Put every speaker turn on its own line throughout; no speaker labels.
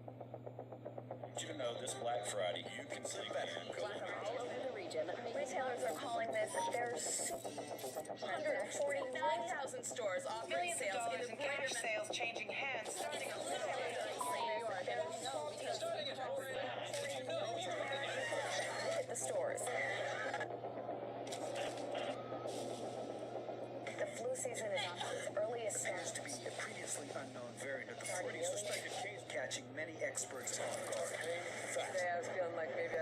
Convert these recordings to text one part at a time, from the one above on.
You know, this Black Friday, you can sleep in.
All over the region, retailers are calling this their 149,000 stores offering sales in the
cash sales changing hands starting a little later.
Hit the stores. The flu season is on its earliest
Appears to be a previously unknown variant of the flu. Suspected case catching many experts off guard.
Today I was feeling like maybe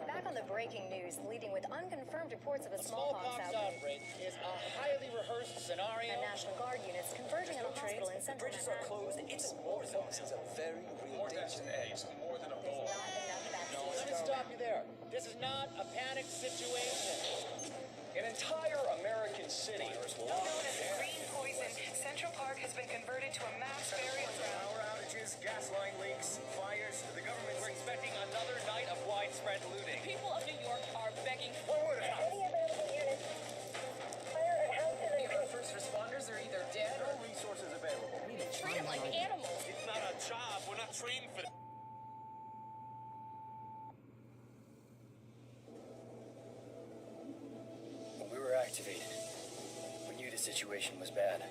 Back on the breaking news, leading with unconfirmed reports of a smallpox
outbreak is a highly rehearsed scenario.
And National Guard units converging on a hospital in central
Bridges are closed. It's a war zone. This is a very real danger.
More than a
There's
bowl.
not enough vaccines.
Let me stop you there. This is not a panic situation.
An entire American city is
Known as the Green Poison, Central Park has been converted to a mass burial ground.
Power outages, gas line leaks, fires. The government's
We're expecting another night of widespread looting.
People of New York are begging for
forward.
even first responders are either dead or
Resources available.
treat them like animals.
It's not our job. We're not trained for that.
When we were activated, we knew the situation was bad.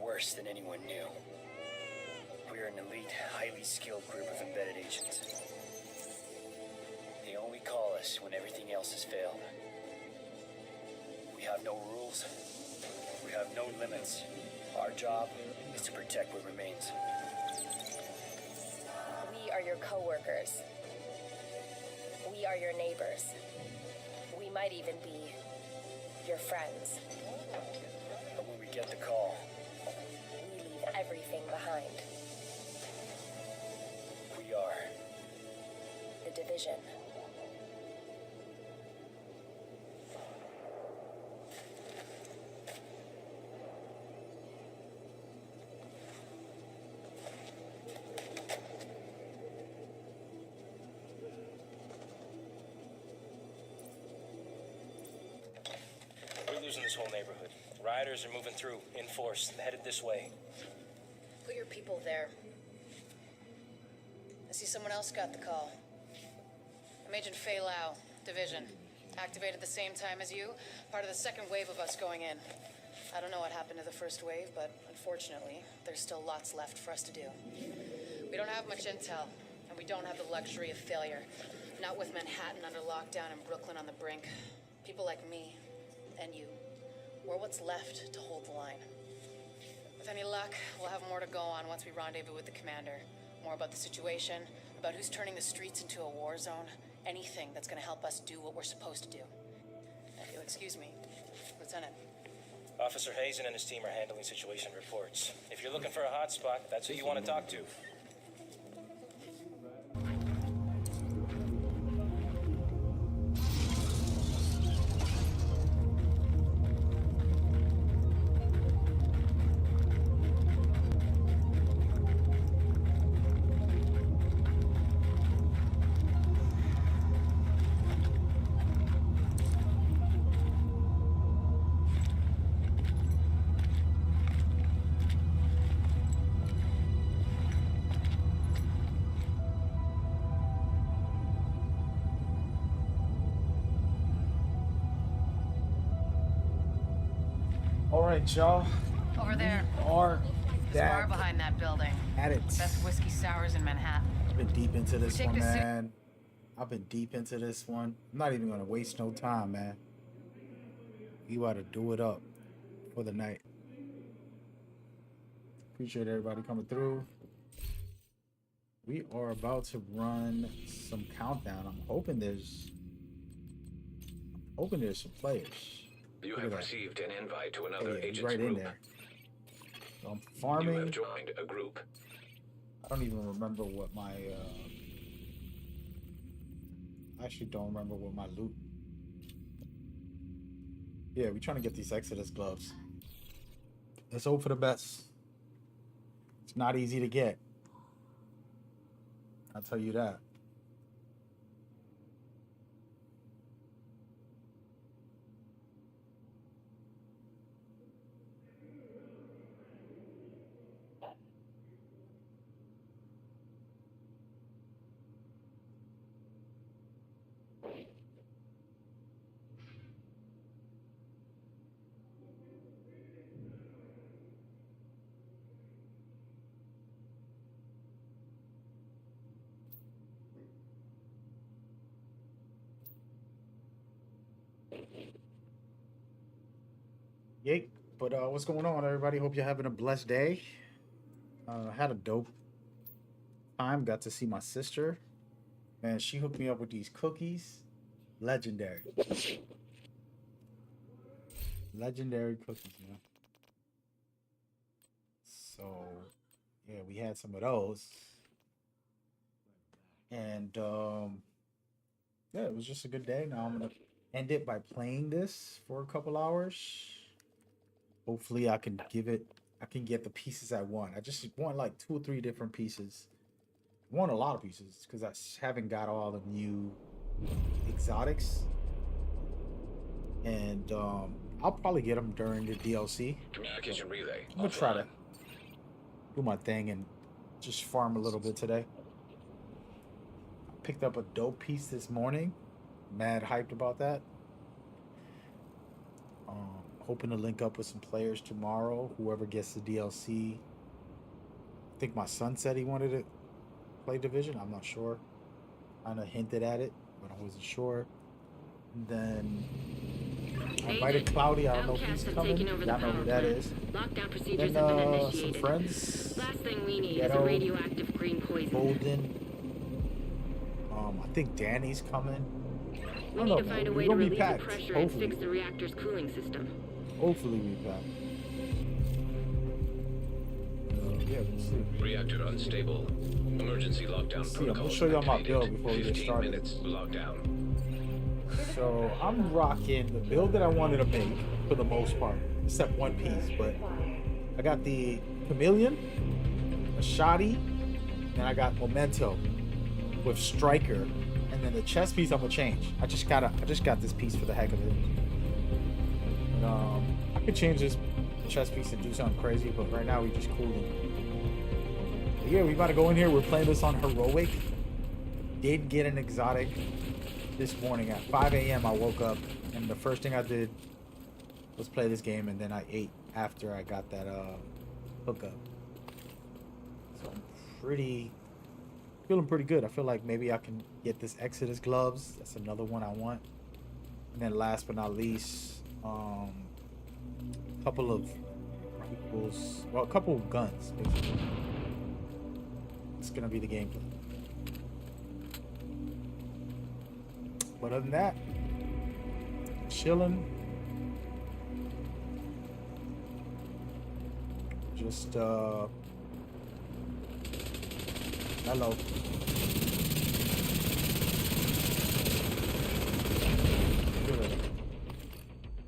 Worse than anyone knew. We are an elite, highly skilled group of embedded agents. They only call us when everything else has failed. We have no rules. We have no limits. Our job is to protect what remains.
We are your co-workers. We are your neighbors. We might even be your friends.
But when we get the call,
We leave everything behind.
we are.
The Division.
We're losing this whole neighborhood. Rioters are moving through, in force, headed this way.
Put your people there. I see someone else got the call. I'm Agent Fei Lau, Division. Activated the same time as you, part of the second wave of us going in. I don't know what happened to the first wave, but unfortunately, there's still lots left for us to do. We don't have much intel, and we don't have the luxury of failure. Not with Manhattan under lockdown and Brooklyn on the brink. People like me, and you, we're what's left to hold the line. With any luck, we'll have more to go on once we rendezvous with the commander. More about the situation, about who's turning the streets into a war zone, anything that's gonna help us do what we're supposed to do. If you'll excuse me, Lieutenant.
Officer Hazen and his team are handling situation reports. If you're looking for a hotspot, that's who you want to talk to.
All right, y'all.
Over there.
Are
There's a bar
that
behind that building.
at it?
Best whiskey sours in Manhattan.
I've been deep into this
Take
one,
this-
man. I've been deep into this one. I'm not even gonna waste no time, man. You ought to do it up for the night. Appreciate everybody coming through. We are about to run some countdown. I'm hoping there's some players.
You
Look at
have
that.
received an invite to
Oh,
another
yeah, he's
agent's
right in
group.
there. So I'm
You
farming.
have joined a group.
I don't even remember what my I actually don't remember what my loot. Yeah, we're trying to get these Exodus gloves. Let's hope for the best. It's not easy to get. I'll tell you that. Yay. But what's going on, everybody? Hope you're having a blessed day. Had a dope time. Got to see my sister. Man, she hooked me up with these cookies. Legendary. Legendary cookies, man. So, yeah, we had some of those. And, yeah, it was just a good day. Now I'm going to end it by playing this for a couple hours. Hopefully I can get the pieces I want. I just want like 2 or 3 different pieces. I want a lot of pieces because I haven't got all the new exotics. And I'll probably get them during the DLC.
Communication relay.
I'm gonna try to do my thing and just farm a little bit today. I picked up a dope piece this morning. Mad hyped about that. Hoping to link up with some players tomorrow. Whoever gets the DLC. I think my son said he wanted to play Division. I'm not sure. Kind of hinted at it, but I wasn't sure. And then I invited Cloudy. I don't know if he's coming. Y'all know who that is.
Lockdown procedures
Then
have been initiated.
some friends.
Last thing we need is
Ghetto,
a radioactive green poison.
Golden. I think Danny's coming.
We need to find a way to relieve the pressure and fix the reactor's cooling system.
Hopefully we pack. Yeah, we'll see.
Reactor unstable. Emergency lockdown
See, I'm
protocol.
gonna show y'all my build before we get
15
started.
minutes lockdown.
So I'm rocking the build that I wanted to make for the most part, except one piece. But I got the Chameleon, a Shoddy, and I got Memento with Striker, and then the chest piece I'm gonna change. I just got this piece for the heck of it. And, I could change this chest piece and do something crazy, but right now we just cooling. But yeah, we about to go in here. We're playing this on Heroic. Did get an exotic this morning at 5 a.m. I woke up and the first thing I did was play this game, and then I ate after I got that hookup. So I'm feeling pretty good. I feel like maybe I can get this Exodus gloves. That's another one I want. And then last but not least, a couple of guns basically. It's gonna be the gameplay. But other than that, chilling. Just hello.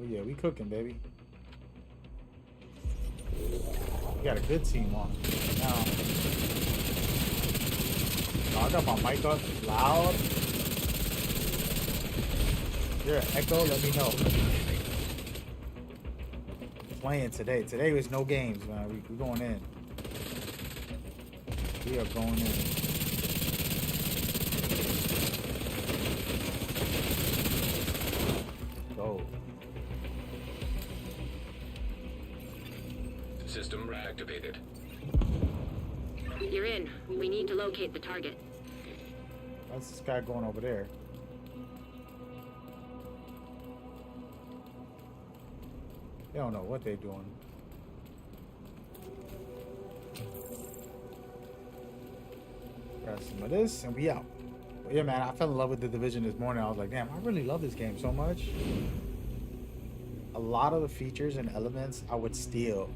Oh yeah, we cooking, baby. We got a good team on now. I got my mic up loud. You're an echo, let me know. Playing today. Today was no games, man. We going in. We are going in. Go.
System reactivated.
You're in. We need to locate the target.
That's this guy going over there. They don't know what they're doing. Grab some of this and we out. But yeah, man, I fell in love with the Division this morning. I was like, damn, I really love this game so much. A lot of the features and elements I would steal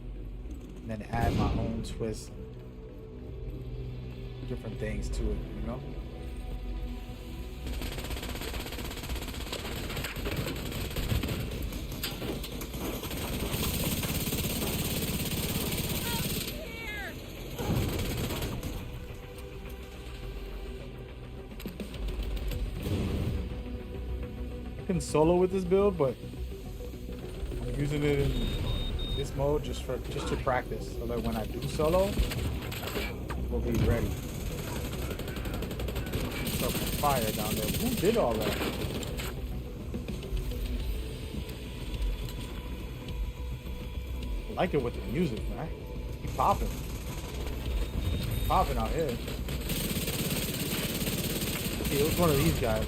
and then add my own twist, different things to it, you know? I can solo with this build, but I'm using it in this mode just to practice, so that when I do solo, we'll be ready. Some fire down there. Who did all that? I like it with the music, man. Keep popping. Popping out here. See, it was one of these guys.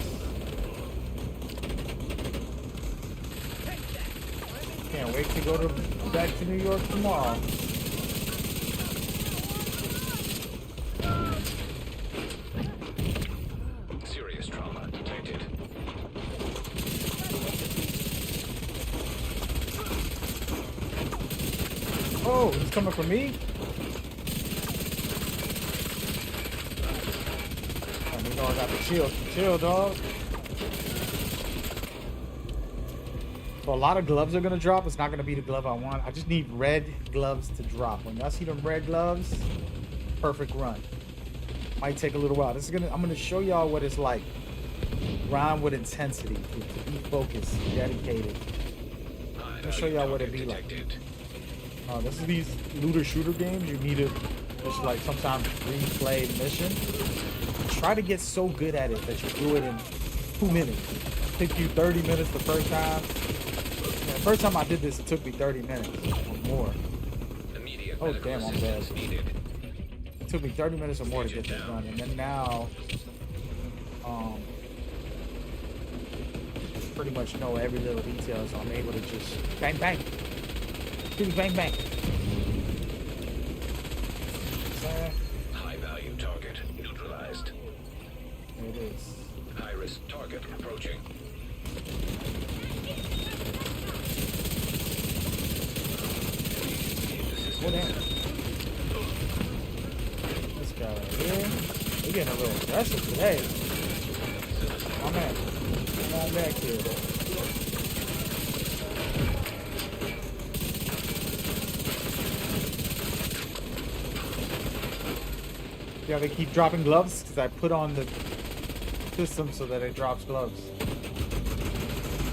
Can't wait to go back to New York tomorrow.
Serious trauma detected.
Oh, he's coming for me? Oh, you know I got to chill. Chill, dog. So a lot of gloves are going to drop. It's not going to be the glove I want. I just need red gloves to drop. When y'all see them red gloves, perfect run. Might take a little while. I'm gonna show y'all what it's like. Grind with intensity, to be focused, dedicated. I'm gonna show y'all what it be like. This is these looter shooter games. You need to just like sometimes replay mission. Try to get so good at it that you do it in 2 minutes. Take you 30 minutes the first time. Yeah, the first time I did this, it took me 30 minutes or more. Oh damn, I'm dead. It took me 30 minutes or more to get this done, and then now, pretty much know every little detail, so I'm able to just bang bang, bang bang.
High value target neutralized.
There it is.
High risk target approaching.
Oh damn. This guy right here. We're getting a little aggressive today. Oh man. Come on back here. Yeah, they keep dropping gloves because I put on the system so that it drops gloves.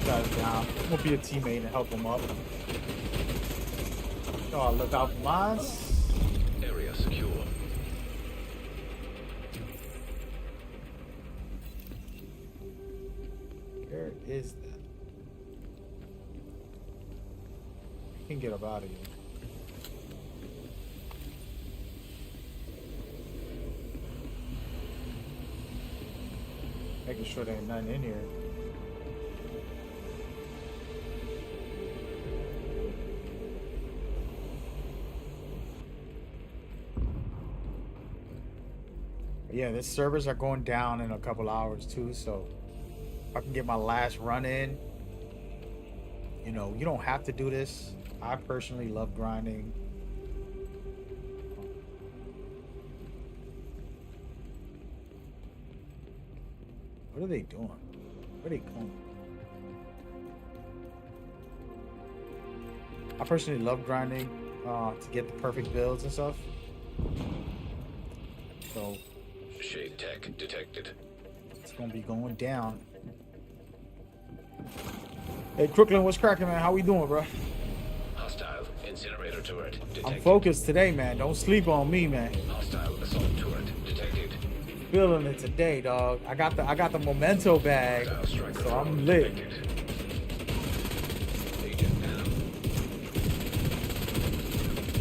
Guys down. I'm gonna be a teammate and help them up. Oh, look out for mines.
Area secure.
Where is that? I can get up out of here. Making sure there ain't nothing in here. Yeah, the servers are going down in a couple hours too, so if I can get my last run in. You know, you don't have to do this. I personally love grinding. What are they doing? Where are they going? I personally love grinding to get the perfect builds and stuff. So
Shade tech detected.
it's gonna be going down. Hey Crooklyn, what's cracking, man? How we doing, bro?
Hostile incinerator turret detected.
I'm focused today, man. Don't sleep on me, man.
Hostile assault turret detected.
Feeling it today, dog. I got the memento bag, so I'm lit.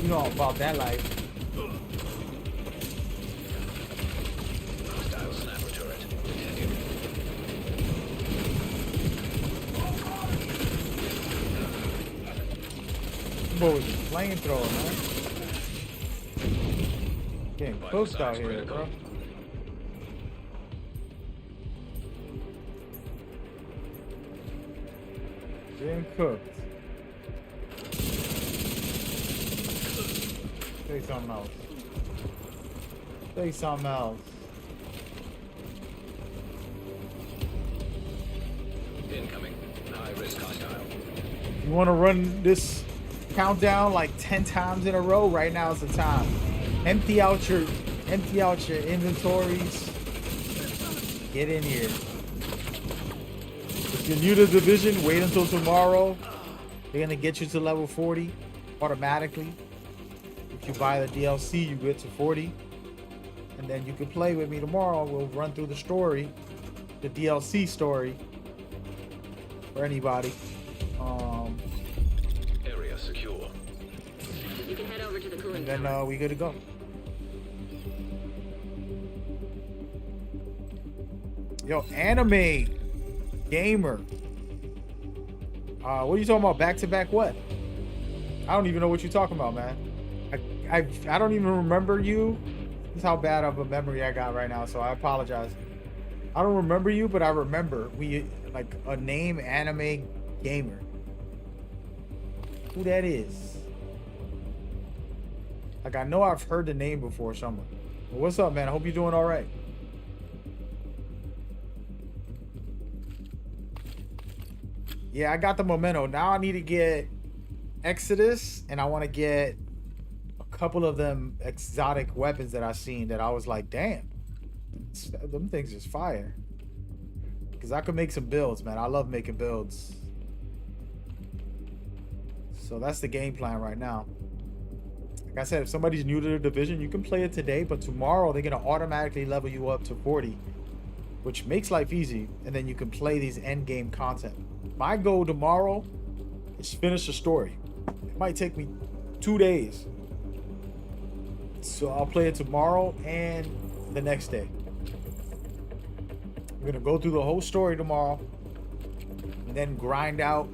You know about that life.
Hostile snapper turret detected.
Boy, with the flamethrower, man. Getting cooked out here, bro. Getting cooked. Say something else. Say something else.
Incoming. High risk hostile.
You want to run this countdown like 10 times in a row? Right now is the time. Empty out your inventories. Get in here. If you're new to the division, wait until tomorrow. They're gonna get you to level 40 automatically. If you buy the DLC, you get to 40. And then you can play with me tomorrow. We'll run through the story, the DLC story, for anybody.
Area secure.
You can head over to the cooling
And then we good to go. Yo, anime gamer. What are you talking about? Back to back what? I don't even know what you're talking about, man. I don't even remember you. This is how bad of a memory I got right now, so I apologize. I don't remember you, but I remember like a name anime gamer. Who that is? Like, I know I've heard the name before somewhere. But what's up, man? I hope you're doing all right. Yeah, I got the memento. Now I need to get Exodus, and I want to get a couple of them exotic weapons that I've seen that I was like, damn, them things is fire. Because I could make some builds, man. I love making builds. So that's the game plan right now. Like I said, if somebody's new to the division, you can play it today, but tomorrow they're going to automatically level you up to 40, which makes life easy, and then you can play these end game content. My goal tomorrow is finish the story. It might take me 2 days. So I'll play it tomorrow and the next day. I'm gonna go through the whole story tomorrow and then grind out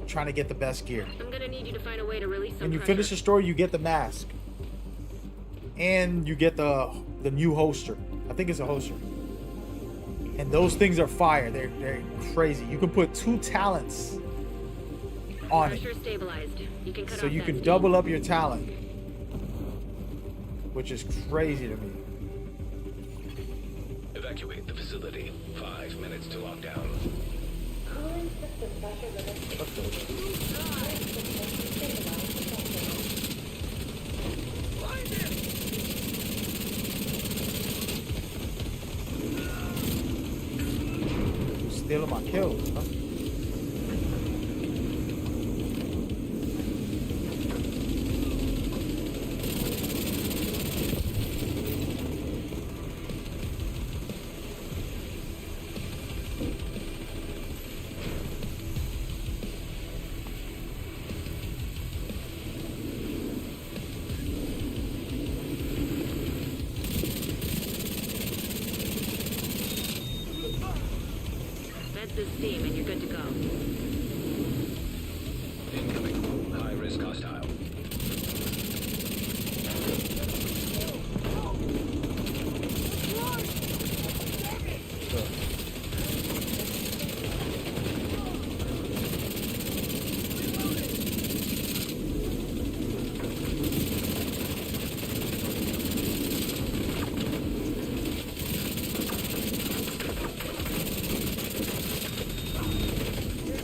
trying to get the best gear.
I'm gonna need you to find a way to release some
When you
pressure.
finish the story, you get the mask. And you get the new holster. I think it's a holster. And those things are fire. They're crazy. You can put 2 talents on it.
Pressure stabilized. You can cut
So
off
you
that
can
steam.
double up your talent. Which is crazy to me.
Evacuate the facility. 5 minutes to lockdown.
Stealing my kills, huh?
Vent the steam and you're good to go.
Incoming. High risk hostile.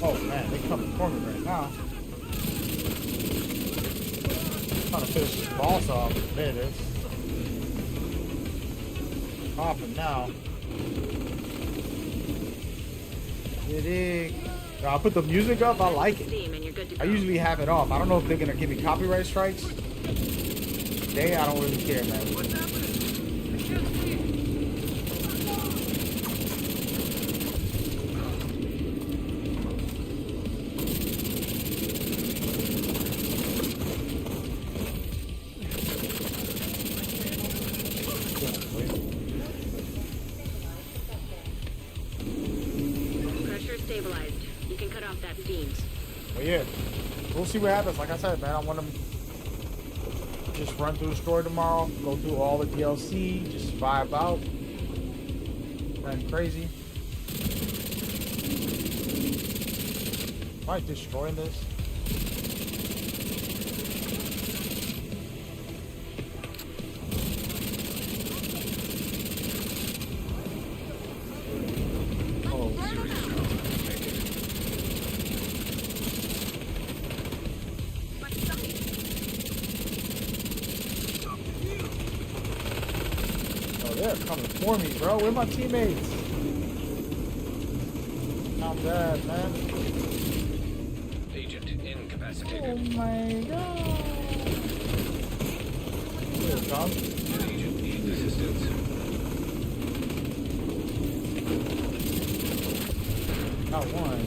Oh man, they coming for me right now. Trying to finish this boss off. There it is. Popping now. It is. I'll put the music up. I like it.
Steam and you're good to go.
I usually have it off. I don't know if they're gonna give me copyright strikes. Today, I don't really care, man.
Pressure stabilized. You can cut off that steam.
But yeah, we'll see what happens. Like I said, man, I want to just run through the story tomorrow, go through all the DLC, just vibe out, run crazy. Am I destroying this? Oh, oh, they're coming for me, bro. Where are my teammates? I'm dead, man.
Agent
Oh
incapacitated.
my god. Here it comes.
Agent needs assistance.
Not one.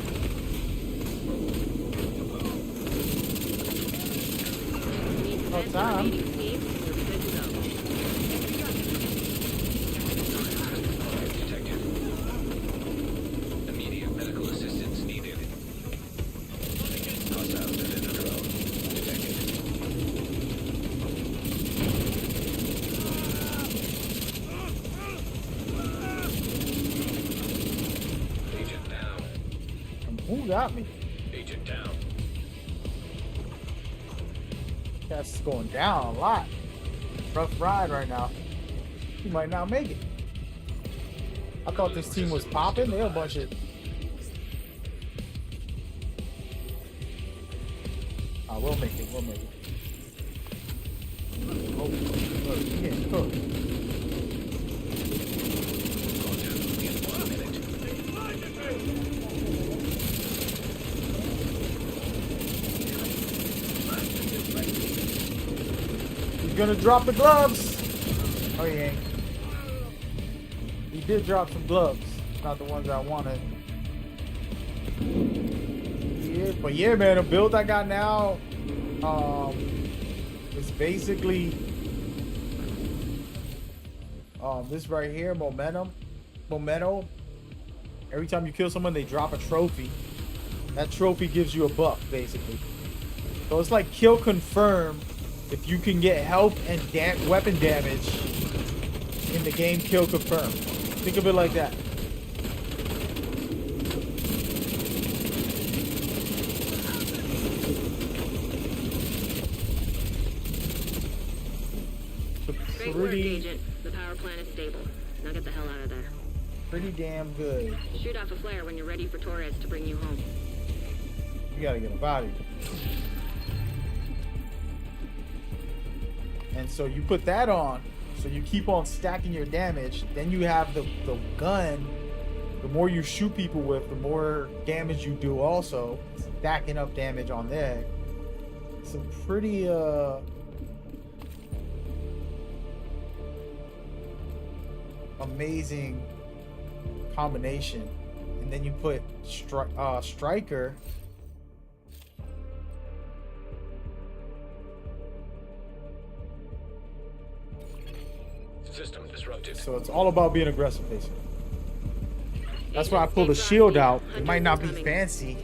No time.
Steam, you're good to go.
Detected. Immediate medical assistance needed. Hostiles within the drone. Detected.
got me.
Agent down.
That's going down a lot. Rough ride right now. He might not make it. I thought this team was popping. They're a bunch of... we'll make it. We'll make it. Oh, look, he getting cooked. He's gonna drop the gloves. Oh, he ain't. He did drop some gloves. Not the ones I wanted. Yeah, but yeah, man, the build I got now is basically this right here, Memento. Every time you kill someone, they drop a trophy. That trophy gives you a buff, basically. So it's like kill confirm. If you can get health and weapon damage in the game, kill confirm. Think of it like that.
Great work, Agent. The power plant is stable. Now get the hell out of there.
Pretty damn good.
Shoot off a flare when you're ready for Torres to bring you home.
You gotta get a body. And so you put that on, so you keep on stacking your damage. Then you have the gun. The more you shoot people with, the more damage you do also. Stacking up damage on there. It's a pretty amazing combination. And then you put Striker.
System disrupted.
So it's all about being aggressive, basically. That's why I pulled the shield out. It might not be fancy,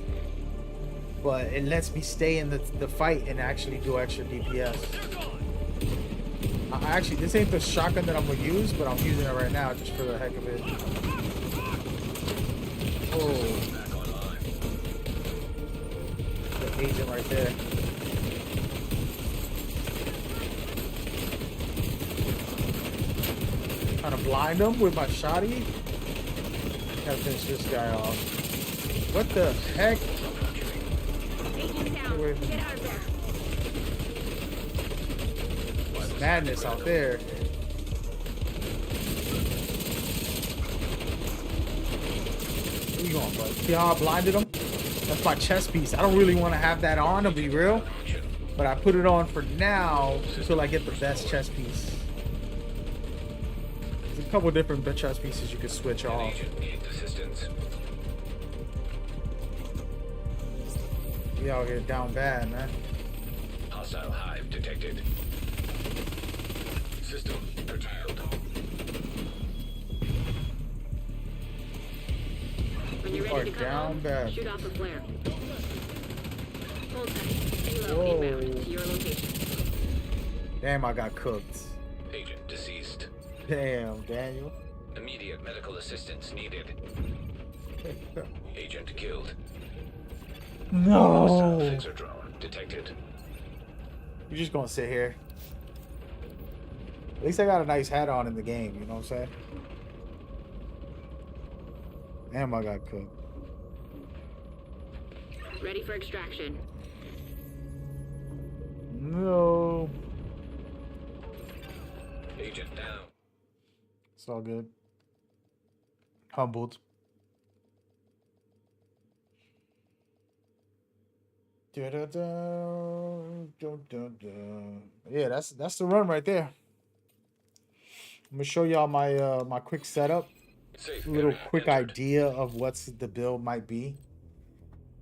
but it lets me stay in the fight and actually do extra DPS. Actually, this ain't the shotgun that I'm gonna use, but I'm using it right now just for the heck of it. Oh, the agent right there. Trying to blind him with my shotty. Gotta finish this guy off. What the heck?
Agent down. Get out of there.
There's madness out there. Where you going, bud? See how I blinded him? That's my chest piece. I don't really want to have that on, to be real. But I put it on for now until I get the best chest piece. There's a couple different chest pieces you could switch off. We out here down bad, man.
Hostile hive detected. System curtailed.
When you're ready to come
down
home,
bad.
shoot off a flare. Hold tight. Halo inbound to your location.
Damn, I got cooked.
Agent deceased.
Damn, Daniel.
Immediate medical assistance needed. Agent killed.
No.
Fixer drone detected.
You're just gonna sit here. At least I got a nice hat on in the game, you know what I'm saying? Damn, I got cooked.
Ready for extraction.
No.
Agent down.
It's all good. Humbled. Yeah, that's the run right there. I'm gonna show y'all my my quick setup.
Safe
A little
area
quick
entered.
idea of what's the build might be.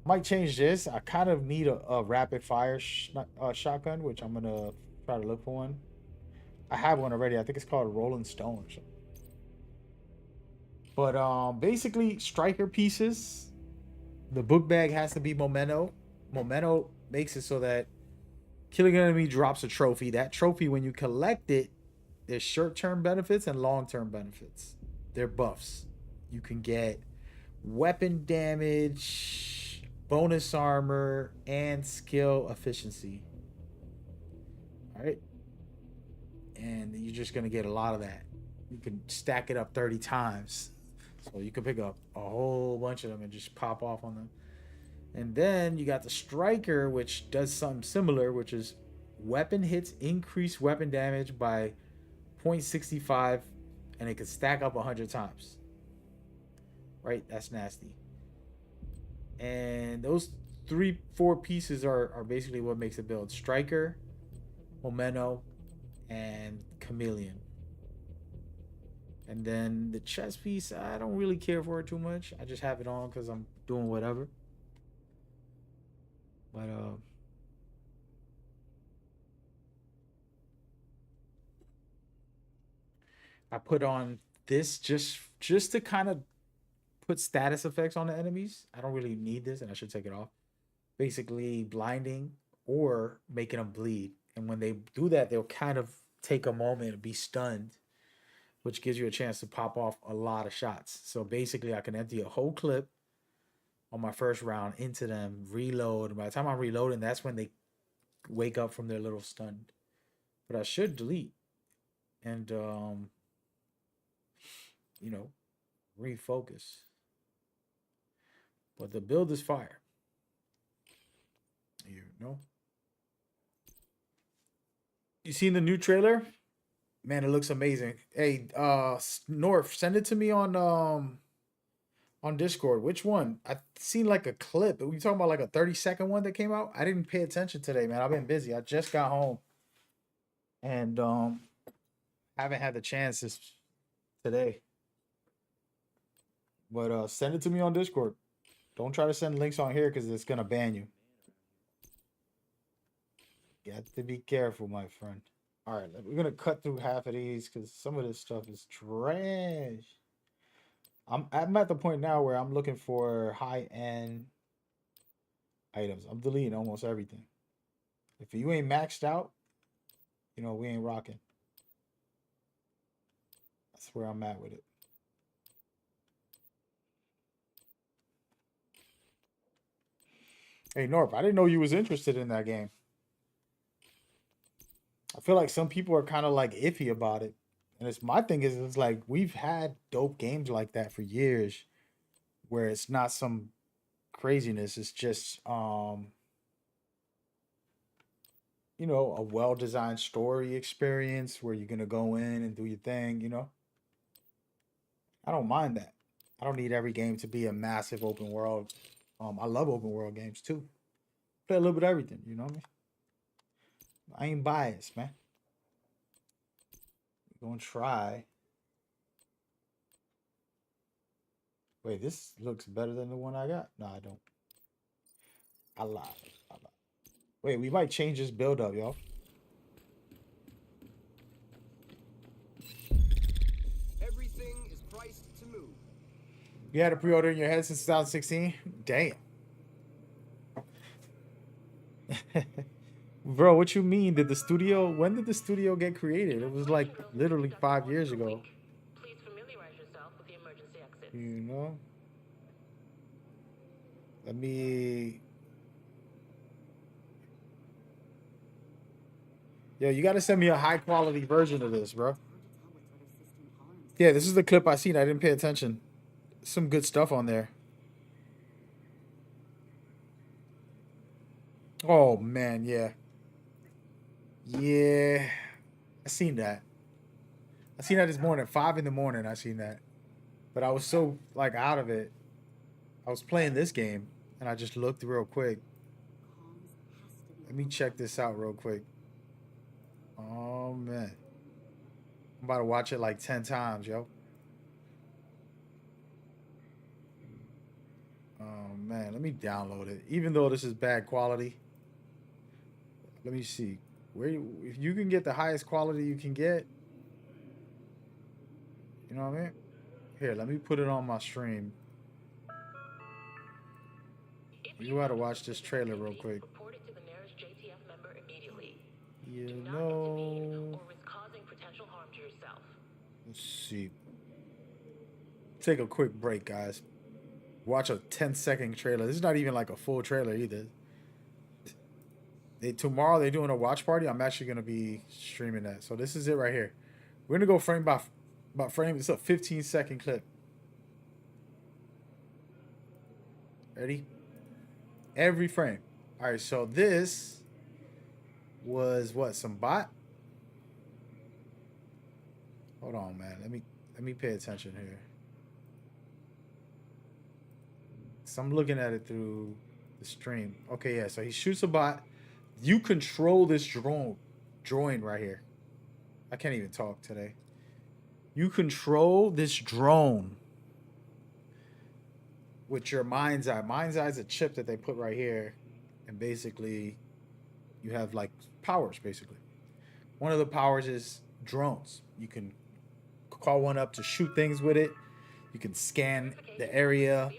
Might change this. I kind of need a rapid fire shotgun, which I'm gonna try to look for one. I have one already. I think it's called Rolling Stone or something. But basically striker pieces. The book bag has to be Memento. Memento makes it so that killing an enemy drops a trophy. That trophy, when you collect it, there's short-term benefits and long-term benefits. They're buffs. You can get weapon damage, bonus armor, and skill efficiency. All right. And you're just going to get a lot of that. You can stack it up 30 times. So you can pick up a whole bunch of them and just pop off on them. And then you got the striker, which does something similar, which is weapon hits increase weapon damage by 0.65, and it can stack up 100 times. Right? That's nasty. And those 3-4 pieces are basically what makes it build. Striker, Memento, and Chameleon. And then the chest piece, I don't really care for it too much. I just have it on because I'm doing whatever. But I put on this just to kind of put status effects on the enemies. I don't really need this, and I should take it off. Basically blinding or making them bleed. And when they do that, they'll kind of take a moment and be stunned, which gives you a chance to pop off a lot of shots. So basically, I can empty a whole clip on my first round into them, reload. By the time I'm reloading, that's when they wake up from their little stun. But I should delete and, you know, refocus. But the build is fire. You know? You seen the new trailer? Man, it looks amazing. Hey, North, send it to me on Discord. Which one? I seen like a clip. Are we talking about like a 30-second one that came out? I didn't pay attention today, man. I've been busy. I just got home. And haven't had the chance today. But send it to me on Discord. Don't try to send links on here because it's gonna ban you. Got to be careful, my friend. All right, we're gonna cut through half of these because some of this stuff is trash. I'm at the point now where I'm looking for high-end items. I'm deleting almost everything. If you ain't maxed out, you know, we ain't rocking. That's where I'm at with it. Hey, Norp, I didn't know you was interested in that game. I feel like some people are kind of like iffy about it. And my thing is, it's like we've had dope games like that for years where it's not some craziness. It's just, you know, a well-designed story experience where you're going to go in and do your thing, you know? I don't mind that. I don't need every game to be a massive open world. I love open world games too. Play a little bit of everything, you know what I mean? I ain't biased, man. We're gonna try. Wait, this looks better than the one I got. No, I don't. I lied. Wait, we might change this build up, y'all.
Everything is priced to move.
You had a pre-order in your head since 2016? Damn. Bro, what you mean? When did the studio get created? It was like literally 5 years ago.
Please familiarize yourself with the emergency exit.
You know? Let me... Yo, you gotta send me a high quality version of this, bro. Yeah, this is the clip I seen. I didn't pay attention. Some good stuff on there. Oh, man, yeah. Yeah. I seen that. I seen that this morning. 5 in the morning, I seen that. But I was so, like, out of it. I was playing this game, and I just looked real quick. Let me check this out real quick. Oh, man. I'm about to watch it like 10 times, yo. Oh, man. Let me download it. Even though this is bad quality. Let me see. If you can get the highest quality you can get. You know what I mean? Here, let me put it on my stream. You gotta watch this trailer real quick. You know. Let's see. Take a quick break, guys. watch a 10-second trailer. This is not even like a full trailer either. Tomorrow they're doing a watch party. I'm actually gonna be streaming that. So this is it right here. We're gonna go frame by frame. It's a 15-second clip. Ready? Every frame. All right. So this was what? Some bot? Hold on, man. Let me pay attention here. So I'm looking at it through the stream. Okay, yeah. So he shoots a bot. You control this droid right here. I can't even talk today. You control this drone with your mind's eye. Mind's eye is a chip that they put right here, and basically, you have like powers. Basically, one of the powers is drones. You can call one up to shoot things with it. You can scan the area.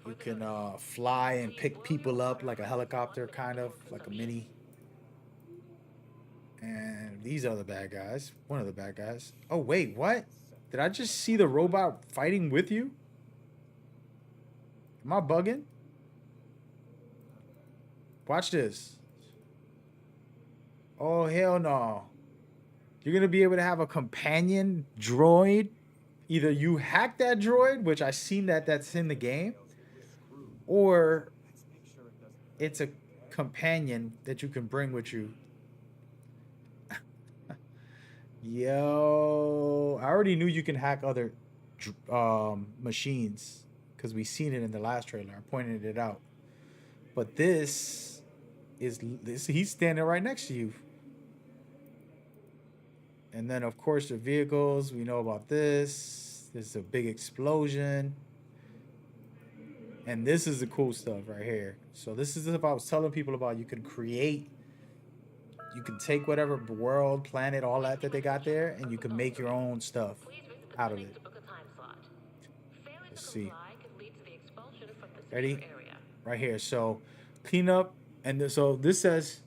You can fly and pick people up like a helicopter, kind of like a mini. And these are the bad guys. One of the bad guys. Oh, wait, what? Did I just see the robot fighting with you? Am I bugging? Watch this. Oh, hell no. You're going to be able to have a companion droid. Either you hack that droid, which I've seen that's in the game, or it's a companion that you can bring with you. Yo, I already knew you can hack other machines because we seen it in the last trailer. I pointed it out. But this, he's standing right next to you. And then, of course, the vehicles. We know about this. There's a big explosion. And this is the cool stuff right here. So this is what I was telling people about. You can create, you can take whatever world, planet, all that they got there, and you can make your own stuff out of it. Let's see. Ready? Right here. So clean up. And so this says,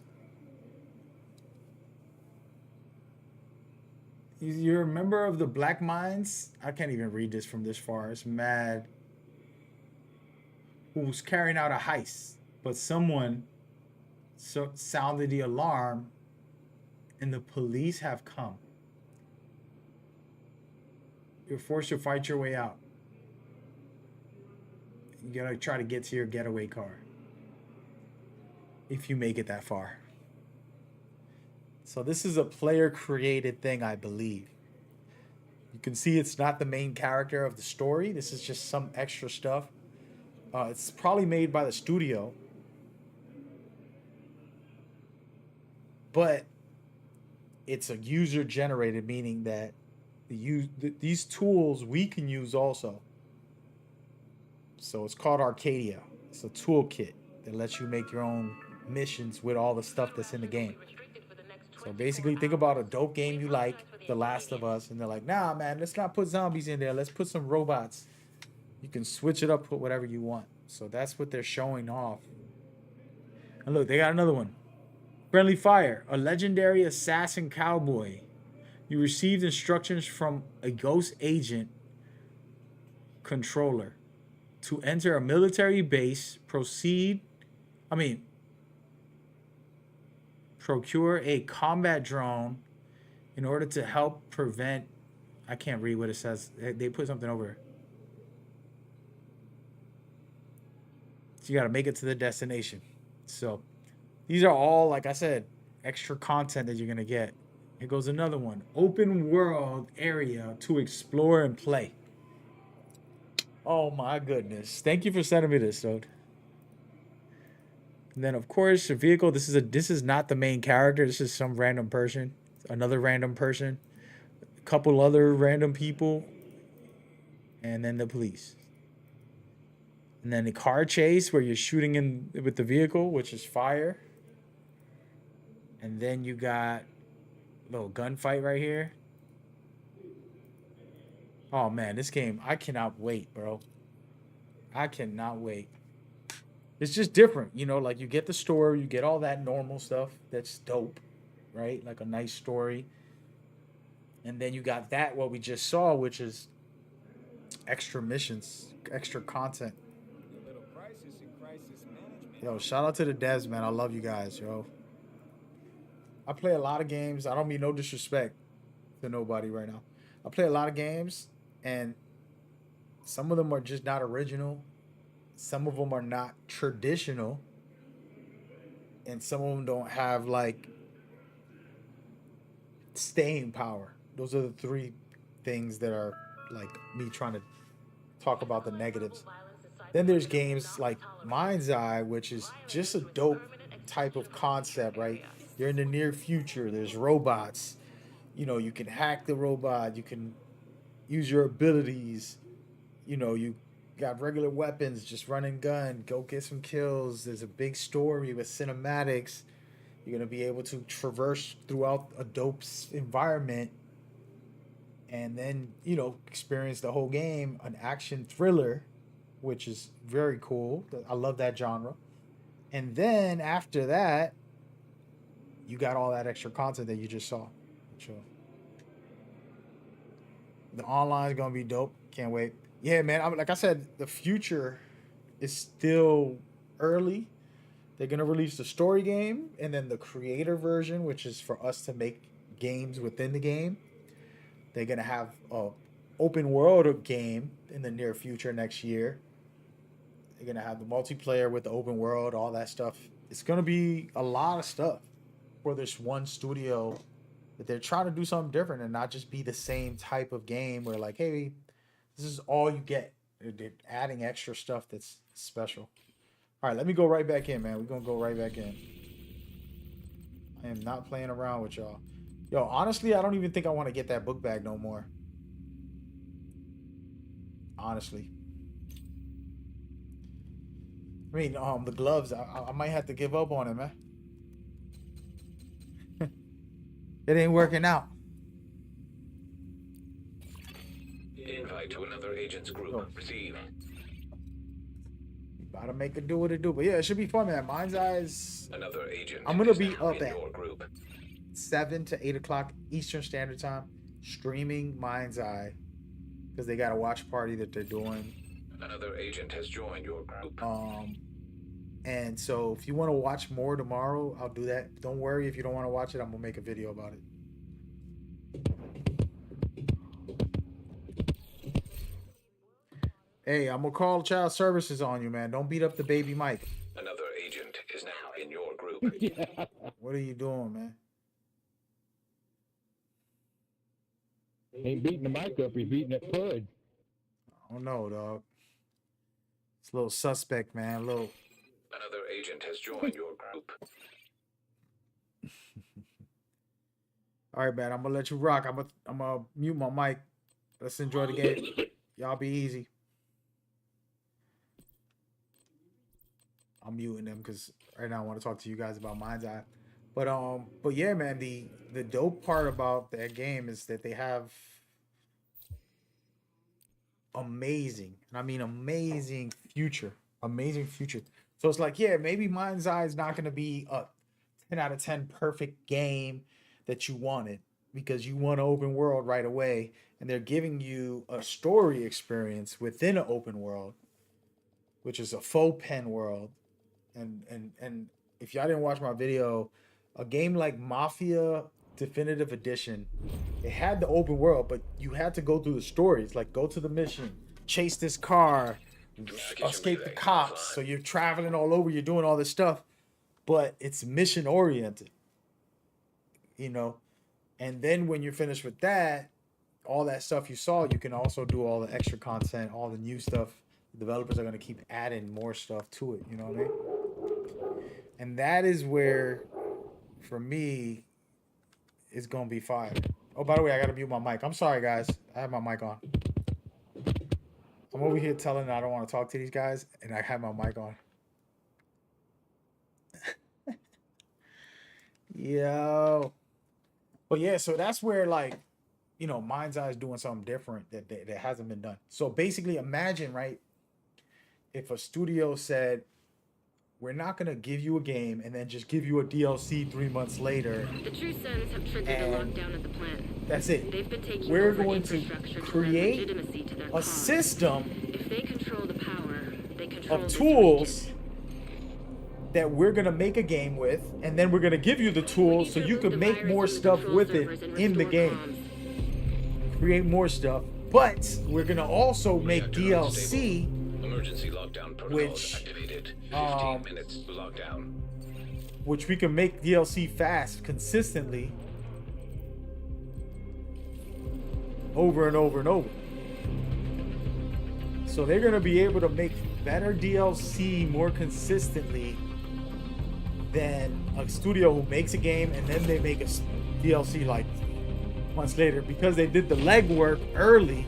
you're a member of the Black Minds. I can't even read this from this far. It's mad. Who was carrying out a heist, but someone sounded the alarm and the police have come. You're forced to fight your way out. You gotta try to get to your getaway car. If you make it that far. So this is a player created thing, I believe. You can see it's not the main character of the story. This is just some extra stuff. It's probably made by the studio. But it's a user generated, meaning that these tools we can use also. So it's called Arcadia. It's a toolkit that lets you make your own missions with all the stuff that's in the game. So basically, think about a dope game you like, The Last of Us, and they're like, nah, man, let's not put zombies in there. Let's put some robots. You can switch it up, put whatever you want. So that's what they're showing off. And look, they got another one. Friendly Fire, a legendary assassin cowboy. You received instructions from a ghost agent controller to enter a military base, procure a combat drone in order to help prevent, I can't read what it says. They put something over it. So you got to make it to the destination. So these are all, like I said, extra content that you're going to get. Here goes another one. Open world area to explore and play. Oh my goodness. Thank you for sending me this, dude. And then, of course, the vehicle. This is not the main character. This is some random person. Another random person. A couple other random people. And then the police. And then the car chase where you're shooting in with the vehicle, which is fire. And then you got a little gunfight right here. Oh, man, this game, I cannot wait, bro. I cannot wait. It's just different, you know, like you get the story, you get all that normal stuff. That's dope, right? Like a nice story. And then you got that, what we just saw, which is extra missions, extra content. Yo, shout out to the devs, man. I love you guys, yo. I play a lot of games. I don't mean no disrespect to nobody right now. I play a lot of games, and some of them are just not original. Some of them are not traditional. And some of them don't have, like, staying power. Those are the three things that are, like, me trying to talk about the negatives. Then there's games like Mind's Eye, which is just a dope type of concept, right? You're in the near future. There's robots. You know, you can hack the robot. You can use your abilities. You know, you got regular weapons, just run and gun, go get some kills. There's a big story with cinematics. You're going to be able to traverse throughout a dope environment and then, you know, experience the whole game, an action thriller, which is very cool. I love that genre. And then after that, you got all that extra content that you just saw. So the online is going to be dope. Can't wait. Yeah, man. Like I said, the future is still early. They're going to release the story game and then the creator version, which is for us to make games within the game. They're going to have a open world game in the near future next year. They're going to have the multiplayer with the open world, all that stuff. It's going to be a lot of stuff for this one studio that they're trying to do something different and not just be the same type of game where, like, hey, this is all you get. They're adding extra stuff that's special. All right, let me go right back in, man. We're going to go right back in. I am not playing around with y'all. Yo, honestly, I don't even think I want to get that book bag no more. Honestly. I mean, the gloves, I might have to give up on it, man. It ain't working out.
Invite to another agent's group. Receive.
You gotta make it do what it do. But yeah, it should be fun, man. Mind's Eyes.
Another agent.
I'm gonna be up
in
at
your group.
7 to 8 o'clock Eastern Standard Time, streaming Mind's Eye, because they got a watch party that they're doing.
Another agent has joined your group.
And so if you want to watch more tomorrow, I'll do that. Don't worry if you don't want to watch it. I'm gonna make a video about it. Hey, I'm gonna call child services on you, man. Don't beat up the baby Mike.
Another agent is now in your group.
Yeah. What are you doing, man?
Ain't beating the mic up, he's beating that pud.
I don't know, dog. It's a little suspect, man. A little.
Another agent has joined your group.
All right, man. I'm gonna let you rock. I'm gonna mute my mic. Let's enjoy the game. Y'all be easy. I'm muting them because right now I want to talk to you guys about Mind's Eye. But yeah, man, the dope part about that game is that they have amazing, and I mean amazing future. Amazing future. So it's like, yeah, maybe Mind's Eye is not going to be a 10 out of 10 perfect game that you wanted because you want an open world right away, and they're giving you a story experience within an open world, which is a faux pen world. And if y'all didn't watch my video, a game like Mafia Definitive Edition, it had the open world, but you had to go through the stories, like go to the mission, chase this car, escape the cops. So you're traveling all over, you're doing all this stuff, but it's mission oriented, you know. And then when you're finished with that, all that stuff you saw, you can also do all the extra content, all the new stuff. The developers are going to keep adding more stuff to it, you know what I mean? And that is where, for me, it's going to be fire. Oh, by the way, I got to mute my mic. I'm sorry, guys. I have my mic on. I'm over here telling I don't want to talk to these guys, and I have my mic on. Yo. But yeah, so that's where, like, you know, Mind's Eye is doing something different that hasn't been done. So basically, imagine, right, if a studio said, we're not going to give you a game and then just give you a DLC 3 months later.
The True Sons have triggered a lockdown at the plant.
That's it.
They've been taking
we're
over
going to create
to their
a
cause.
System
if they control the power, they control
of tools that we're gonna make a game with, and then we're gonna give you the tools so you can make more stuff with it in the game. Create more stuff, but we're gonna also make DLC,
Emergency lockdown protocols
which
activated. 15 minutes lockdown.
which we can make DLC fast, consistently, over and over and over. So they're gonna be able to make better DLC more consistently than a studio who makes a game and then they make a DLC like months later, because they did the legwork early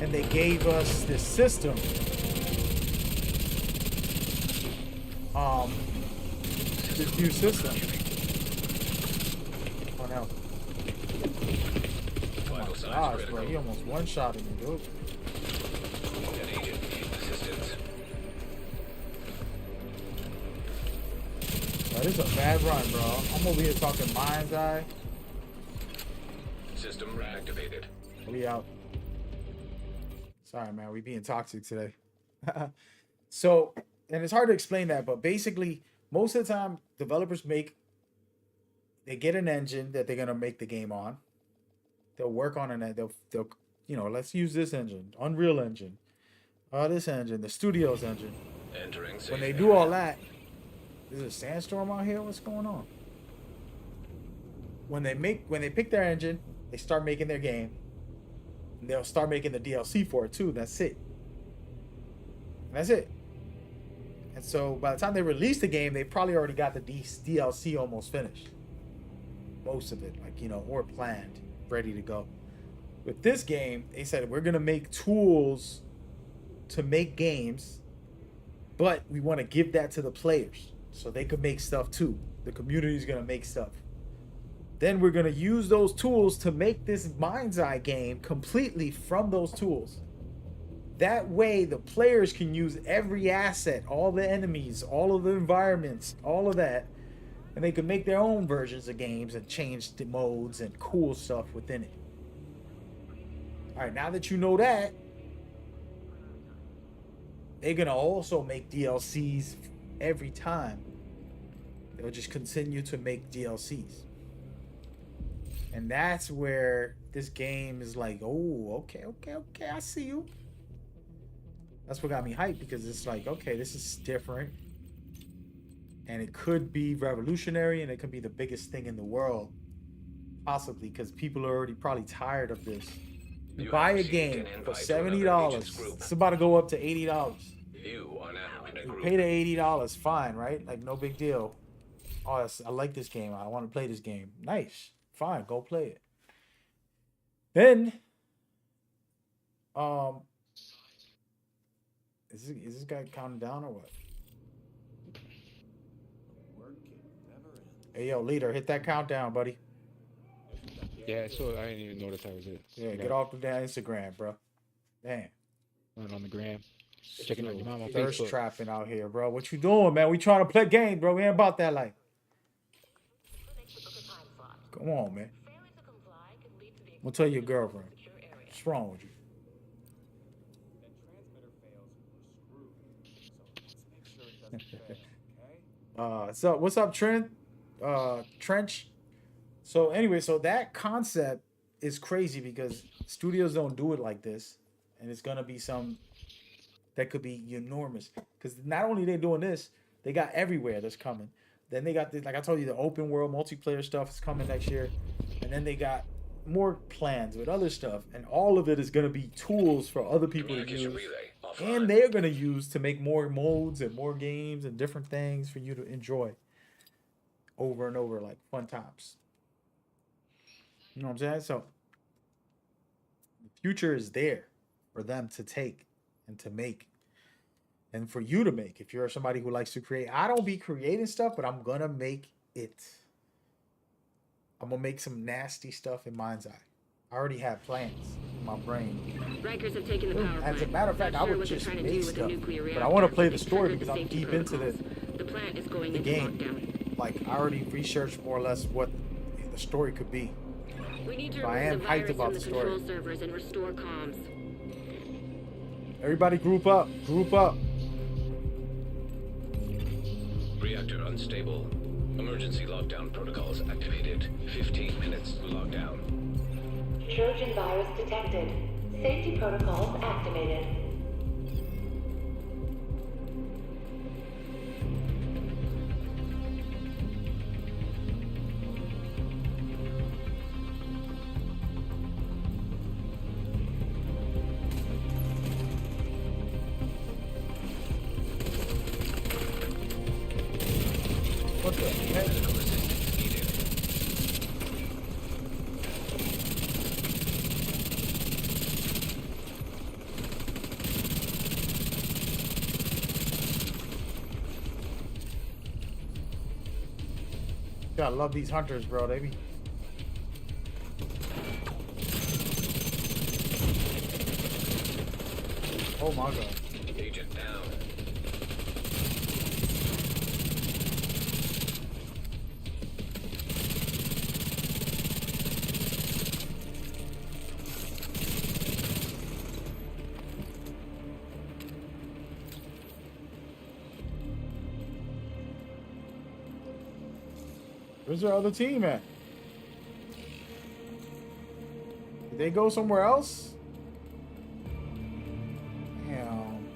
and they gave us this system. This new system. Oh no. Oh my gosh, bro, he almost one-shotted me, dude.
An agent needs assistance.
That is a bad run, bro. I'm over here talking mind's eye.
System reactivated.
We out. Sorry, man. We being toxic today. So, and it's hard to explain that, but basically, most of the time, developers they get an engine that they're gonna make the game on. They'll work on it. They'll you know, let's use this engine, Unreal Engine, this engine, the studio's engine.
Entering
When they do all that, is it a sandstorm out here? What's going on? When they pick their engine, they start making their game. And they'll start making the DLC for it too. That's it. And that's it. And so by the time they release the game, they probably already got the DLC almost finished. Most of it, like, you know, or planned, ready to go. With this game, they said we're gonna make tools to make games, but we want to give that to the players so they could make stuff too. The community's gonna make stuff. Then we're gonna use those tools to make this Mind's Eye game completely from those tools. That way the players can use every asset, all the enemies, all of the environments, all of that, and they can make their own versions of games and change the modes and cool stuff within it. All right, now that you know that, they're gonna also make DLCs every time. They'll just continue to make DLCs. And that's where this game is like, oh, okay, I see you. That's what got me hyped, because it's like, okay, this is different. And it could be revolutionary, and it could be the biggest thing in the world. Possibly, because people are already probably tired of this. You buy a game for $70. It's about to go up to $80.
You are now in a group.
Pay the $80, fine, right? Like, no big deal. Oh, I like this game. I want to play this game. Nice. Fine, go play it. Then, is this guy counting down or what? Hey, yo, leader, hit that countdown, buddy.
Yeah, so I didn't even notice that was it.
Yeah, get off the damn Instagram, bro. Damn.
Went on the gram. Checking out your mom on
Thirst
Facebook.
trapping out here, bro. What you doing, man? We trying to play games, bro. We ain't about that life. Come on, man. I'm gonna tell your girlfriend. What's wrong with you? So what's up, Trent? Trench. So anyway, so that concept is crazy because studios don't do it like this, and it's gonna be some that could be enormous. Because not only they doing this, they got everywhere that's coming. Then they got this, like I told you, the open world multiplayer stuff is coming next year, and then they got more plans with other stuff, and all of it is gonna be tools for other people to use, and they're gonna use to make more modes and more games and different things for you to enjoy over and over, like fun times. You know what I'm saying? So the future is there for them to take and to make, and for you to make. If you're somebody who likes to create, I don't be creating stuff, but I'm gonna make it. I'm gonna make some nasty stuff in Mind's Eye. I already have plans in my brain.
Rikers have taken the power plant.
As a matter of fact,
Not
I
sure
would
what they're
just
trying to
make
do with the
stuff,
nuclear
but I
reactor,
want to play
but
the
they've
story
triggered
because I'm
safety
deep into
protocols. The plant is going
the
into
game.
lockdown.
Like, I already researched more or less what the story could be.
We need to
So I
remove
am
the
hyped
virus
about
from
the
the
story.
control servers and restore comms.
Everybody group up. Group up.
Reactor unstable. Emergency lockdown protocols activated. 15 minutes to lockdown.
Trojan virus detected. Safety protocols activated.
What the heck? Gotta love these hunters, bro. They be. Oh my god.
Agent down.
Where's their other team at? Did they go somewhere else? Damn.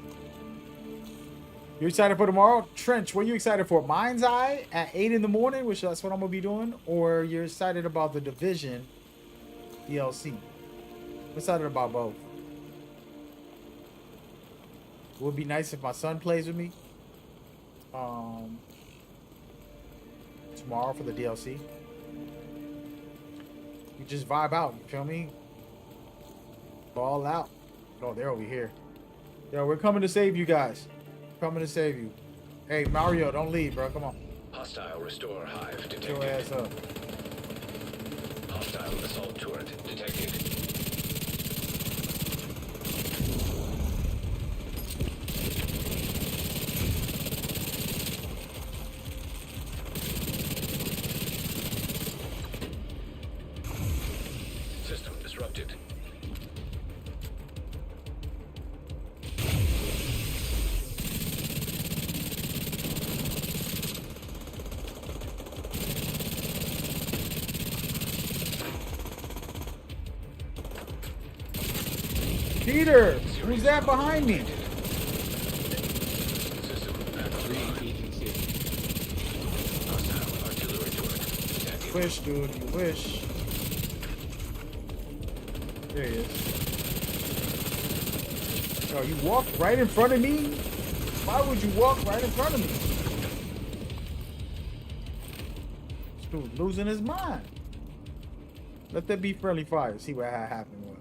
You excited for tomorrow? Trench, what are you excited for? Mind's Eye at 8 in the morning, which that's what I'm going to be doing? Or you're excited about the Division DLC? I'm excited about both. It would be nice if my son plays with me. Tomorrow for the DLC. You just vibe out, you feel me? Ball out. Oh, they're over here. Yo, we're coming to save you guys. Coming to save you. Hey, Mario, don't leave, bro. Come on.
Hostile restore hive
Get
detected.
your ass up.
Hostile assault turret detected. System disrupted.
Peter, who's that behind me? Wish, dude, you wish. There he is. Yo, you walked right in front of me? Why would you walk right in front of me? This dude losing his mind. Let that be friendly fire. See what happened was.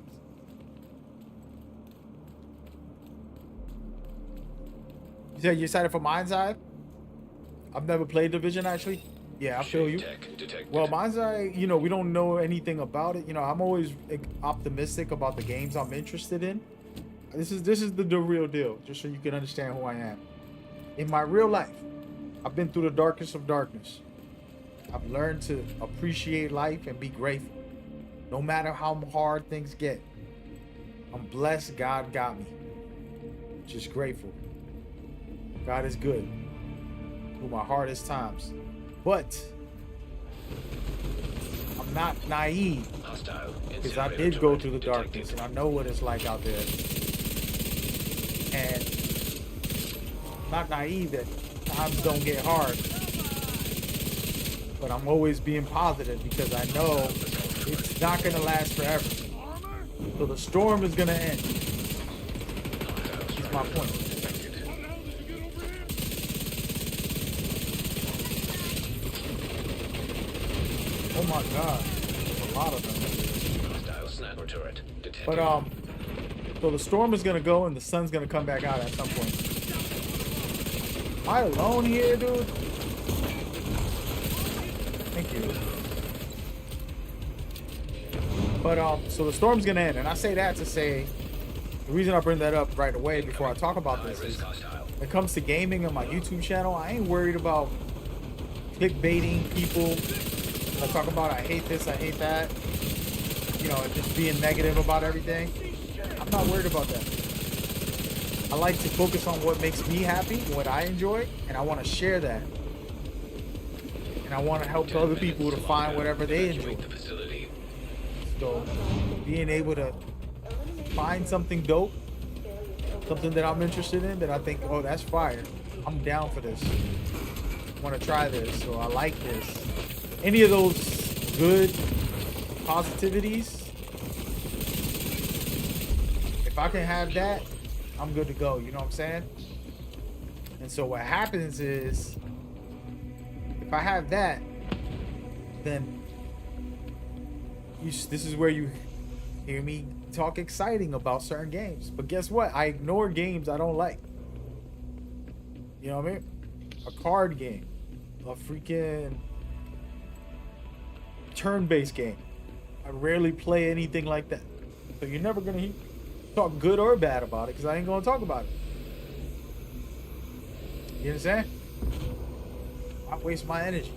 You said you're excited for Mind's Eye? I've never played Division actually. Yeah, I feel you. Well, Mind's Eye, you know, we don't know anything about it. You know, I'm always optimistic about the games I'm interested in. This is the real deal, just so you can understand who I am. In my real life, I've been through the darkest of darkness. I've learned to appreciate life and be grateful. No matter how hard things get. I'm blessed God got me. Just grateful. God is good through my hardest times. But I'm not naive, because I did go through the darkness and I know what it's like out there. And I'm not naive that times don't get hard. But I'm always being positive because I know it's not going to last forever. So the storm is going to end. That's my point. Oh my god, there's a lot of them. But so the storm is gonna go and the sun's gonna come back out at some point. Am I alone here, dude? Thank you. But so the storm's gonna end, and I say that to say the reason I bring that up right away before I talk about this is when it comes to gaming on my YouTube channel, I ain't worried about clickbaiting people. I talk about I hate this, I hate that, you know, just being negative about everything. I'm not worried about that. I like to focus on what makes me happy, what I enjoy, and I want to share that and I want to help other people to find whatever they enjoy. So being able to find something dope, something that I'm interested in, that I think, oh, that's fire, I'm down for this, I want to try this, or I like this. Any of those good positivities, if I can have that, I'm good to go. You know what I'm saying? And so what happens is, if I have that, then this is where you hear me talk exciting about certain games. But guess what? I ignore games I don't like. You know what I mean? A card game, a freaking turn-based game. I rarely play anything like that. So you're never gonna hear talk good or bad about it, because I ain't gonna talk about it. You understand? I waste my energy.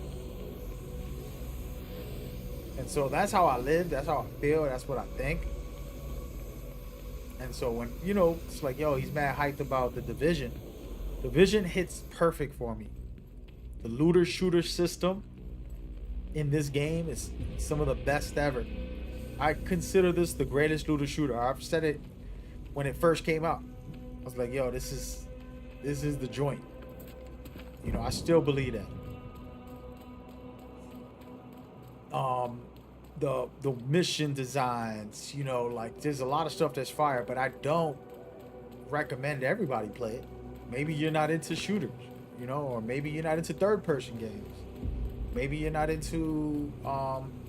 And so that's how I live, that's how I feel, that's what I think. And so when, you know, it's like, yo, he's mad hyped about the Division. Division hits perfect for me. The looter shooter system in this game is some of the best ever. I consider this the greatest looter shooter. I've said it when it first came out. I was like, yo, this is the joint. You know, I still believe that. The mission designs, you know, like there's a lot of stuff that's fire, but I don't recommend everybody play it. Maybe you're not into shooters, you know, or maybe you're not into third-person games. Maybe you're not into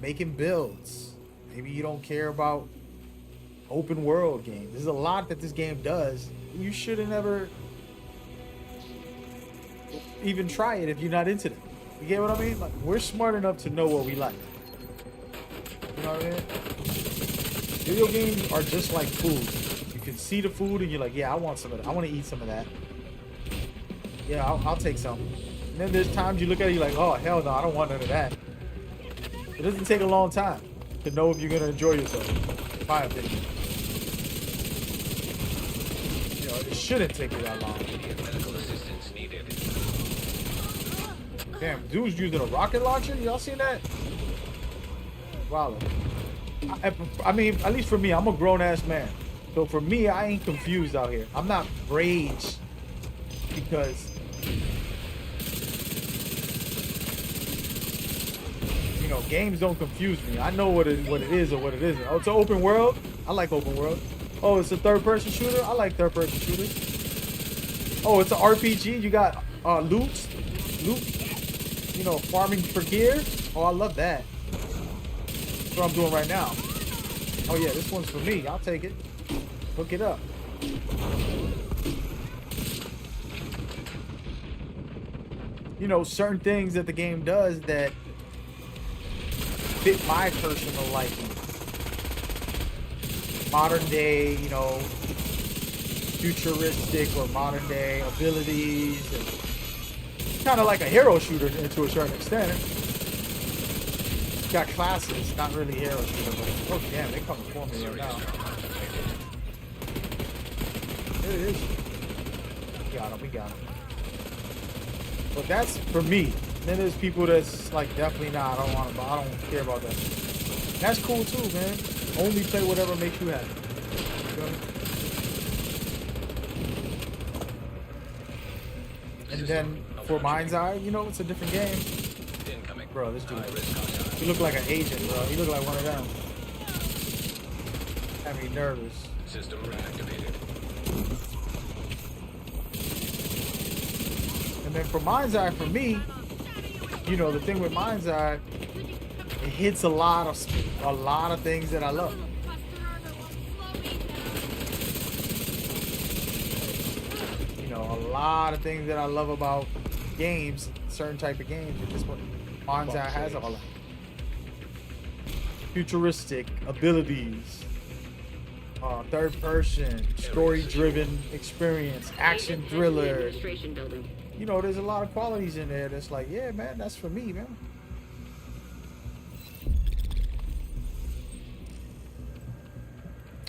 making builds. Maybe you don't care about open world games. There's a lot that this game does. You should have never even try it if you're not into it. You get what I mean? Like, we're smart enough to know what we like. You know what I mean? Video games are just like food. You can see the food and you're like, yeah, I want some of that. I want to eat some of that. Yeah, I'll take some. And then there's times you look at it, you're like, oh, hell no, I don't want none of that. It doesn't take a long time to know if you're going to enjoy yourself, in my opinion. You know, it shouldn't take you that long. Damn, dude's using a rocket launcher? Y'all seen that? Wow. I mean, at least for me, I'm a grown-ass man. So for me, I ain't confused out here. I'm not rage because, you know, games don't confuse me. I know what it is or what it isn't. Oh, it's an open world? I like open world. Oh, it's a third-person shooter? I like third-person shooters. Oh, it's an RPG? You got loot, you know, farming for gear? Oh, I love that. That's what I'm doing right now. Oh yeah, this one's for me. I'll take it. Hook it up. You know, certain things that the game does that fit my personal liking. Modern day, you know, futuristic or modern day abilities. Kind of like a hero shooter to a certain extent. Got classes, not really hero shooter, but oh damn, they coming for me right now. There it is. We got him. But that's for me. Then there's people that's like definitely not. I don't care about that. That's cool too, man. Only play whatever makes you happy. You know? And then for Mind's Eye, you know, it's a different game. Bro, this dude, he looked like an agent, bro. He looked like one of them. Had me nervous.
System reactivated.
And then for Mind's Eye, for me, you know, the thing with Mind's Eye, it hits a lot of things that I love. You know, a lot of things that I love about games, certain type of games. And this one, Mind's Eye has all that. Futuristic abilities, third person, story driven experience, action thriller. You know, there's a lot of qualities in there that's like, yeah, man, that's for me, man.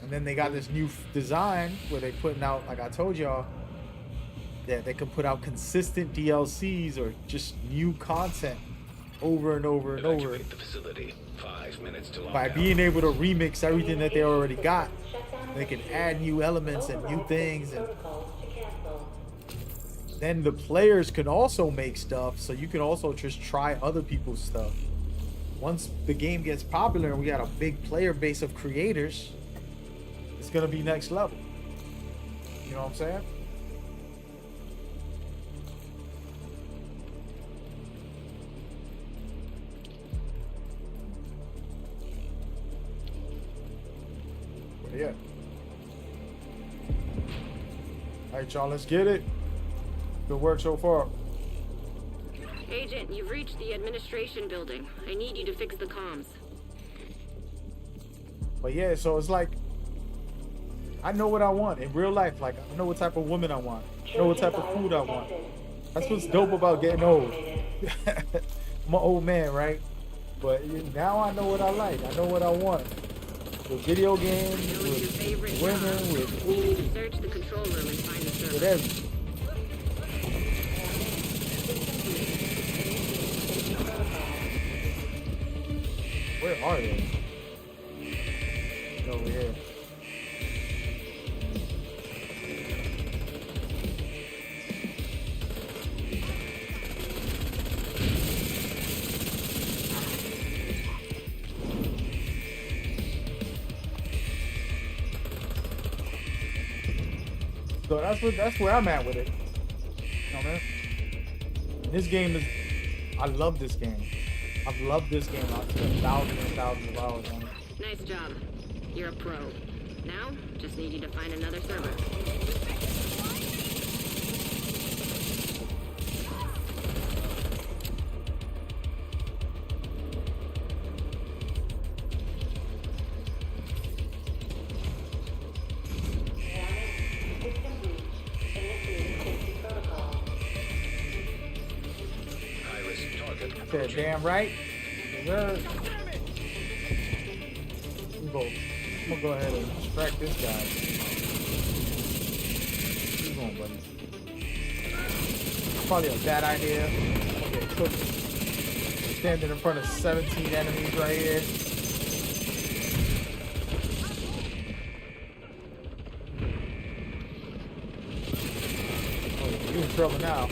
And then they got this new design where they putting out, like I told y'all, that they can put out consistent DLCs or just new content over and over and over
Evacuate the facility. 5 minutes to
by
lockdown.
being able to remix everything that they already got. They can add new elements and new things, and then the players can also make stuff, so you can also just try other people's stuff. Once the game gets popular and we got a big player base of creators, it's gonna be next level. You know what I'm saying? But yeah. Alright, y'all, let's get it. Good work so far.
Agent, you've reached the administration building. I need you to fix the comms.
But yeah, so it's like, I know what I want in real life. Like, I know what type of woman I want. I know what type of food I want. That's what's dope about getting old. I'm an old man, right? But now I know what I like. I know what I want. With video games, with women, with food,
Search the control room and find the server.
with everything. Where are they? Over here. So that's where I'm at with it. You know, man. This game is, I love this game. I've loved this game. I've spent thousands and thousands of hours on it.
Nice job. You're a pro. Now, just need you to find another server.
Said damn right. Yes, sir. I'm gonna go ahead and distract this guy. Keep going, buddy. Probably a bad idea. I'm gonna get cooked. Standing in front of 17 enemies right here. Oh, you're in trouble now.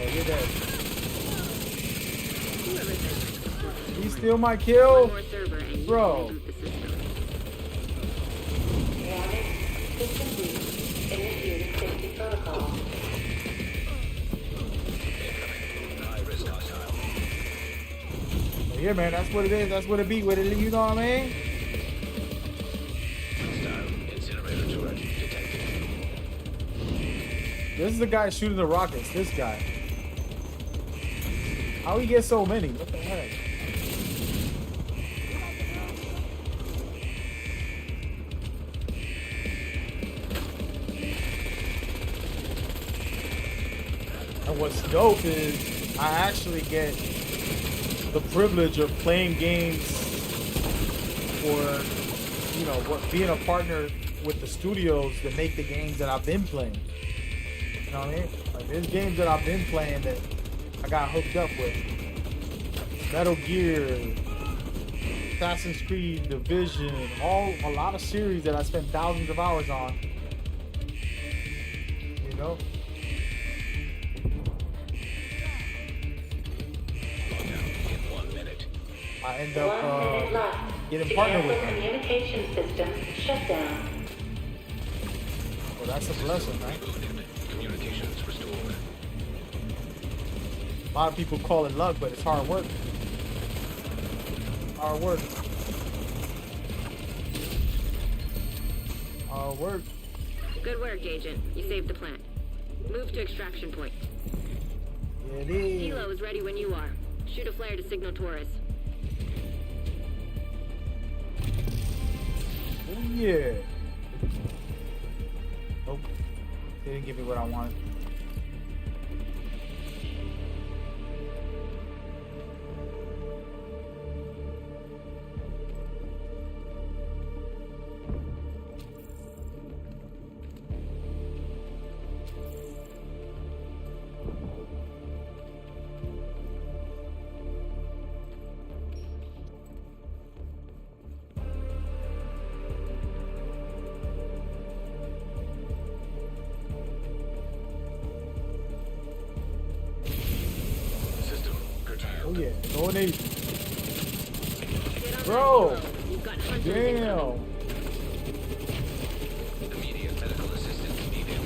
Oh, you're dead. He steal my kill? Bro. Yeah, man, that's what it is. That's what it be with it. You know what I mean? This is the guy shooting the rockets. This guy. How he get so many? What the heck? And what's dope is I actually get the privilege of playing games for, you know, what, being a partner with the studios that make the games that I've been playing. You know what I mean? Like, there's games that I've been playing that I got hooked up with. Metal Gear, Assassin's Creed, Division, a lot of series that I spent thousands of hours on. You know? I end up getting partnered with them.
Communication system shut down.
Well, that's a blessing, right?
Communications restored.
A lot of people call it luck, but it's hard work. Hard work. Hard work.
Good work, Agent. You saved the plant. Move to extraction point.
Yeah, it is.
Hilo is ready when you are. Shoot a flare to signal Taurus.
Oh, yeah. Nope. They didn't give me what I wanted. Going easy.
Get on
Bro.
that helo. You've got hunters
Damn.
incoming.
Immediate medical assistance needed.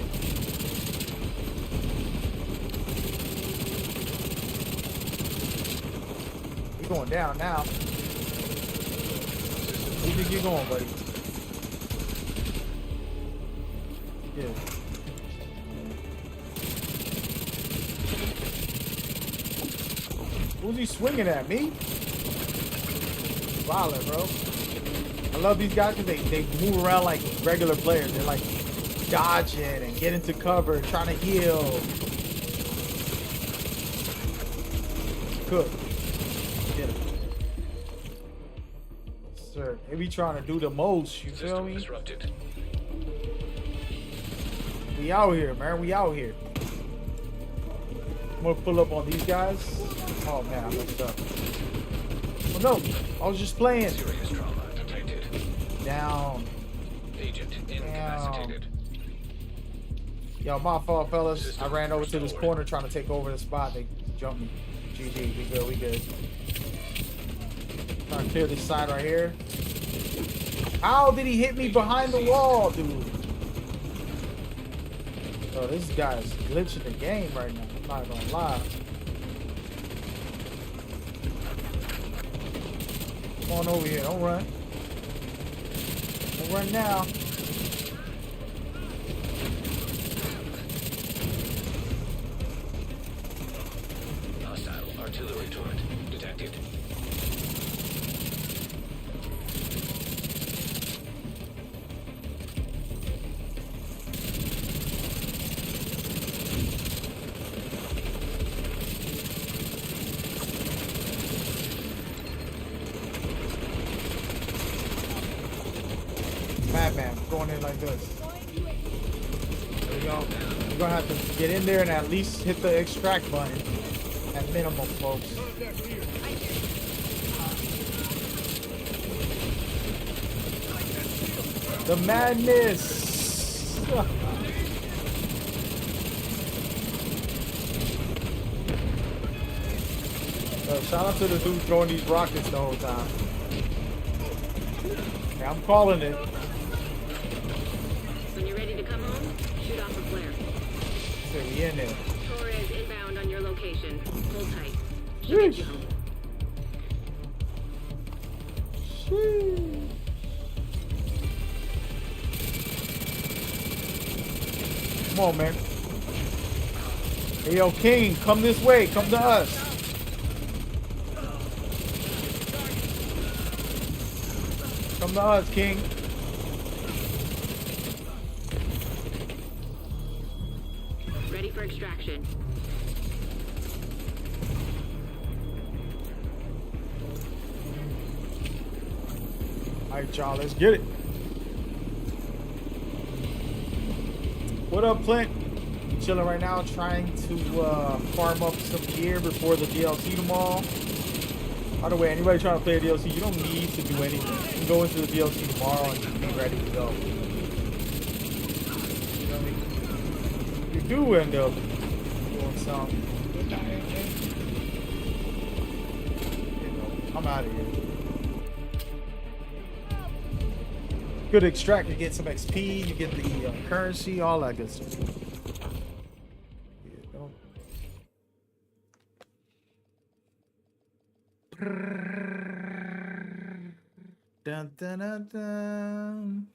You're going down now. Where you think you're going, buddy? Yeah. Who's he swinging at? Me? Violent, bro. I love these guys because they move around like regular players. They're like dodging and get into cover, trying to heal. Cook. Get him. Sir, they be trying to do the most, you feel me?
Disrupted.
We out here, man. We out here. I'm gonna pull up on these guys. Oh man, I messed up. Oh no, I was just playing.
Serious trauma detected.
Down.
Agent incapacitated.
Yo, my fault, fellas. I ran over to this corner trying to take over the spot. They jumped me. GG, we good, we good. Trying to clear this side right here. How did he hit me behind the wall, dude? Oh, this guy's glitching the game right now. I'm not gonna lie. Come on over here. Don't run. Don't run now.
Hostile artillery turret detected.
Madman, going in like this. There we go. You're gonna have to get in there and at least hit the extract button. At minimum, folks. The madness! Shout out to the dude throwing these rockets the whole time. Yeah, I'm calling it.
When you're ready to come home, shoot off a flare.
So we in there.
Torres inbound on your location. Hold tight. She'll get you home.
Come on, man. Hey, yo, King, come this way. Come to us. Come to us, King.
Ready for extraction.
All right, y'all, let's get it. What up, Clint? Chilling right now, trying to farm up some gear before the DLC tomorrow. By the way, anybody trying to play a DLC, you don't need to do anything. You can go into the DLC tomorrow and just be ready to go. You know what I mean? You do end up doing something. I'm out of here. Good extract, you get some XP, you get the currency, all that good stuff. Dun, dun, dun, dun.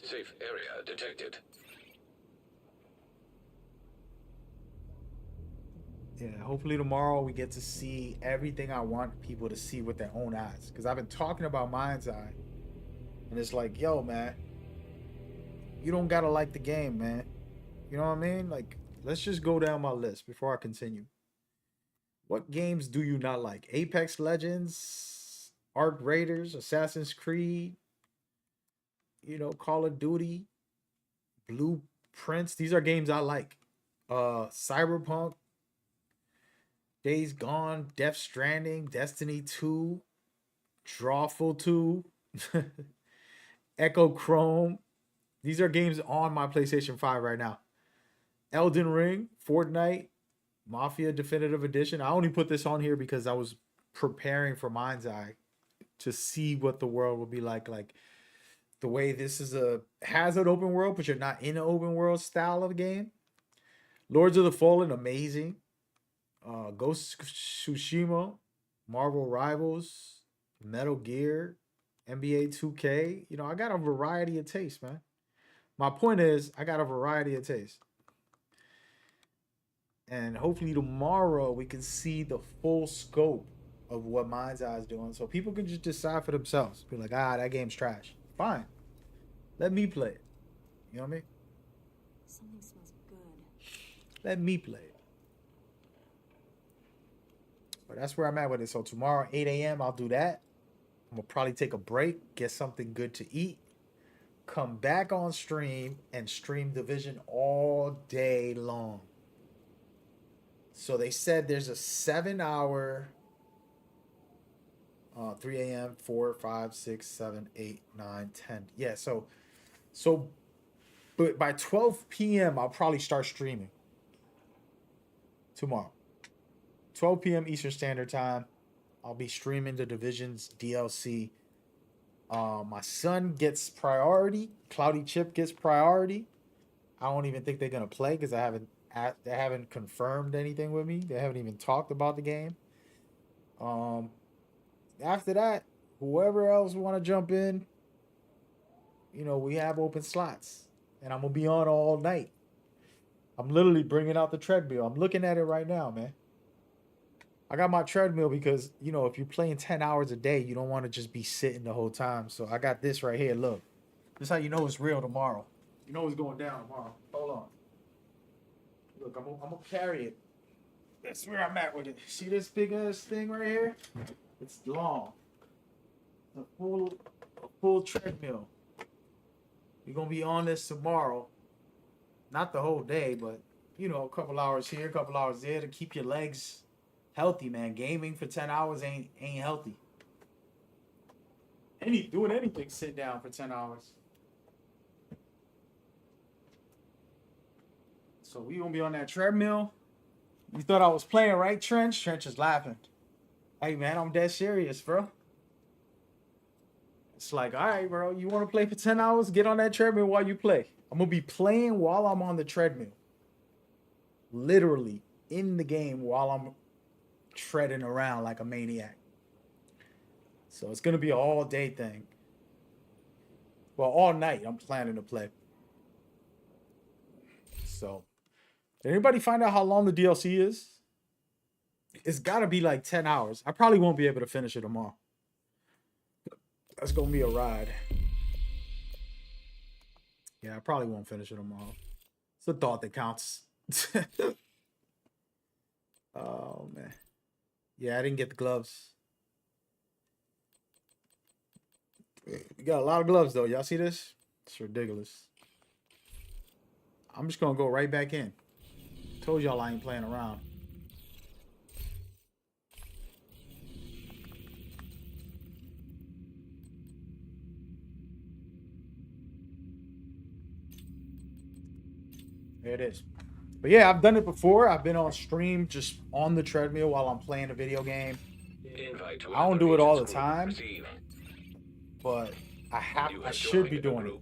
Safe area detected.
Yeah, hopefully tomorrow we get to see everything I want people to see with their own eyes. Because I've been talking about Mind's Eye. And it's like, yo, man, you don't gotta like the game, man. You know what I mean? Like, let's just go down my list before I continue. What games do you not like? Apex Legends, Ark Raiders, Assassin's Creed, you know, Call of Duty, Blueprints. These are games I like. Cyberpunk, Days Gone, Death Stranding, Destiny 2, Drawful 2, Echo Chrome, These are games on my PlayStation 5 right now. Elden Ring, Fortnite, Mafia Definitive Edition. I only put this on here because I was preparing for Mind's Eye to see what the world would be like the way this has an open world, but you're not in an open world style of game. Lords of the Fallen, amazing. Ghost of Tsushima, Marvel Rivals, Metal Gear, NBA 2K. You know, I got a variety of taste, man. My point is, I got a variety of taste. And hopefully tomorrow we can see the full scope of what Mind's Eye is doing. So people can just decide for themselves. Be like, that game's trash. Fine. Let me play it. You know what I mean?
Something smells good.
Let me play it. But that's where I'm at with it. So tomorrow, 8 a.m., I'll do that. I'm going to probably take a break, get something good to eat, come back on stream, and stream Division all day long. So they said there's a 7-hour, 3 a.m., 4, 5, 6, 7, 8, 9, 10. Yeah, but by 12 p.m., I'll probably start streaming tomorrow. 12 p.m. Eastern Standard Time. I'll be streaming the Division's DLC. My son gets priority. Cloudy Chip gets priority. I don't even think they're going to play because they haven't confirmed anything with me. They haven't even talked about the game. After that, whoever else want to jump in, you know, we have open slots. And I'm going to be on all night. I'm literally bringing out the treadmill. I'm looking at it right now, man. I got my treadmill because, you know, if you're playing 10 hours a day, you don't want to just be sitting the whole time. So I got this right here. Look. This is how you know it's real tomorrow. You know it's going down tomorrow. Hold on. Look, I'm gonna carry it. That's where I'm at with it. See this big ass thing right here? It's long. A full treadmill. We're gonna be on this tomorrow. Not the whole day, but you know, a couple hours here, a couple hours there to keep your legs healthy, man. Gaming for 10 hours ain't healthy. Doing anything sit down for 10 hours. So we gonna be on that treadmill. You thought I was playing, right, Trench? Trench is laughing. Hey, man, I'm dead serious, bro. It's like, all right, bro, you want to play for 10 hours? Get on that treadmill while you play. I'm going to be playing while I'm on the treadmill. Literally in the game while I'm treading around like a maniac. So it's going to be an all-day thing. Well, all night I'm planning to play. So, did anybody find out how long the DLC is? It's got to be like 10 hours. I probably won't be able to finish it tomorrow. That's going to be a ride. Yeah, I probably won't finish it tomorrow. It's a thought that counts. Oh, man. Yeah, I didn't get the gloves. We got a lot of gloves, though. Y'all see this? It's ridiculous. I'm just going to go right back in. Told y'all I ain't playing around. There it is. But yeah, I've done it before. I've been on stream just on the treadmill while I'm playing a video game. I don't do it all the time, but I should be doing it.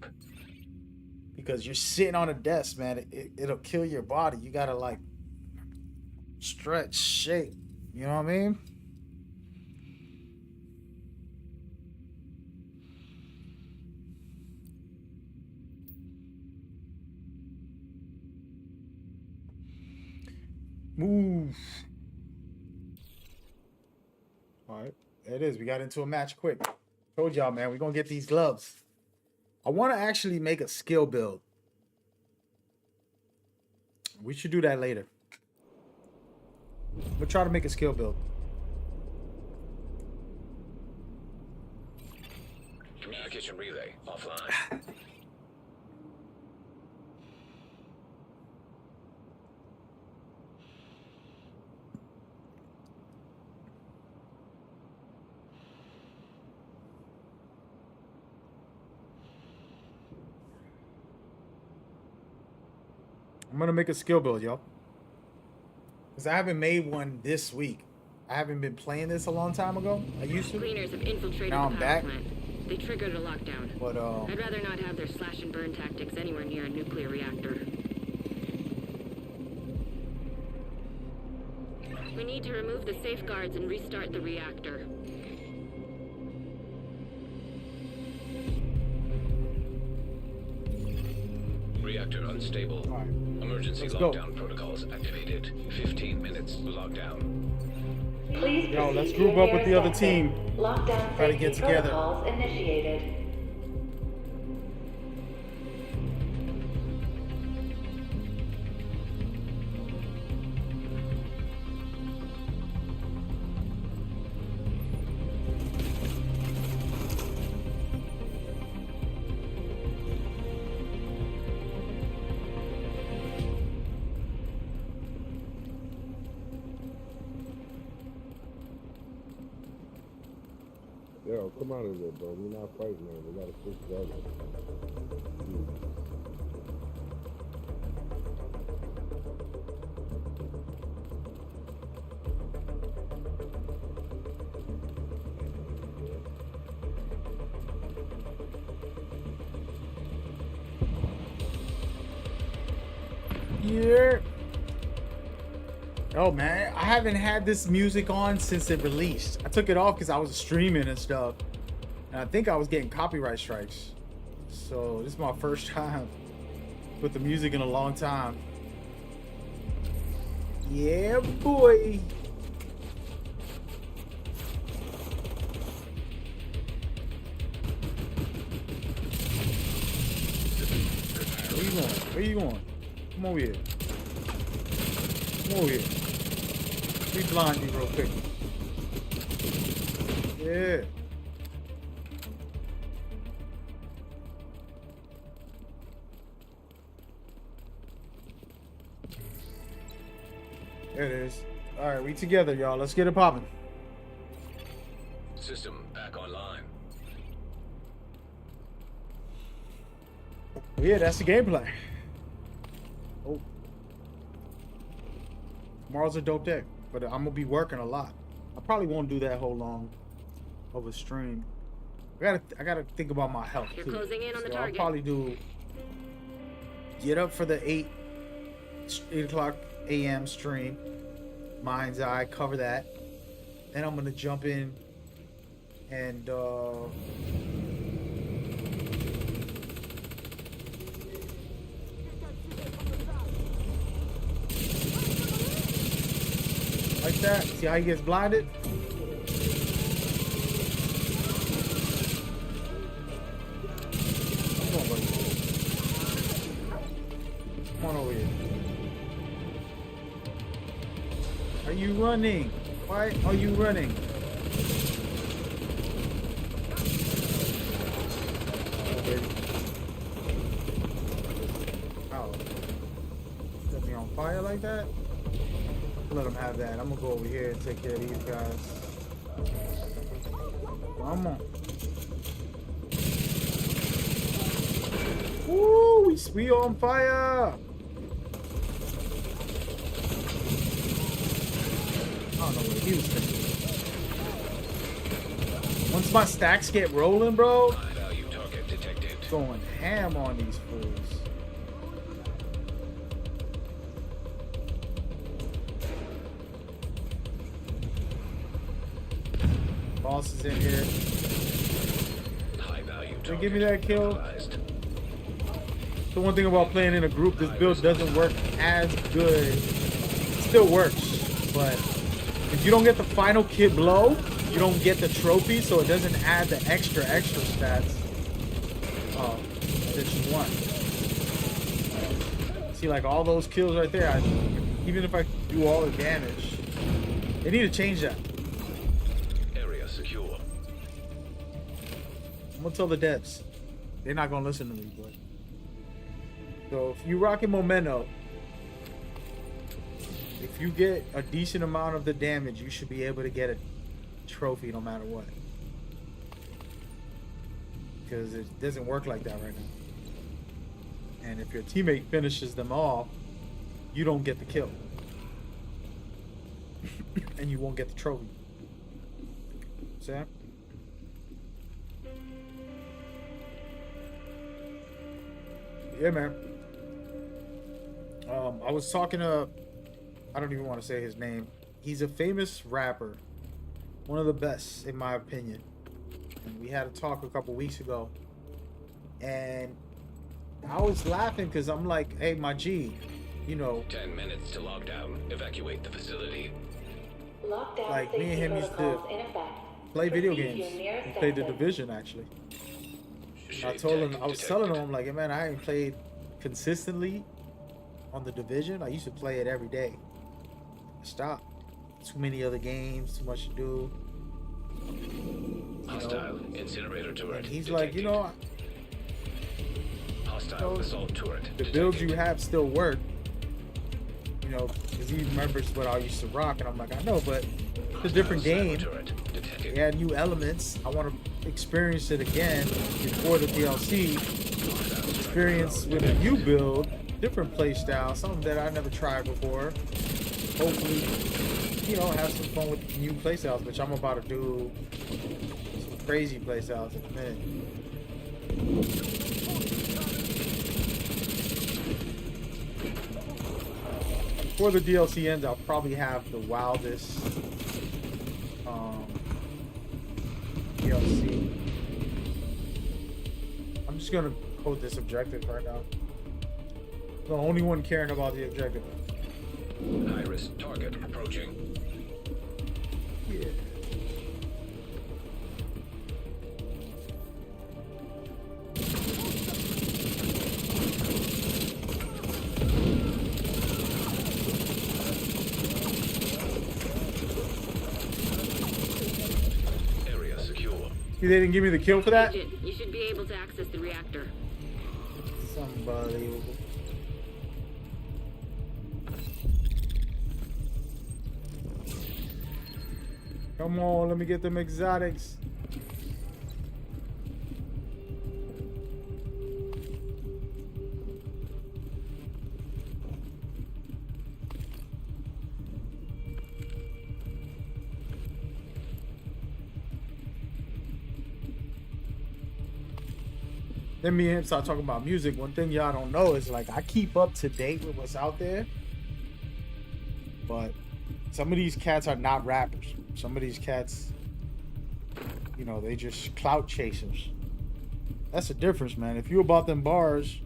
Because you're sitting on a desk, man. It'll kill your body. You gotta like stretch, shake. You know what I mean? Move. All right, there it is. We got into a match quick. Told y'all, man, we're gonna get these gloves. I want to actually make a skill build. We should do that later. We'll try to make a skill build.
Communication relay offline.
I'm gonna make a skill build, y'all. Because I haven't made one this week. I haven't been playing this a long time ago. I used to.
Cleaners have infiltrated
Now
the
I'm
power
back.
plant. They triggered a lockdown.
But
I'd rather not have their slash and burn tactics anywhere near a nuclear reactor. We need to remove the safeguards and restart the reactor.
Reactor unstable. Emergency
Let's go.
lockdown protocols activated. 15 minutes lockdown.
Please
yo, let's
proceed
group
to
up with the other
sector.
team.
Lockdown
Try to
safety
get together.
protocols initiated.
Yo, come out of there, bro. We're not fighting, man. We gotta push together.
Yeah. Oh man, I haven't had this music on since it released. I took it off because I was streaming and stuff. And I think I was getting copyright strikes. So this is my first time with the music in a long time. Yeah, boy. Where you going? Where you going? Come over here. Come over here. Let me blind you real quick. Yeah. There it is. All right, we together, y'all. Let's get it popping.
System back online.
Yeah, that's the gameplay. Oh. Tomorrow's a dope deck, but I'm gonna be working a lot. I probably won't do that whole long of a stream. I gotta think about my health
You're
too.
closing in on the
So
target.
I'll probably do get up for the 8 o'clock a.m. stream. Mind's Eye, cover that. Then I'm gonna jump in and like that. See how he gets blinded? Come on, buddy. Come on over here. Are you running? Why are you running? Oh, baby. Oh. Set me on fire like that? Let them have that. I'm gonna go over here and take care of these guys. Come on. Woo! We on fire! I don't know what he was thinking. Once my stacks get rolling, bro,
Value target detected.
going ham on these fools. Boss is in here.
High value
They
target.
give me that kill.
localized.
The one thing about playing in a group, this build doesn't work as good. It still works, but if you don't get the final kit blow, you don't get the trophy, so it doesn't add the extra stats that you want. See, like all those kills right there, even if I do all the damage, they need to change that.
Area secure.
I'm gonna tell the devs. They're not gonna listen to me, but so if you rocking Memento, if you get a decent amount of the damage, you should be able to get a trophy no matter what. Because it doesn't work like that right now. And if your teammate finishes them off, you don't get the kill. And you won't get the trophy. Sam? Yeah, man. I was talking to, I don't even want to say his name. He's a famous rapper. One of the best, in my opinion. And we had a talk a couple weeks ago. And I was laughing because I'm like, hey, my G, you know.
10 minutes to lockdown. Evacuate the facility.
Lockdown
Like, me and him used to play video games. We played The Division, actually. And I was telling him, like, man, I ain't played consistently on The Division. I used to play it every day. Stop. Too many other games, too much to do.
Hostile incinerator turret.
And he's like, you know,
Hostile assault turret.
The builds you have still work. You know, because he remembers what I used to rock, and I'm like, I know, but it's a different game. They add new elements. I want to experience it again before the DLC. Experience with a new build, different play style, something that I never tried before. Hopefully, you know, have some fun with new play styles, which I'm about to do some crazy play styles in a minute. Before the DLC ends, I'll probably have the wildest DLC. I'm just gonna hold this objective right now. The only one caring about the objective.
High-risk target approaching.
Yeah.
Area secure.
They didn't give me the kill for that?
Agent, you should be able to access the reactor.
It's unbelievable. Come on, let me get them exotics. Then me and him start talking about music. One thing y'all don't know is, like, I keep up to date with what's out there, but some of these cats are not rappers. Some of these cats, you know, they just clout chasers. That's the difference, man. If you about them bars,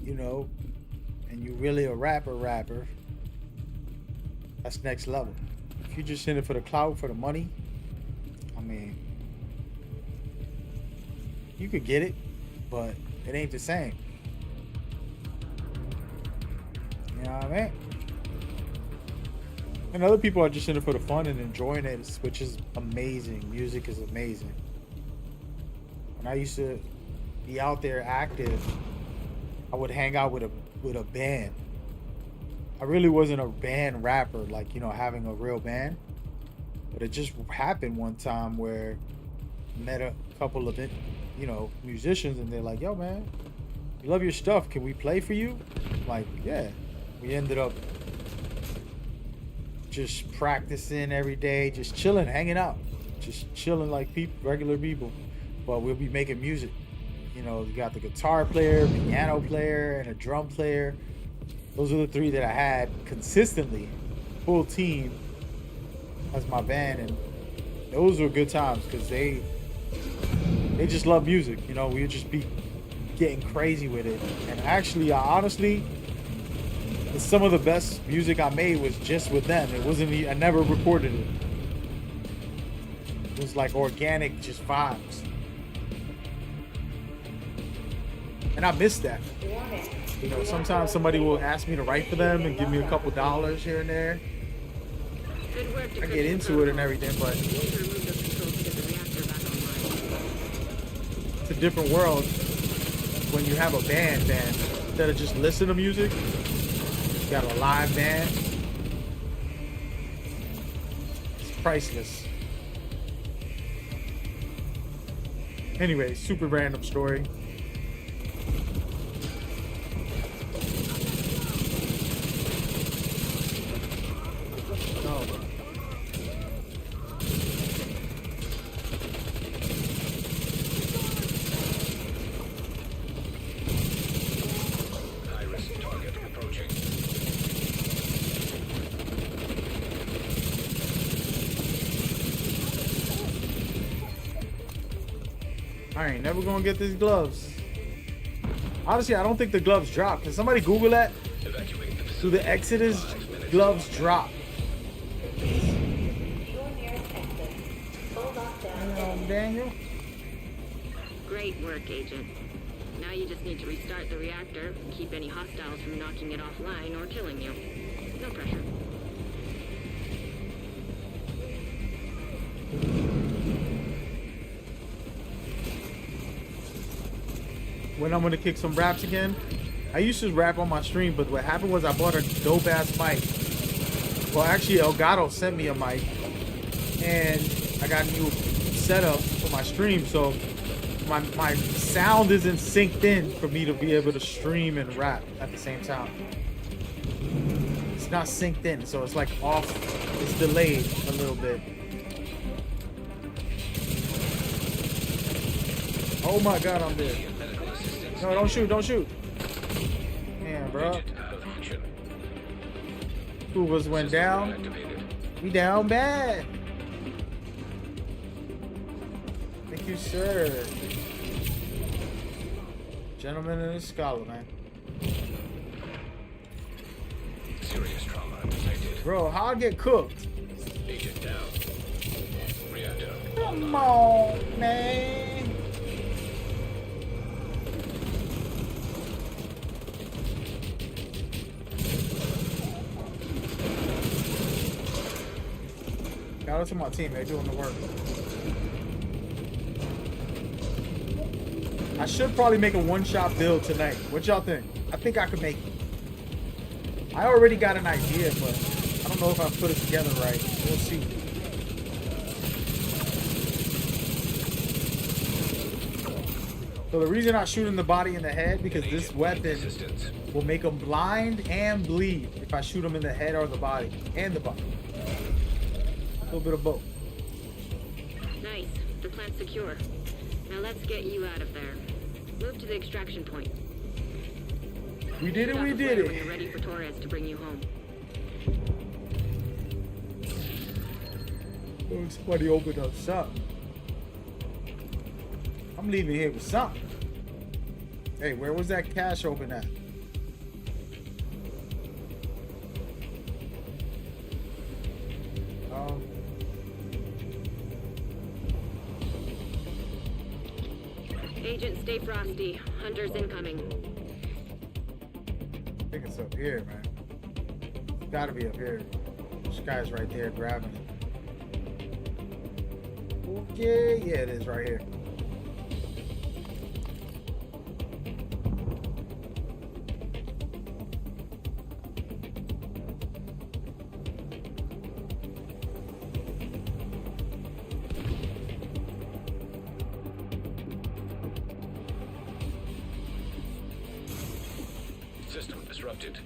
you know, and you really a rapper, that's next level. If you just in it for the clout, for the money, I mean, you could get it, but it ain't the same. You know what I mean? And other people are just in it for the fun and enjoying it, which is amazing. Music is amazing. When I used to be out there active, I would hang out with a band. I really wasn't a band rapper, like, you know, having a real band. But it just happened one time where I met a couple of, you know, musicians, and they're like, yo, man, we love your stuff. Can we play for you? I'm like, yeah. We ended up just practicing every day, just chilling, hanging out, just chilling like people, regular people. But we'll be making music. You know, you got the guitar player, piano player, and a drum player. Those are the three that I had consistently, full team as my band, and those were good times because they just love music. You know, we would just be getting crazy with it. And actually, honestly, some of the best music I made was just with them. It wasn't, I never recorded it. It was like organic, just vibes. And I miss that. You know, sometimes somebody will ask me to write for them and give me a couple dollars here and there. I get into it and everything, but it's a different world when you have a band, and instead of just listen to music, you got a live band. It's priceless. Anyway, super random story. I ain't never gonna get these gloves. Honestly, I don't think the gloves drop. Can somebody Google that? Do the Exodus gloves drop? Daniel?
Great work, Agent. Now you just need to restart the reactor, keep any hostiles from knocking it offline or killing you. No pressure.
When I'm gonna kick some raps again? I used to rap on my stream, but what happened was I bought a dope ass mic. Well, actually, Elgato sent me a mic, and I got a new setup for my stream, so my sound isn't synced in for me to be able to stream and rap at the same time. It's not synced in, so it's like off. It's delayed a little bit. Oh my God, I'm dead. No, don't shoot, don't shoot. Man, bro. Who was went down? We down bad. Thank you, sir. Gentleman and a scholar, man.
Serious trauma detected.
Bro, how I get cooked?
Agent down. Reactor.
Come on, man. Shout out to my team, they're doing the work. I should probably make a one-shot build tonight. What y'all think? I think I could make it. I already got an idea, but I don't know if I put it together right. We'll see. So the reason I shoot in the body and the head, because this weapon will make them blind and bleed if I shoot them in the head or the body. And the body. A little bit of both.
Nice. The plant's secure. Now let's get you out of there. Move to the extraction point.
We did it,
Shut off
we
the
did
flare
it.
When you're ready for Torres to bring you home.
Oh, somebody opened up something. I'm leaving here with something. Hey, where was that cache open at?
Agent, stay frosty. Hunters incoming.
I think it's up here, man. It's gotta be up here. This guy's right there grabbing it. Okay, yeah, it is right here.
System disrupted.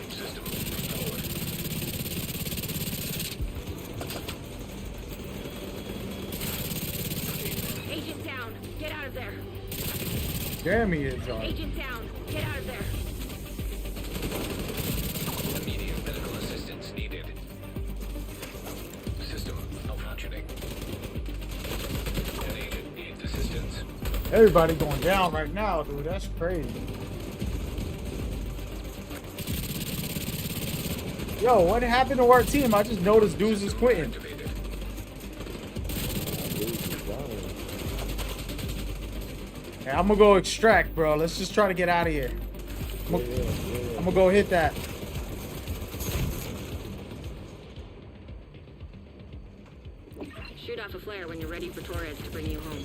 System forward.
Agent down. Get out of there.
Damn, he is on.
Agent down. Get out of there.
Immediate medical assistance needed. System malfunctioning. An agent needs assistance.
Everybody going down right now, dude. That's crazy. Yo, what happened to our team? I just noticed dudes is quitting. Hey, I'm gonna go extract, bro. Let's just try to get out of here. I'm gonna go hit that.
Shoot off a flare when you're ready for Torres to bring you home.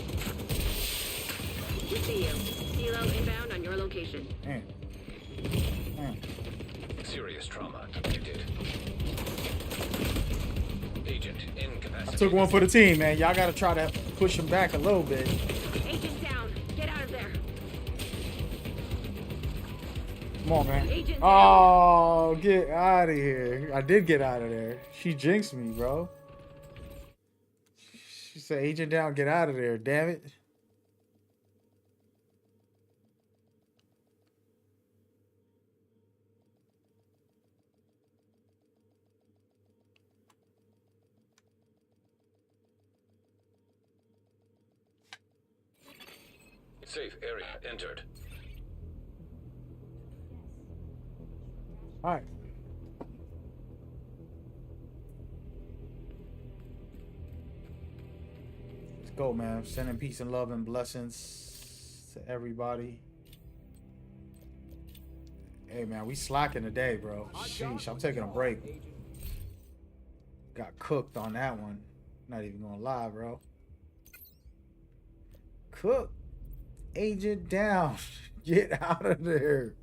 We see you. Helo inbound on your location.
Serious trauma detected. Agent
I
incapacitated.
took one for the team, man. Y'all gotta try to push him back a little bit.
Agent down. Get out of there.
Come on, man.
Agent
Oh, get out of here. I did get out of there. She jinxed me, bro. Say, agent down, get out of there, damn it.
Safe area entered.
All right. Let's go, man. Sending peace and love and blessings to everybody. Hey, man, we slacking today, bro. Sheesh, I'm taking a break. Got cooked on that one. Not even gonna lie, bro. Cook. Agent down. Get out of there.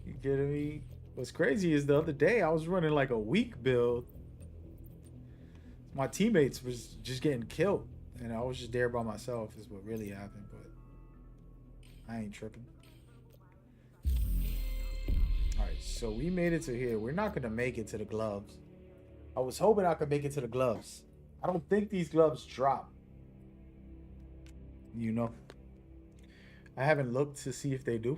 You kidding me? What's crazy is the other day I was running like a weak build. My teammates was just getting killed. And I was just there by myself is what really happened. But I ain't tripping. Alright, so we made it to here. We're not going to make it to the gloves. I was hoping I could make it to the gloves. I don't think these gloves drop. You know. I haven't looked to see if they do.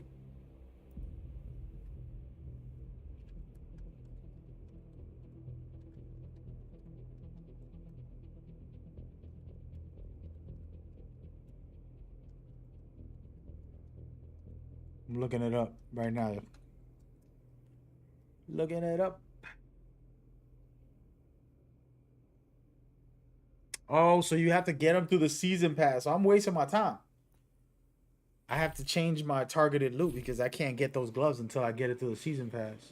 I'm looking it up right now. Looking it up. Oh, so you have to get them through the season pass. So I'm wasting my time. I have to change my targeted loot because I can't get those gloves until I get it through the season pass.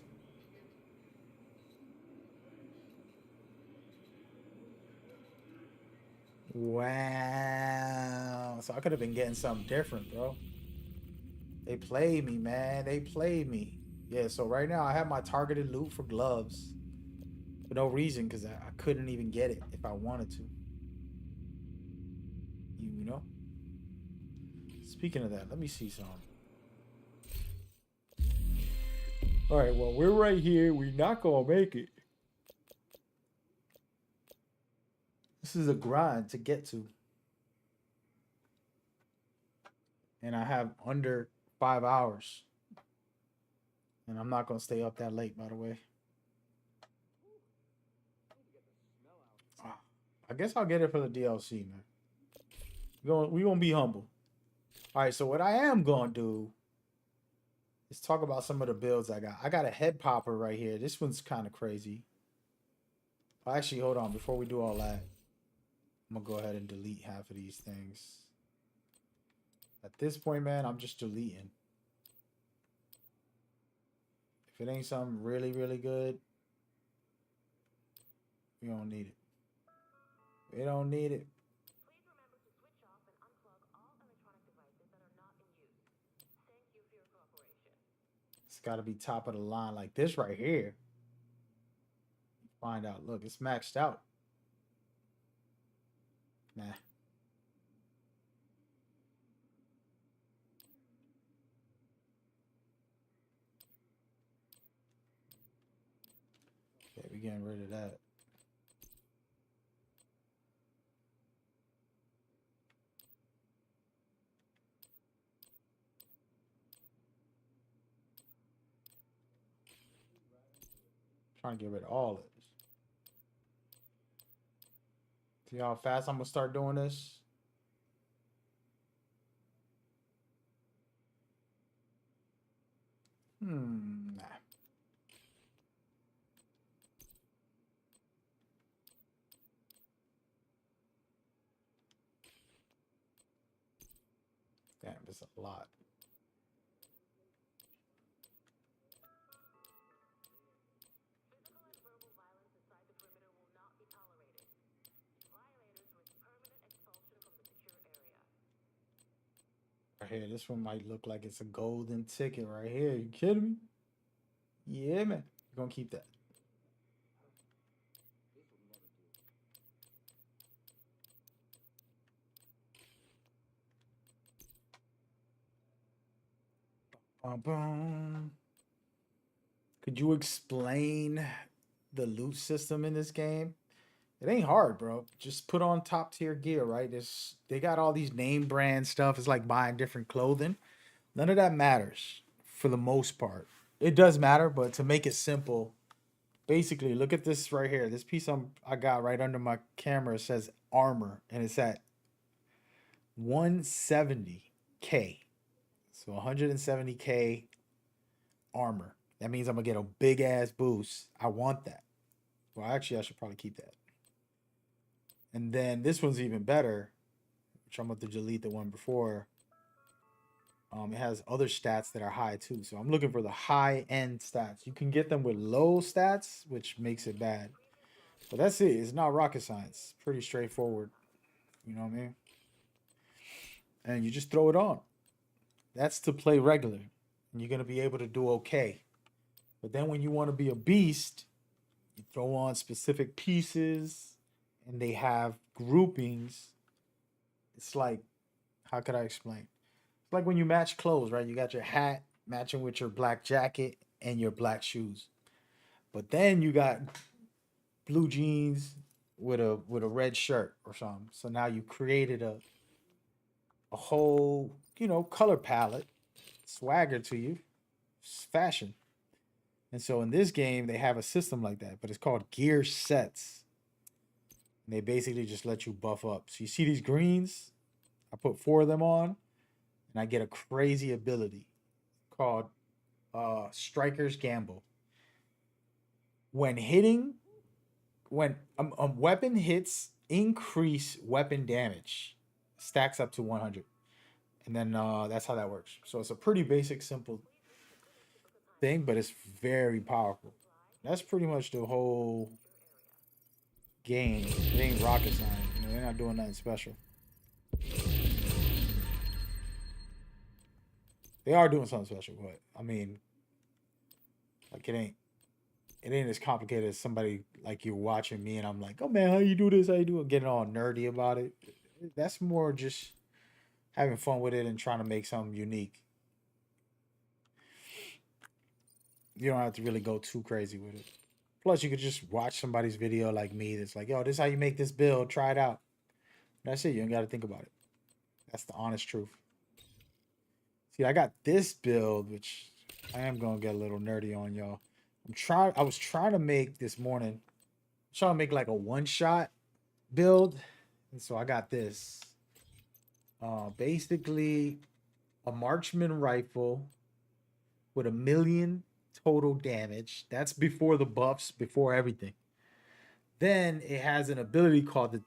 Wow. So I could have been getting something different, bro. They played me, man. They played me. Yeah, so right now I have my targeted loot for gloves. For no reason, because I couldn't even get it if I wanted to. You know? Speaking of that, let me see something. Alright, well, we're right here. We're not going to make it. This is a grind to get to. And I have under 5 hours. And I'm not going to stay up that late, by the way. I guess I'll get it for the DLC, man. We're going to be humble. All right, so what I am going to do is talk about some of the builds I got. I got a head popper right here. This one's kind of crazy. Actually, hold on. Before we do all that, I'm going to go ahead and delete half of these things. At this point, man, I'm just deleting. If it ain't something really, really good, we don't need it. We don't need it. It's got to be top of the line like this right here. Find out. Look, it's maxed out. Nah. Okay, we're getting rid of that. Trying to get rid of all of this. See how fast I'm gonna start doing this? Nah. Damn, it's a lot. Right here, this one might look like it's a golden ticket right here. You kidding me? Yeah, man. We're gonna keep that. Boom. Could you explain the loot system in this game? It ain't hard, bro. Just put on top tier gear, right? They got all these name brand stuff. It's like buying different clothing. None of that matters for the most part. It does matter, but to make it simple, basically, look at this right here. This piece I got right under my camera says armor, and it's at 170K. So 170K armor. That means I'm gonna get a big ass boost. I want that. Well, actually, I should probably keep that. And then this one's even better, which I'm going to delete the one before. It has other stats that are high too. So I'm looking for the high end stats. You can get them with low stats, which makes it bad. But that's it. It's not rocket science. Pretty straightforward. You know what I mean? And you just throw it on. That's to play regular. And you're going to be able to do okay. But then when you want to be a beast, you throw on specific pieces. And they have groupings. It's like, how could I explain? It's like when you match clothes, right? You got your hat matching with your black jacket and your black shoes. But then you got blue jeans with a red shirt or something. So now you created a whole, color palette, swagger to you, fashion. And so in this game, they have a system like that, but it's called gear sets. And they basically just let you buff up. So you see these greens? I put 4 of them on, and I get a crazy ability called Striker's Gamble. When a weapon hits, increase weapon damage. Stacks up to 100. And then that's how that works. So it's a pretty basic, simple thing, but it's very powerful. That's pretty much the whole game. It ain't rocket science. They're not doing nothing special. They are doing something special, but I mean, like it ain't as complicated as somebody like you're watching me and I'm like, oh man, how you do this? How you do it? Getting all nerdy about it. That's more just having fun with it and trying to make something unique. You don't have to really go too crazy with it. Plus, you could just watch somebody's video like me that's like, yo, this is how you make this build. Try it out. That's it. You don't got to think about it. That's the honest truth. See, I got this build, which I am going to get a little nerdy on, y'all. I was trying to make this morning, trying to make like a one-shot build. And so I got this. Basically, a marksman rifle with 1 million total damage. That's before the buffs, before everything. Then it has an ability called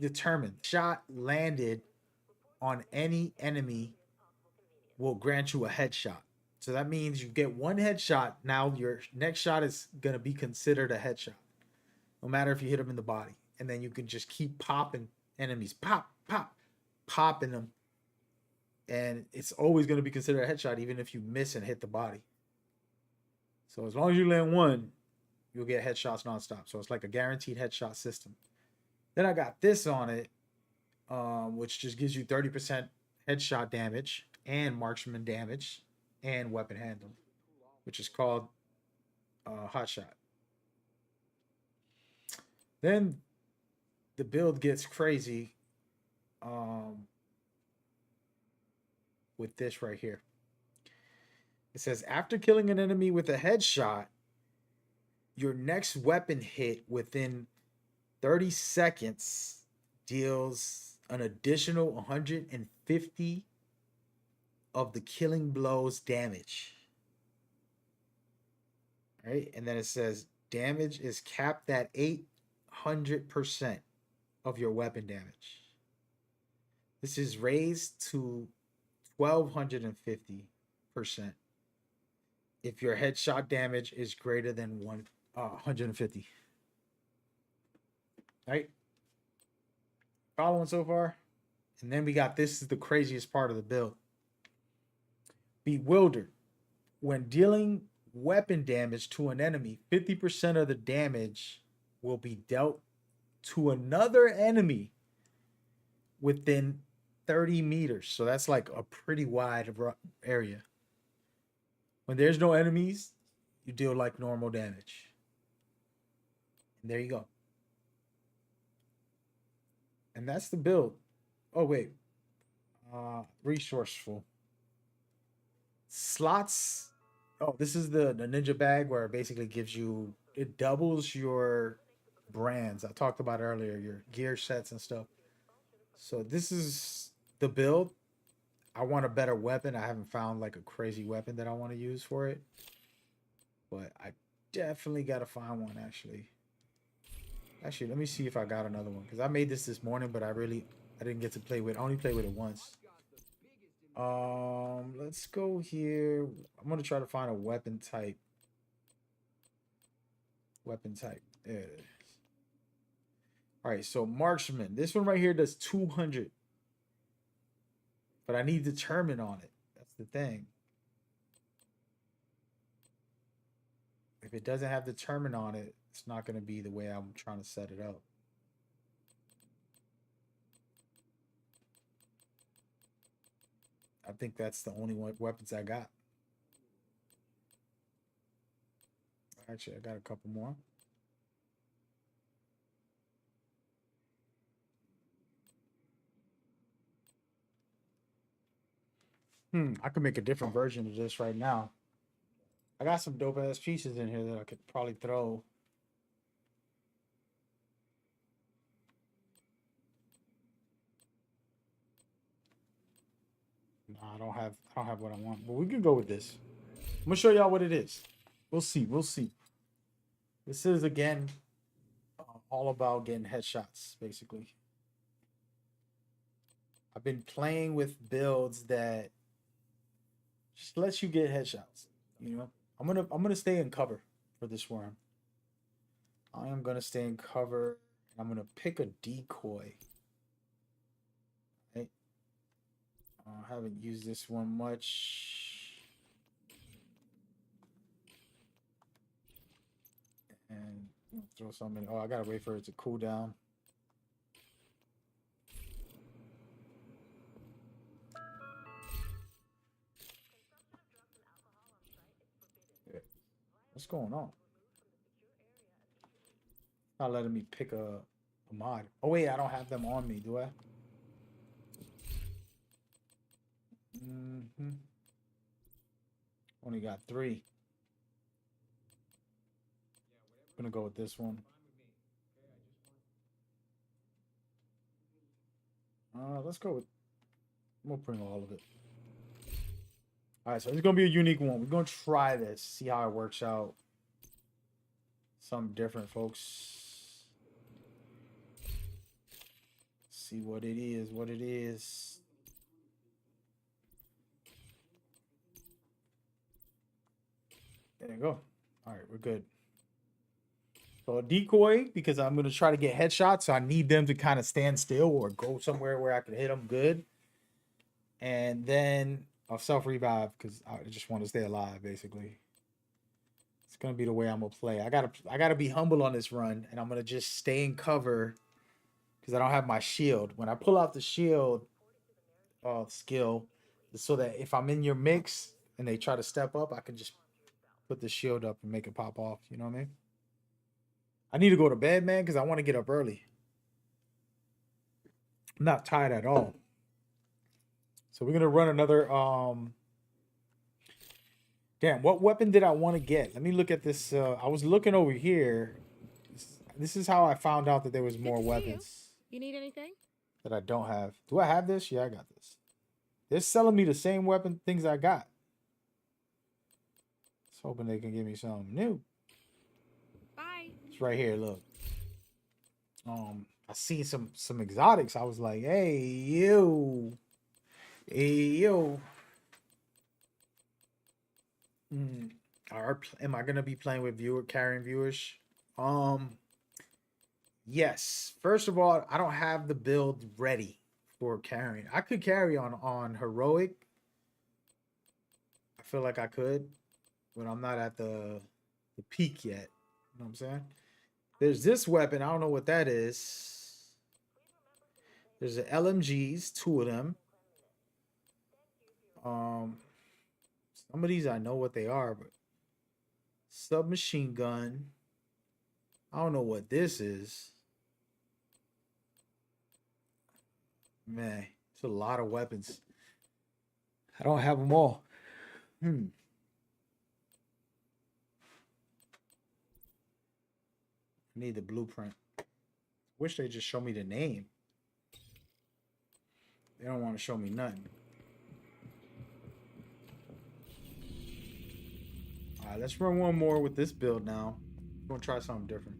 Determined. Shot landed on any enemy will grant you a headshot. So that means you get one headshot. Now your next shot is going to be considered a headshot. No matter if you hit them in the body. And then you can just keep popping enemies. Popping them. And it's always going to be considered a headshot even if you miss and hit the body. So as long as you land one, you'll get headshots nonstop. So it's like a guaranteed headshot system. Then I got this on it, which just gives you 30% headshot damage and marksman damage and weapon handling, which is called Hot Shot. Then the build gets crazy with this right here. It says, after killing an enemy with a headshot, your next weapon hit within 30 seconds deals an additional 150 of the killing blow's damage. All right, and then it says damage is capped at 800% of your weapon damage. This is raised to 1250% if your headshot damage is greater than 150. Right? Following so far? And then we got, this is the craziest part of the build. Bewildered. When dealing weapon damage to an enemy, 50% of the damage will be dealt to another enemy within 30 meters. So that's like a pretty wide area. When there's no enemies, you deal like normal damage. There you go. And that's the build. Oh wait. Resourceful. Slots. Oh, this is the ninja bag where it basically gives you, it doubles your brands. I talked about earlier, your gear sets and stuff. So this is the build. I want a better weapon. I haven't found like a crazy weapon that I want to use for it. But I definitely got to find one actually. Actually, let me see if I got another one. Because I made this morning, but I didn't get to play with it. I only played with it once. Let's go here. I'm going to try to find a weapon type. Weapon type. There it is. All right, so marksman. This one right here does 200. But I need determine on it. That's the thing. If it doesn't have determine on it, it's not going to be the way I'm trying to set it up. I think that's the only weapons I got. Actually, I got a couple more. I could make a different version of this right now. I got some dope ass pieces in here that I could probably throw. No, I don't have what I want. But we can go with this. I'm gonna show y'all what it is. We'll see. We'll see. This is again all about getting headshots, basically. I've been playing with builds that just lets you get headshots. You know, I'm gonna stay in cover for this worm. I am gonna stay in cover. I'm gonna pick a decoy. Okay. I haven't used this one much. And throw something. Oh, I gotta wait for it to cool down. What's going on? Not letting me pick a mod. Oh wait, I don't have them on me, do I? Only got 3. I'm gonna go with this one. Let's go with. We'll bring all of it. All right, so it's gonna be a unique one. We're gonna try this, see how it works out. Something different, folks. See what it is. What it is. There you go. All right, we're good. So a decoy, because I'm gonna try to get headshots, so I need them to kind of stand still or go somewhere where I can hit them good. And then I'll self-revive because I just want to stay alive, basically. It's gonna be the way I'm gonna play. I gotta be humble on this run, and I'm gonna just stay in cover because I don't have my shield. When I pull out the shield skill, so that if I'm in your mix and they try to step up, I can just put the shield up and make it pop off. You know what I mean? I need to go to bed, man, because I want to get up early. I'm not tired at all. So we're gonna run another. Damn, what weapon did I want to get? Let me look at this. I was looking over here. This is how I found out that there was more weapons.
You need anything?
That I don't have. Do I have this? Yeah, I got this. They're selling me the same weapon things I got. Just hoping they can give me something new.
Bye.
It's right here. Look. I see some exotics. I was like, hey you. Hey yo. Am I gonna be playing with carrying viewers? Yes. First of all, I don't have the build ready for carrying. I could carry on heroic. I feel like I could, but I'm not at the peak yet. You know what I'm saying? There's this weapon. I don't know what that is. There's the LMGs, 2 of them. Some of these I know what they are, but submachine gun. I don't know what this is. Man, it's a lot of weapons. I don't have them all. I need the blueprint. Wish they just show me the name. They don't want to show me nothing. Alright, let's run one more with this build now. I'm gonna try something different.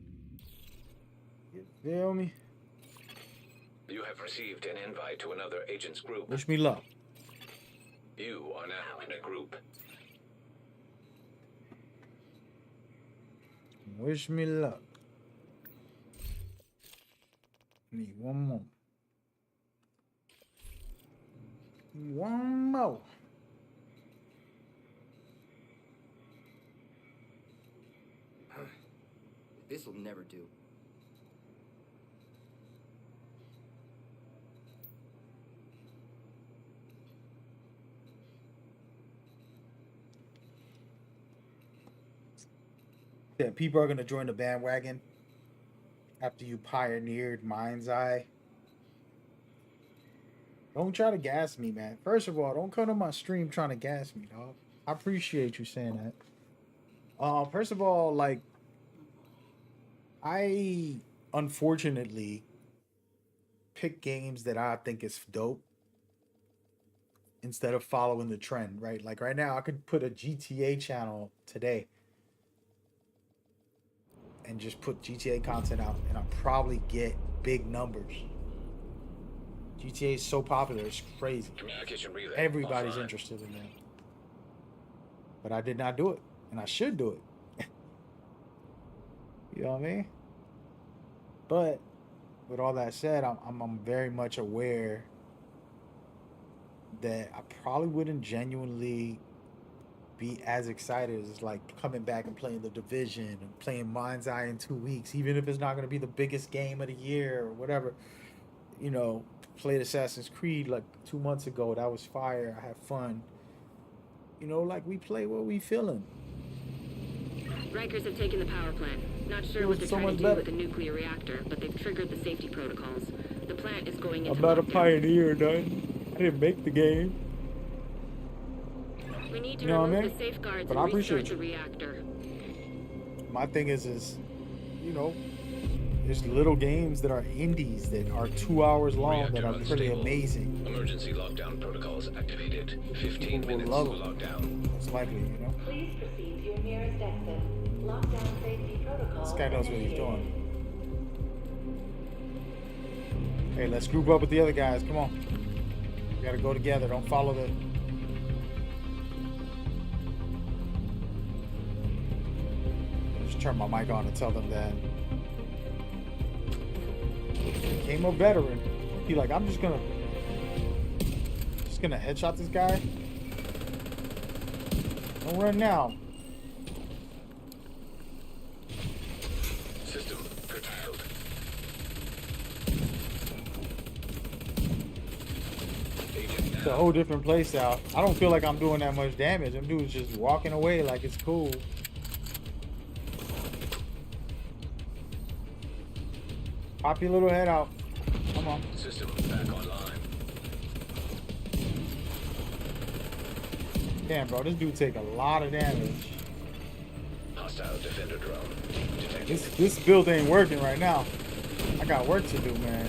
You feel me?
You have received an invite to another agent's group.
Wish me luck.
You are now in a group.
Wish me luck. Need one more. One more.
This'll never do.
Yeah, people are gonna join the bandwagon after you pioneered Mind's Eye. Don't try to gas me, man. First of all, don't come to my stream trying to gas me, dog. I appreciate you saying that. First of all, like, I unfortunately pick games that I think is dope instead of following the trend, right? Like right now, I could put a GTA channel today and just put GTA content out, and I'll probably get big numbers. GTA is so popular, it's crazy.
Communication relay.
Everybody's
offline.
interested in that. But I did not do it, and I should do it. You know what I mean? But with all that said, I'm very much aware that I probably wouldn't genuinely be as excited as like coming back and playing The Division and playing Mind's Eye in 2 weeks, even if it's not going to be the biggest game of the year or whatever. You know, played Assassin's Creed like 2 months ago. That was fire. I had fun. You know, like we play what we feeling.
Rikers have taken the power plant. Not sure
It
what
was
they're
so
trying to
much
do
better.
with the nuclear reactor, but they've triggered the safety protocols. The plant is going into
I'm not a
lockdown.
pioneer, done. I didn't make the game.
We need to
You know what I
remove
mean?
the safeguards
But I
and
appreciate
restart the
you.
reactor.
My thing is, you know, there's little games that are indies that are 2 hours long that are pretty amazing.
Emergency lockdown protocols activated. 15
People will
minutes
love
to
it.
lockdown.
Most likely, you know.
Please proceed to your nearest exit. Lockdown safety protocol.
This guy knows what he's
initiated.
doing. Hey, let's group up with the other guys. Come on. We gotta go together. Don't follow the... Just turn my mic on and tell them that. Became a veteran. He like, I'm just gonna headshot this guy. Don't run now.
System curtailed.
It's a whole different place out. I don't feel like I'm doing that much damage. Them dudes just walking away like it's cool. Pop your little head out. Come on.
System back online.
Damn, bro, this dude take a lot of damage.
Hostile defender drone detected.
This build ain't working right now. I got work to do, man.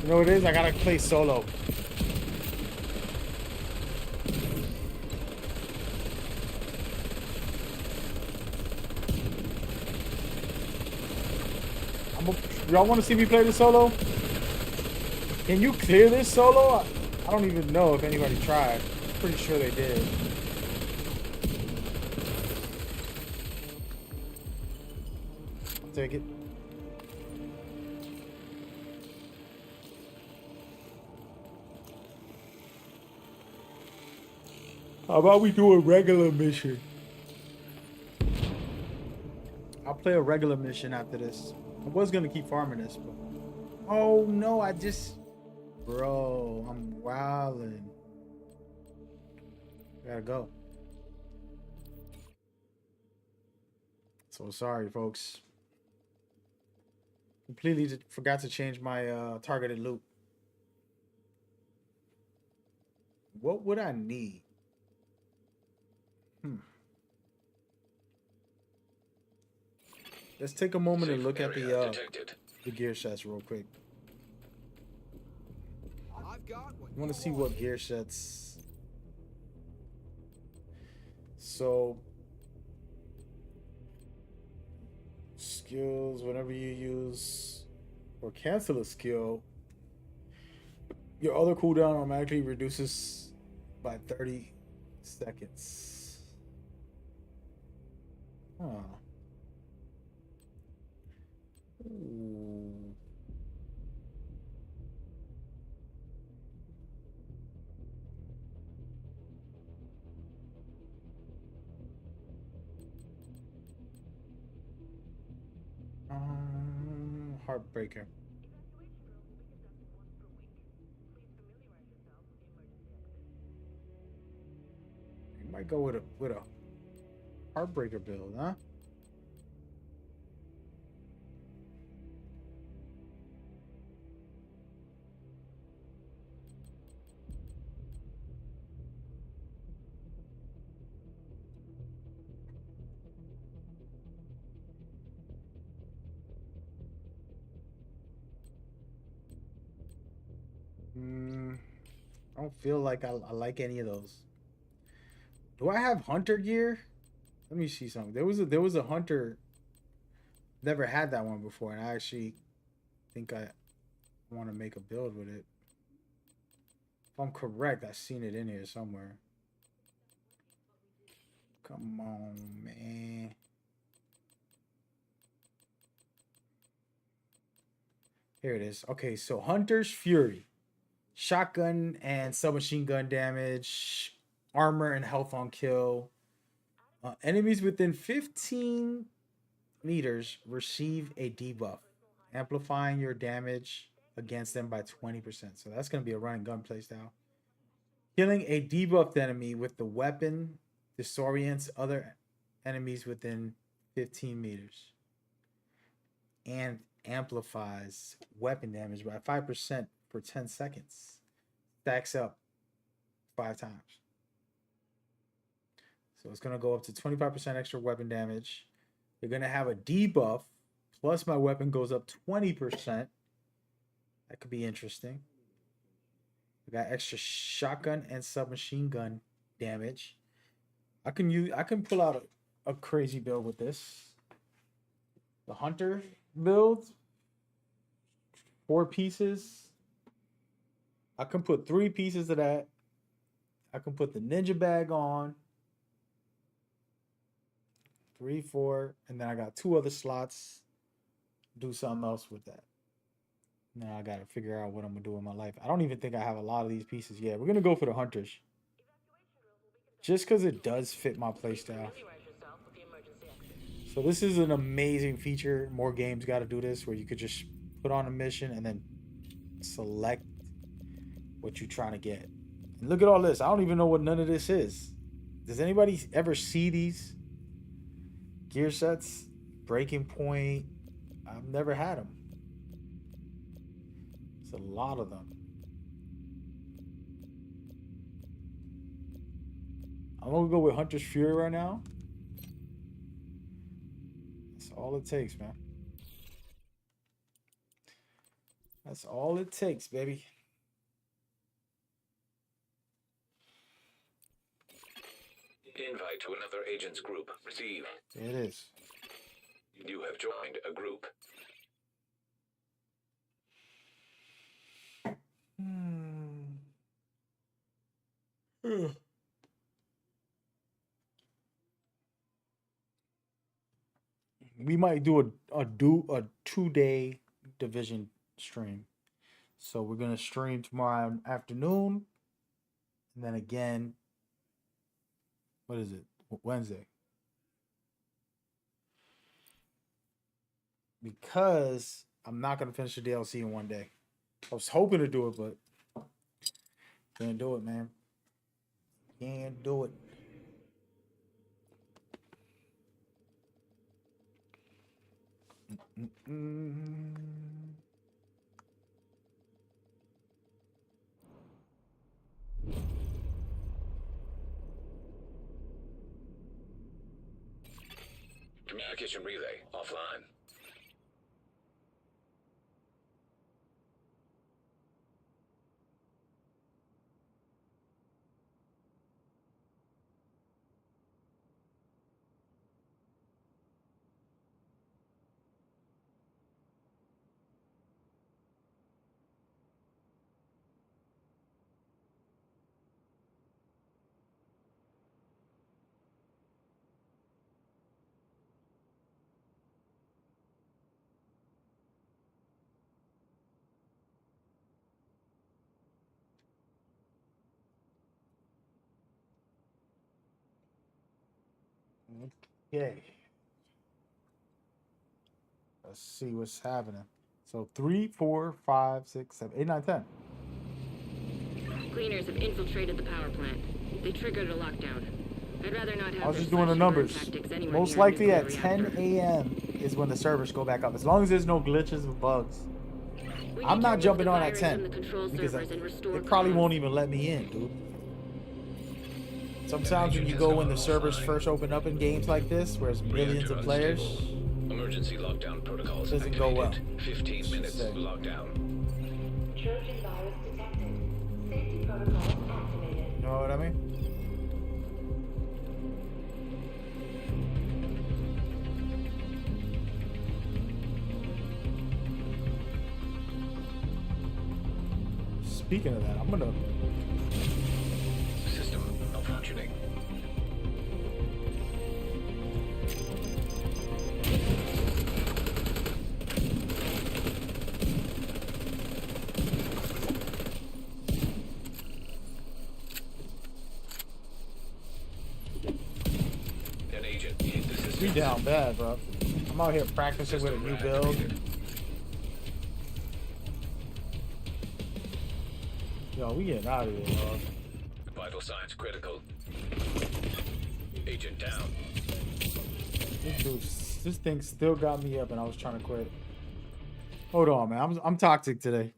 You know what it is? I gotta play solo. Y'all want to see me play this solo? Can you clear this solo? I don't even know if anybody tried. Pretty sure they did. I'll take it. How about we do a regular mission? I'll play a regular mission after this. I was gonna keep farming this, but oh no, bro, I'm wildin'. Gotta go. So sorry, folks. Completely forgot to change my targeted loop. What would I need? Let's take a moment and look at the gear sets real quick.
I've got what
I want to see what gear sets. So skills, whenever you use or cancel a skill, your other cooldown automatically reduces by 30 seconds. Huh. Ooh. Heartbreaker. You might go with a heartbreaker build, huh? I don't feel like I like any of those. Do I have hunter gear? Let me see something. There was a hunter. Never had that one before, and I actually think I want to make a build with it. If I'm correct, I've seen it in here somewhere. Come on, man. Here it is. Okay, so Hunter's Fury. Shotgun and submachine gun damage. Armor and health on kill. Enemies within 15 meters receive a debuff, amplifying your damage against them by 20%. So that's going to be a running gun playstyle. Killing a debuffed enemy with the weapon disorients other enemies within 15 meters. And amplifies weapon damage by 5% for 10 seconds. Stacks up 5 times. So it's going to go up to 25% extra weapon damage. You're going to have a debuff. Plus my weapon goes up 20%. That could be interesting. We got extra shotgun and submachine gun damage. I can pull out a crazy build with this. The hunter build. 4 pieces. I can put 3 pieces of that. I can put the ninja bag on. 3, 4, and then I got 2 other slots. Do something else with that. Now I gotta figure out what I'm gonna do with my life. I don't even think I have a lot of these pieces yet. We're gonna go for the hunters. Just because it does fit my playstyle. So this is an amazing feature. More games got to do this, where you could just put on a mission and then select what you're trying to get. And look at all this. I don't even know what none of this is. Does anybody ever see these gear sets? Breaking Point. I've never had them. It's a lot of them. I'm gonna go with Hunter's Fury right now. That's all it takes, man. That's all it takes, baby.
Invite to another agent's group. Receive.
There it is.
You have joined a group.
We might do a 2-day division stream. So we're gonna stream tomorrow afternoon, and then again. What is it? Wednesday. Because I'm not gonna finish the DLC in one day. I was hoping to do it, but couldn't do it, man. Can't do it.
Communication relay offline.
Okay. Let's see what's happening. So 3, 4, 5, 6, 7, 8, 9, 10.
Cleaners have infiltrated the power plant. They triggered a lockdown. I'd rather not have
I was
their
just doing the
slash-and-burn
numbers.
tactics anywhere
Most
near a
likely at
nuclear
10
reactor.
a.m. is when the servers go back up. As long as there's no glitches or bugs.
We
I'm
need to
not
remove
jumping
the
on at
virus
10.
from the control
Because
servers and restore
they probably
comms.
won't even let me in, dude. Sometimes when you go when the servers first open up in games like this, where there's millions of players,
Emergency lockdown protocols
doesn't go well.
activated. 15 minutes lockdown.
Trojan virus detected. Safety protocols activated.
you know what I mean? Speaking of that, I'm gonna
System malfunctioning. An agent hit the system.
be down bad, bro. I'm out here practicing with a new build. Yo, we getting out of here, bro.
Vital signs critical. Agent down.
This thing still got me up, and I was trying to quit. Hold on, man. I'm toxic today.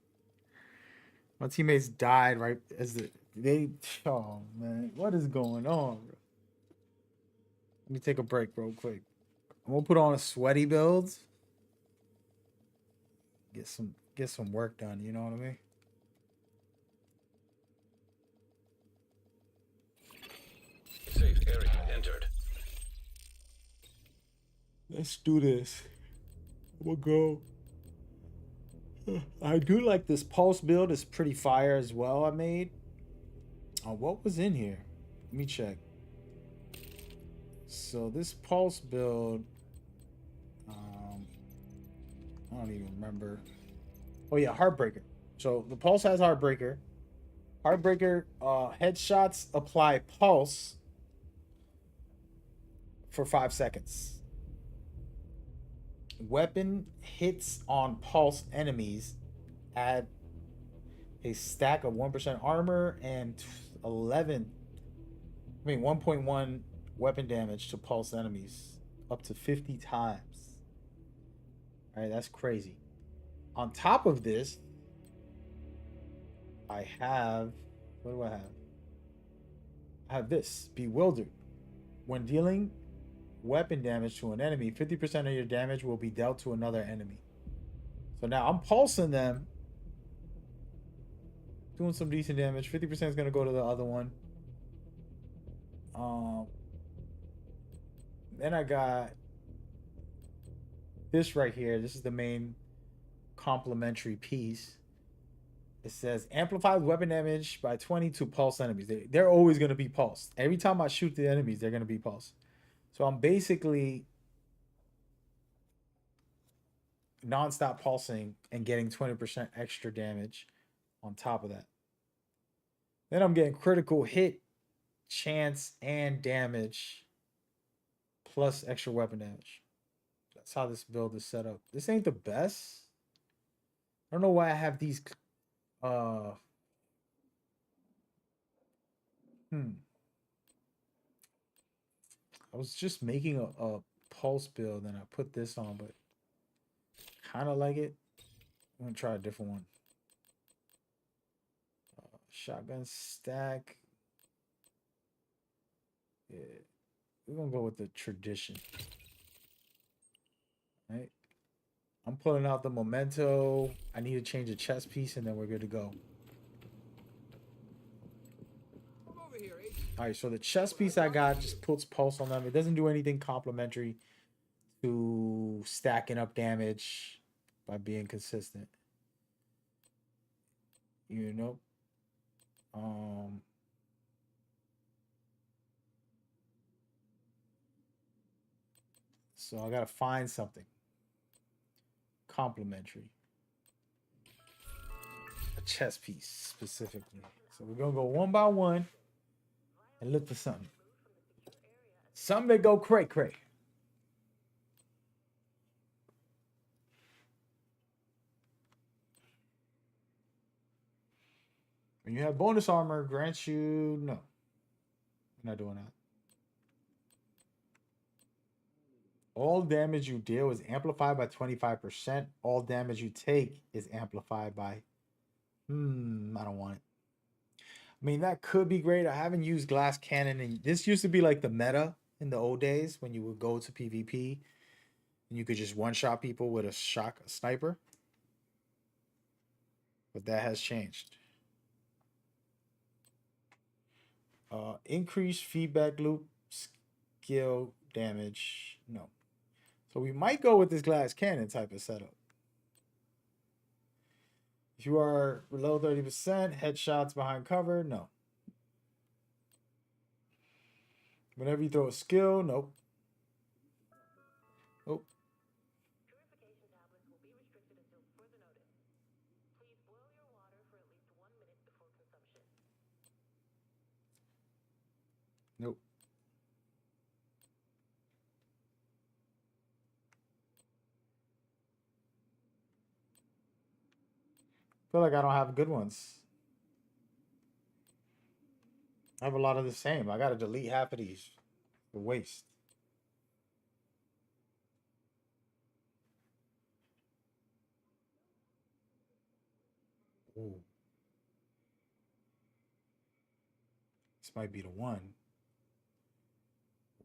My teammates died right as they. Oh man, what is going on, bro? Let me take a break real quick. I'm gonna put on a sweaty build. Get some work done. You know what I mean?
Safe area entered.
Let's do this. We'll go. I do like this pulse build. It's pretty fire as well. I made. What was in here? Let me check. So this pulse build. I don't even remember. Oh yeah, Heartbreaker. So the pulse has Heartbreaker. Heartbreaker headshots apply pulse for 5 seconds. Weapon hits on pulse enemies add a stack of 1% armor and 1.1 weapon damage to pulse enemies up to 50 times. All right, that's crazy. On top of this, I have, what do I have? I have this, Bewildered. When dealing weapon damage to an enemy, 50% of your damage will be dealt to another enemy. So now I'm pulsing them, doing some decent damage. 50% is going to go to the other one. Then I got this right here. This is the main complementary piece. It says amplifies weapon damage by 20 to pulse enemies. They're always going to be pulsed. Every time I shoot the enemies, they're going to be pulsed. So I'm basically non-stop pulsing and getting 20% extra damage on top of that. Then I'm getting critical hit, chance, and damage plus extra weapon damage. That's how this build is set up. This ain't the best. I don't know why I have these I was just making a pulse build and I put this on, but kind of like it. I'm gonna try a different one. Shotgun stack. Yeah, we're gonna go with the tradition. Right. I'm pulling out the memento. I need to change the chest piece and then we're good to go. All right, so the chest piece I got just puts pulse on them. It doesn't do anything complementary to stacking up damage by being consistent. You know. So I gotta find something complementary. A chess piece specifically. So we're gonna go one by one and look for something. Something that go cray cray. When you have bonus armor, grants you no. I'm not doing that. All damage you deal is amplified by 25%. All damage you take is amplified by... I don't want it. I mean, that could be great. I haven't used glass cannon. And this used to be like the meta in the old days when you would go to PvP. And you could just one-shot people with a sniper. But that has changed. Increased feedback loop, skill, damage. No. So we might go with this glass cannon type of setup. If you are below 30%, headshots behind cover, no. Whenever you throw a skill, nope. Nope. Nope. I feel like I don't have good ones. I have a lot of the same. I gotta delete half of these. The waste. Ooh. This might be the one.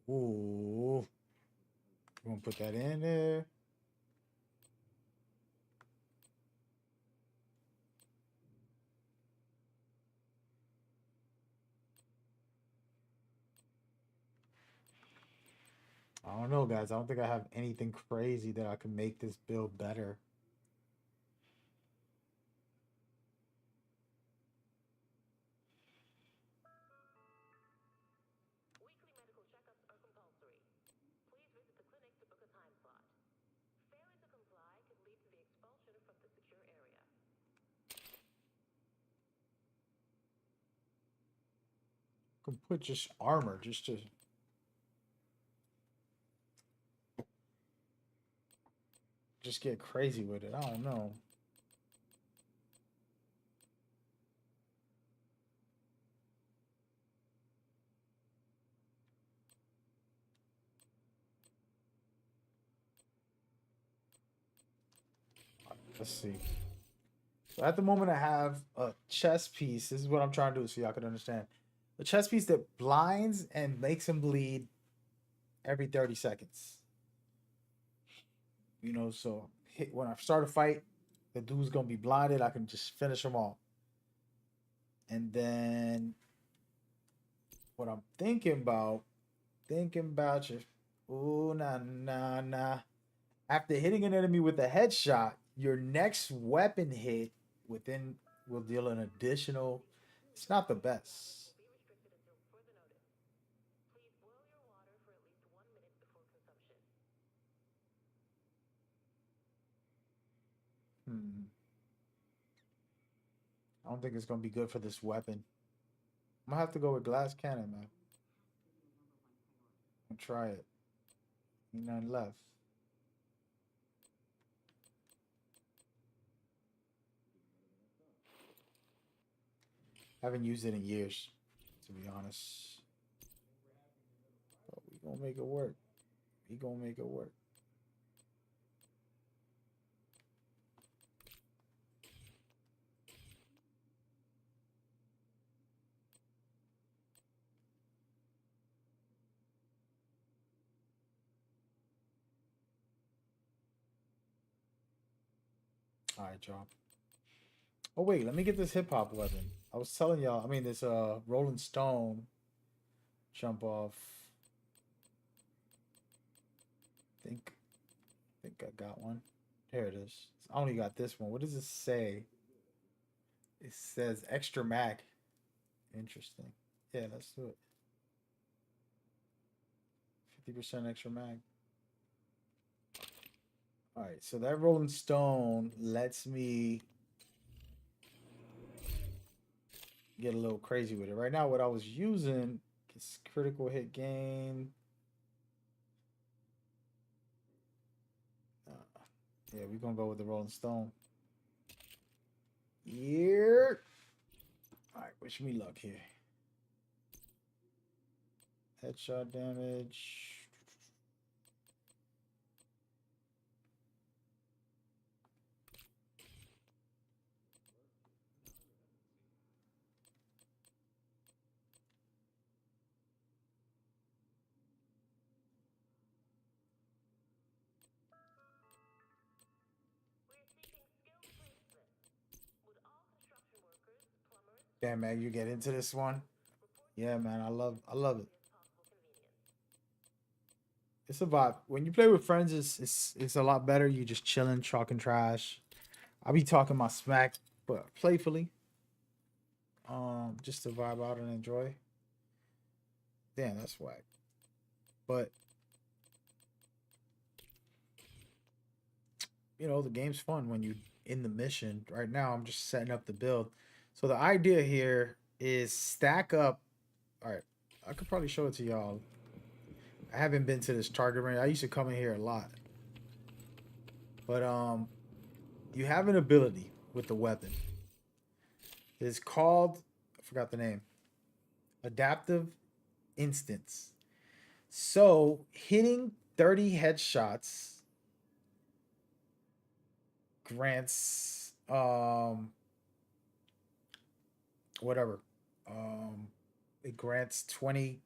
Ooh. I'm gonna put that in there. I don't know, guys. I don't think I have anything crazy that I can make this build better. I can put just armor just to get crazy with it. I don't know. Let's see. So at the moment I have a chest piece. This is what I'm trying to do so y'all can understand. A chest piece that blinds and makes him bleed every 30 seconds. You know, so when I start a fight, the dude's gonna be blinded. I can just finish him off. And then what I'm thinking about you. Ooh, nah. After hitting an enemy with a headshot, your next weapon hit will deal an additional. It's not the best. I don't think it's gonna be good for this weapon. I'm gonna have to go with glass cannon, man. I'll try it. Ain't none left. I haven't used it in years, to be honest. But we're gonna make it work. He gonna make it work. All right, y'all. Oh wait, let me get this hip hop weapon. I was telling y'all. I mean, this Rolling Stone jump off. Think I got one. Here it is. I only got this one. What does it say? It says extra mag. Interesting. Yeah, let's do it. 50% extra mag. All right, so that Rolling Stone lets me get a little crazy with it. Right now, what I was using is critical hit gain. Yeah, we're gonna go with the Rolling Stone. Yeah. All right, wish me luck here. Headshot damage. Damn, man, you get into this one. Yeah, man, I love it. It's a vibe. When you play with friends, it's a lot better. You just chilling, talking trash. I'll be talking my smack, but playfully. Just to vibe out and enjoy. Damn, that's whack. But you know, the game's fun when you in the mission. Right now, I'm just setting up the build. So the idea here is stack up. All right, I could probably show it to y'all. I haven't been to this target range. I used to come in here a lot. But you have an ability with the weapon. It's called, I forgot the name. Adaptive Instance. So hitting 30 headshots grants whatever. It grants 20+%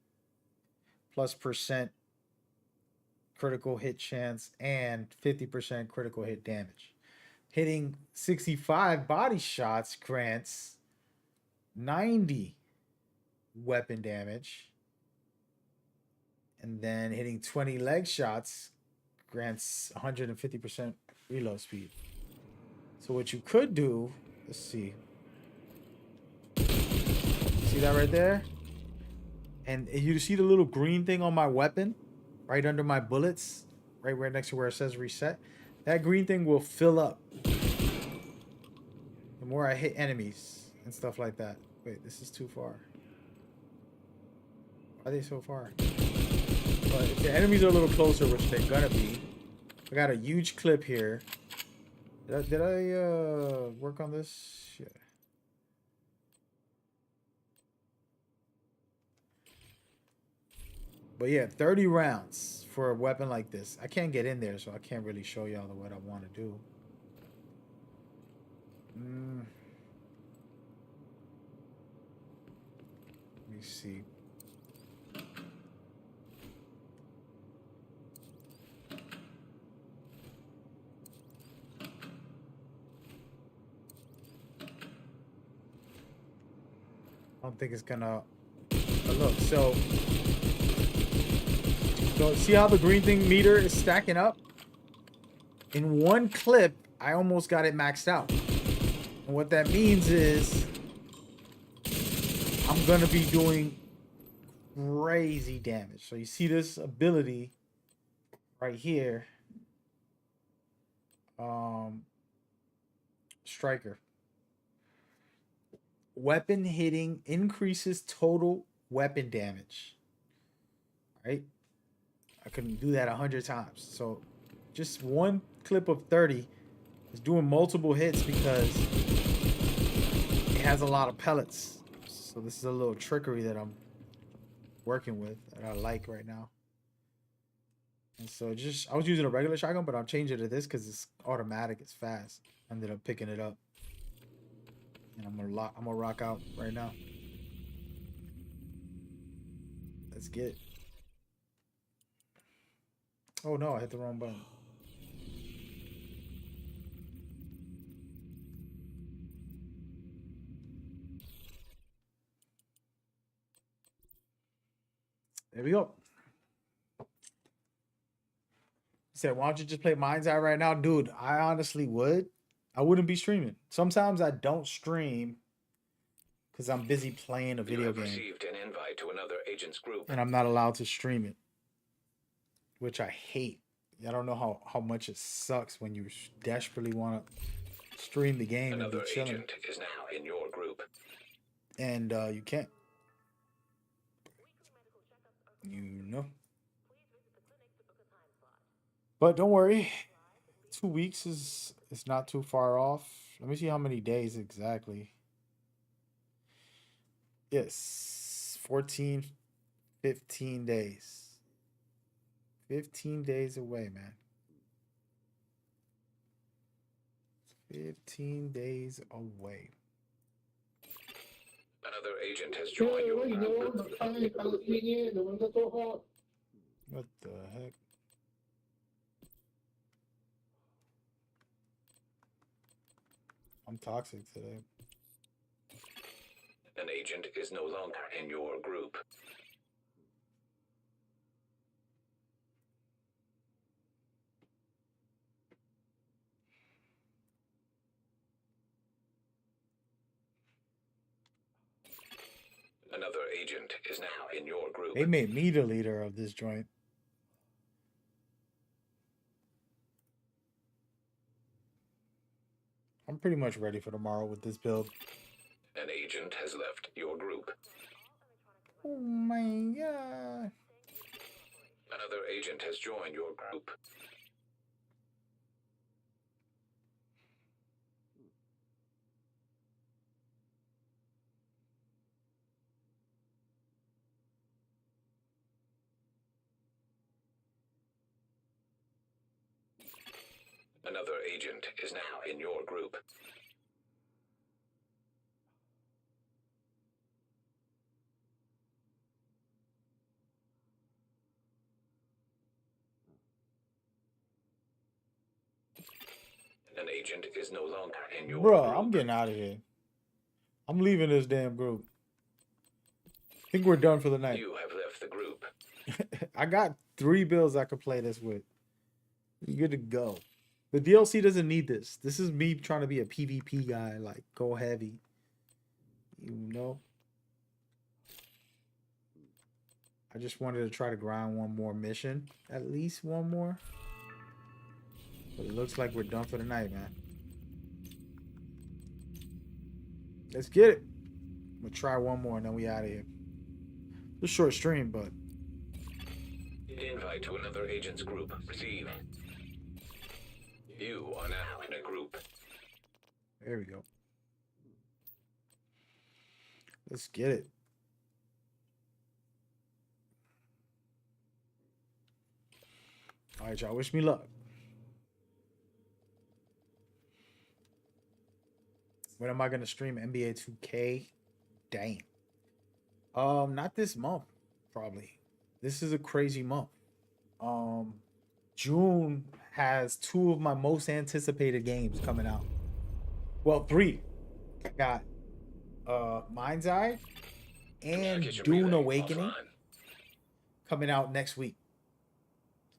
critical hit chance and 50% critical hit damage. Hitting 65 body shots grants 90 weapon damage. And then hitting 20 leg shots grants 150% reload speed. So what you could do, let's see. See that right there? And you see the little green thing on my weapon? Right under my bullets? Right next to where it says reset? That green thing will fill up. The more I hit enemies and stuff like that. Wait, this is too far. Why are they so far? But if the enemies are a little closer, which they're gonna be. I got a huge clip here. Did I work on this? Yeah. But yeah, 30 rounds for a weapon like this. I can't get in there, so I can't really show y'all what I want to do. Let me see. I don't think it's gonna look. So see how the green thing meter is stacking up? In one clip, I almost got it maxed out. And what that means is I'm gonna be doing crazy damage. So you see this ability right here. Striker. Weapon hitting increases total weapon damage. Right? I couldn't do that 100 times. So just one clip of 30 is doing multiple hits because it has a lot of pellets. So this is a little trickery that I'm working with that I like right now. And so just I was using a regular shotgun, but I'll change it to this because it's automatic. It's fast. I ended up picking it up, and I'm gonna rock out right now. Let's get it. Oh no, I hit the wrong button. There we go. He said, why don't you just play Mind's Eye right now? Dude, I honestly would. I wouldn't be streaming. Sometimes I don't stream because I'm busy playing a video game.
Received an invite to another agent's group.
And I'm not allowed to stream it, which I hate. I don't know how much it sucks when you desperately want to stream the game
Another
and be chilling.
agent is now in your group.
And you can't. You know. But don't worry. 2 weeks is not too far off. Let me see how many days exactly. Yes. 14, 15 days. 15 days away, man. 15 days away.
Another agent has joined your group.
What the heck? I'm toxic today.
An agent is no longer in your group. Another agent is now in your group.
They made me the leader of this joint. I'm pretty much ready for tomorrow with this build.
An agent has left your group.
Oh my god.
Another agent has joined your group. Another agent is now in your group. An agent is no longer in your
Bruh,
group.
I'm getting out of here. I'm leaving this damn group. I think we're done for the night.
You have left the group.
I got 3 builds I could play this with. You're good to go. The DLC doesn't need this. This is me trying to be a PvP guy, like go heavy. You know? I just wanted to try to grind one more mission. At least one more. But it looks like we're done for the night, man. Let's get it. I'm gonna try one more and then we out of here. It's a short stream, but
Invite to another agent's group. Receive. You are now in a group.
there we go. Let's get it. All right, y'all. Wish me luck. When am I gonna stream NBA 2K? Dang. Not this month, probably. This is a crazy month. June has 2 of my most anticipated games coming out. Well, 3. I got Mind's Eye and Dune Awakening coming out next week.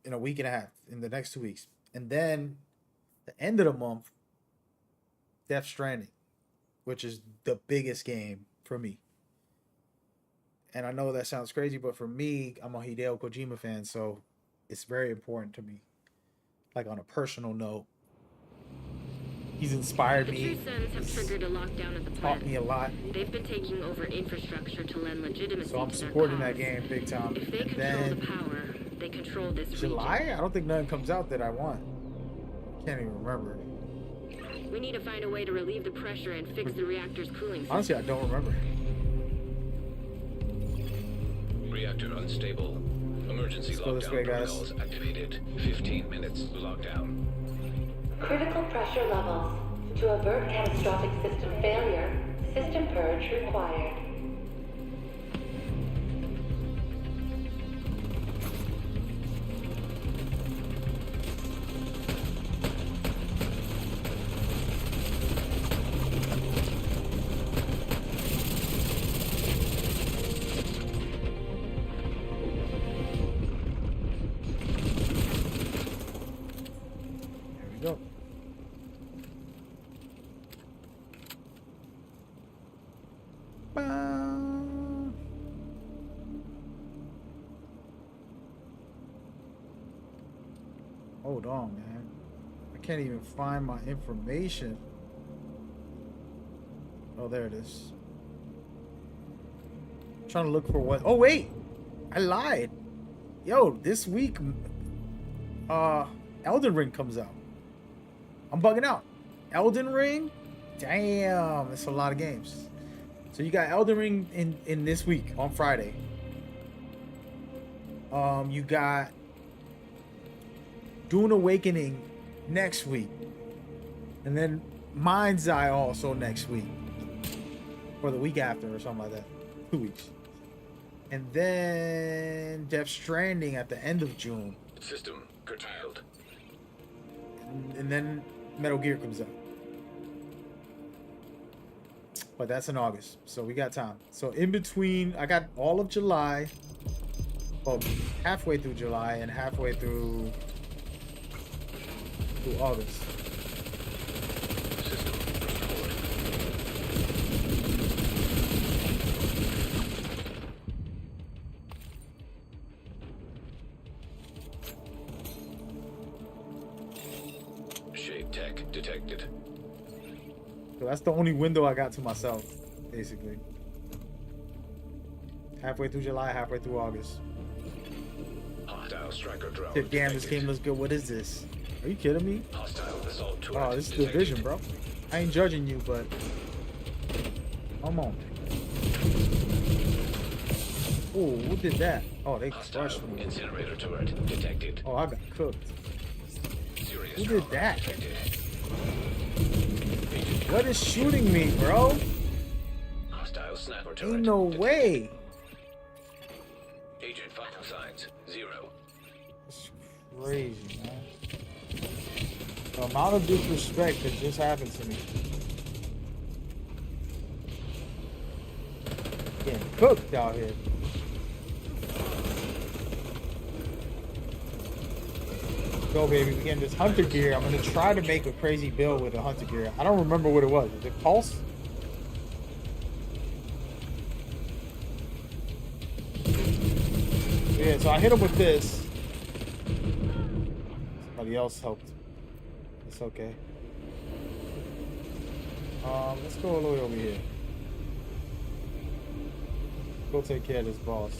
In a week and a half, in the next 2 weeks. And then the end of the month, Death Stranding, which is the biggest game for me. And I know that sounds crazy, but for me, I'm a Hideo Kojima fan, so it's very important to me. Like on a personal note, he's inspired me.
The True Sons have triggered a lockdown at the
Taught
plant.
me a lot.
They've been taking over infrastructure to lend legitimacy
So I'm
to their
supporting
cause.
that game big time.
If they
And
control
then
the power, they control this
July,
region.
I don't think nothing comes out that I want. Can't even remember.
We need to find a way to relieve the pressure and fix the reactor's cooling system.
Honestly, I don't remember.
Reactor unstable. Emergency
Let's go this
lockdown
way, guys.
protocols activated. 15 minutes lockdown.
Critical pressure levels. To avert catastrophic system failure, system purge required.
There we go. Hold on, man. I can't even find my information. Oh, there it is. I'm trying to look for what. Oh, wait. I lied. Yo, this week, Elden Ring comes out. I'm bugging out. Elden Ring? Damn, that's a lot of games. So you got Elden Ring in this week on Friday. You got Dune Awakening next week. And then Mind's Eye also next week. Or the week after or something like that. 2 weeks. And then Death Stranding at the end of June.
System curtailed.
And then Metal Gear comes out. But that's in August, so we got time. So in between, I got all of July. Well, halfway through July and halfway through August.
Shade tech detected.
So that's the only window I got to myself, basically. Halfway through July, halfway through August.
Hostile striker drone.
Damn, this game looks good. What is this? Are you kidding me?
Hostile assault turret
Oh, this is
detected.
Division, bro. I ain't judging you, but come on. Oh, who did that? Oh, they crushed me.
Incinerator turret detected.
Oh, I got cooked.
Serious
Who did that?
detected.
What is shooting me, bro?
Hostile sniper turret.
Ain't no way.
Agent vital signs 0.
It's crazy, man. The amount of disrespect that just happened to me. Getting cooked out here. Go, baby. We getting this hunter gear. I'm gonna try to make a crazy build with a hunter gear. I don't remember what it was. Is it Pulse? Yeah, so I hit him with this. Somebody else helped. It's okay. Let's go all the way over here. Go take care of this boss.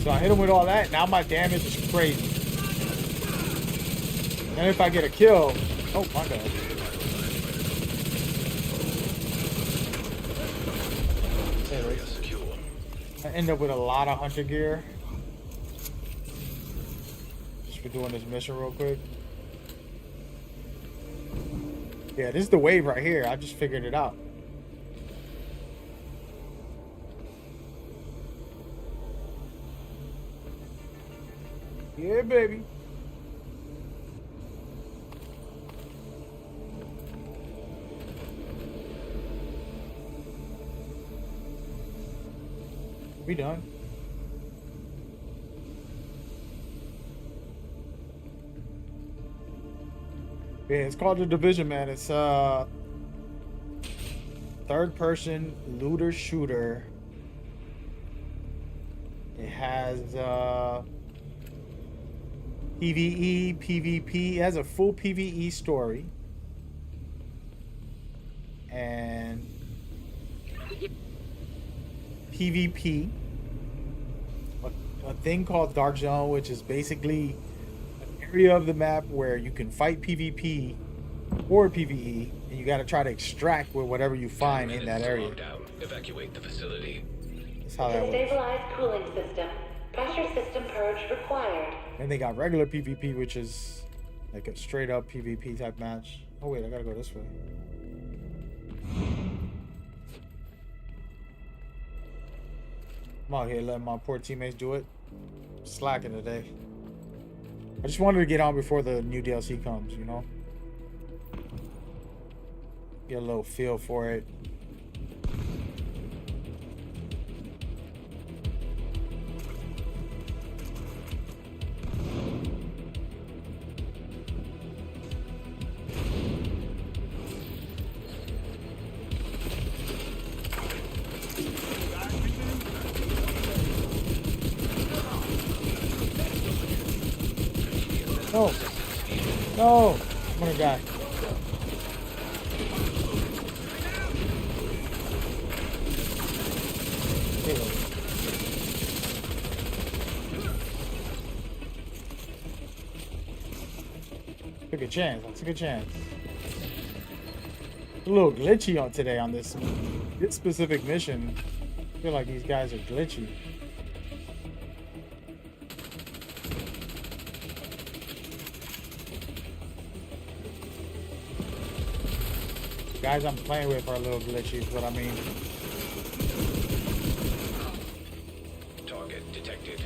So I hit him with all that. Now my damage is crazy. And if I get a kill, oh my god. I end up with a lot of hunter gear. Just for doing this mission real quick. Yeah, this is the wave right here. I just figured it out. Yeah, baby. We done. Yeah, it's called The Division, man. It's third person looter shooter. It has PvE, PvP. It has a full PvE story. And PvP. A thing called Dark Zone, which is basically an area of the map where you can fight PvP or PvE, and you got to try to extract with whatever you find in that area.
Lockdown. Evacuate the facility.
That's how that
To
works.
stabilize cooling system, pressure system purge required.
And they got regular PvP, which is like a straight up PvP type match. Oh wait, I gotta go this way. I'm out here letting my poor teammates do it. Slacking today. I just wanted to get on before the new DLC comes, you know? Get a little feel for it. No! No! I'm gonna die. There we go. Took a chance. I took a chance. A little glitchy on today on this specific mission. I feel like these guys are glitchy. Guys I'm playing with are a little glitchy, is what I mean.
Target detected.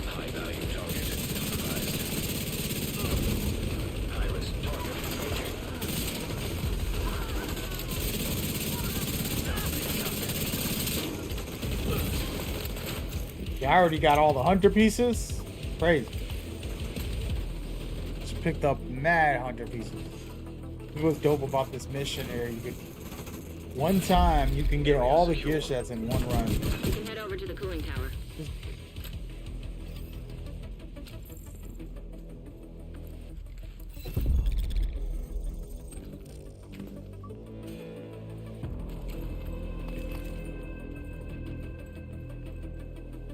High value target neutralized. High risk target approaching.
Yeah, I already got all the hunter pieces. Crazy. Just picked up mad hunter pieces. What's dope about this mission here? You could, one time you can get all the gear sets in one run.
You can head over to the cooling tower.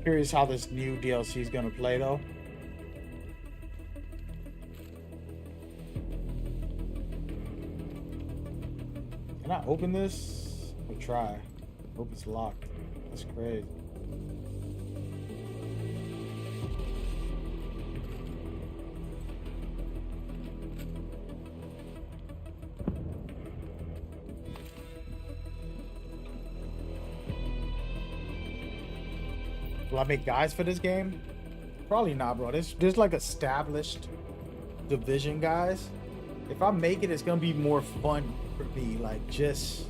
Curious how this new DLC is gonna play though. Can I open this? I'll try. Hope it's locked. That's crazy. Will I make guys for this game? Probably not, bro. There's like established Division guys. If I make it, it's gonna be more fun for me. Like just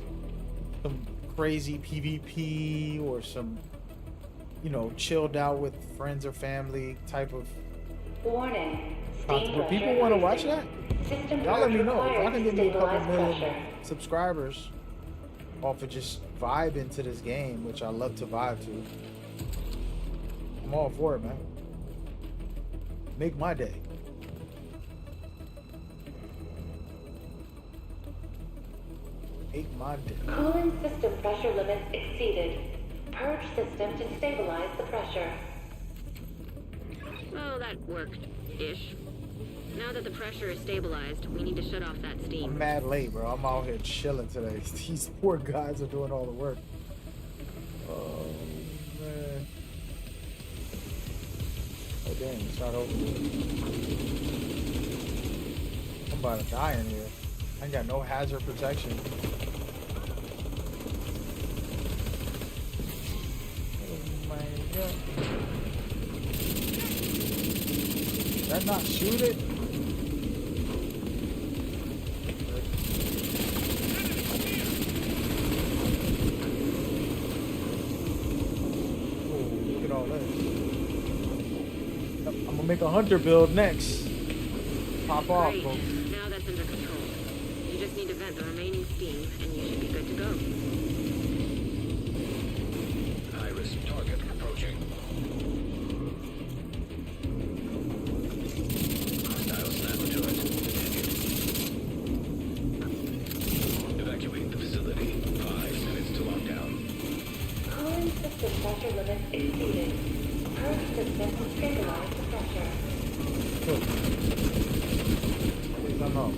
some crazy PvP or some, you know, chilled out with friends or family type of
Warning.
content. But people want to watch that? Y'all let me know. If I can get me a couple million subscribers off of just vibing to this game, which I love to vibe to, I'm all for it, man. Make my day. Make my day.
Cooling system pressure limits exceeded. Purge system to stabilize the pressure.
Well, that worked-ish. Now that the pressure is stabilized, we need to shut off that steam.
I'm mad late, bro. I'm out here chilling today. These poor guys are doing all the work. Oh, man. Oh, damn. It's not over. I'm about to die in here. I ain't got no hazard protection. Oh, my God. Did that not shoot it? I'm gonna make a hunter build next. Pop off,
Great.
folks.
Now that's under control. You just need to vent the remaining steam, and you should be good to go.
High-risk target approaching. Hostile sniper turret detected.
system to stabilize the pressure.
Good. I'm out.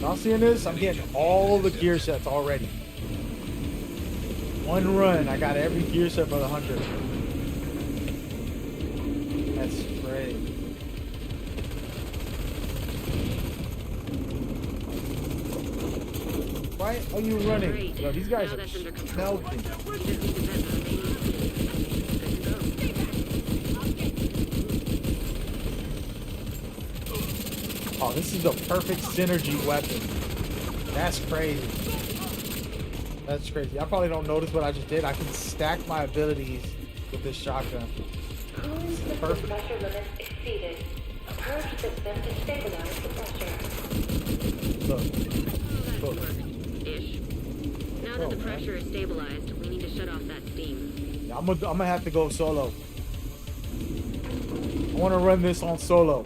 Y'all seeing this? I'm getting all the gear sets already. One run, I got every gear set for the Hunter. That's great. Why are you running? Yo, these guys are melting. Oh, this is the perfect synergy weapon. That's crazy. That's crazy. I probably don't notice what I just did. I can stack my abilities with this shotgun. Perfect.
Pressure limits exceeded. Purge system to stabilize the pressure.
Look.
Ish. Now that the pressure is stabilized, we need to shut off that steam.
Yeah, I'm gonna have to go solo. I want to run this on solo.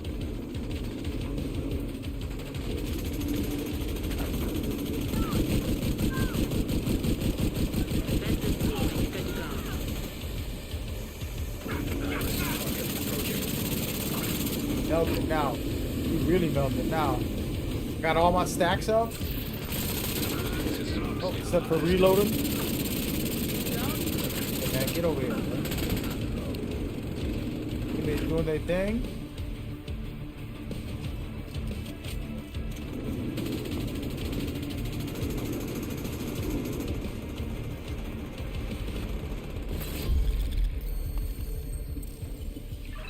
Melted now. He really melted now. Got all my stacks up. Oh, except for reloading. Hey man, get over here. They doing their thing.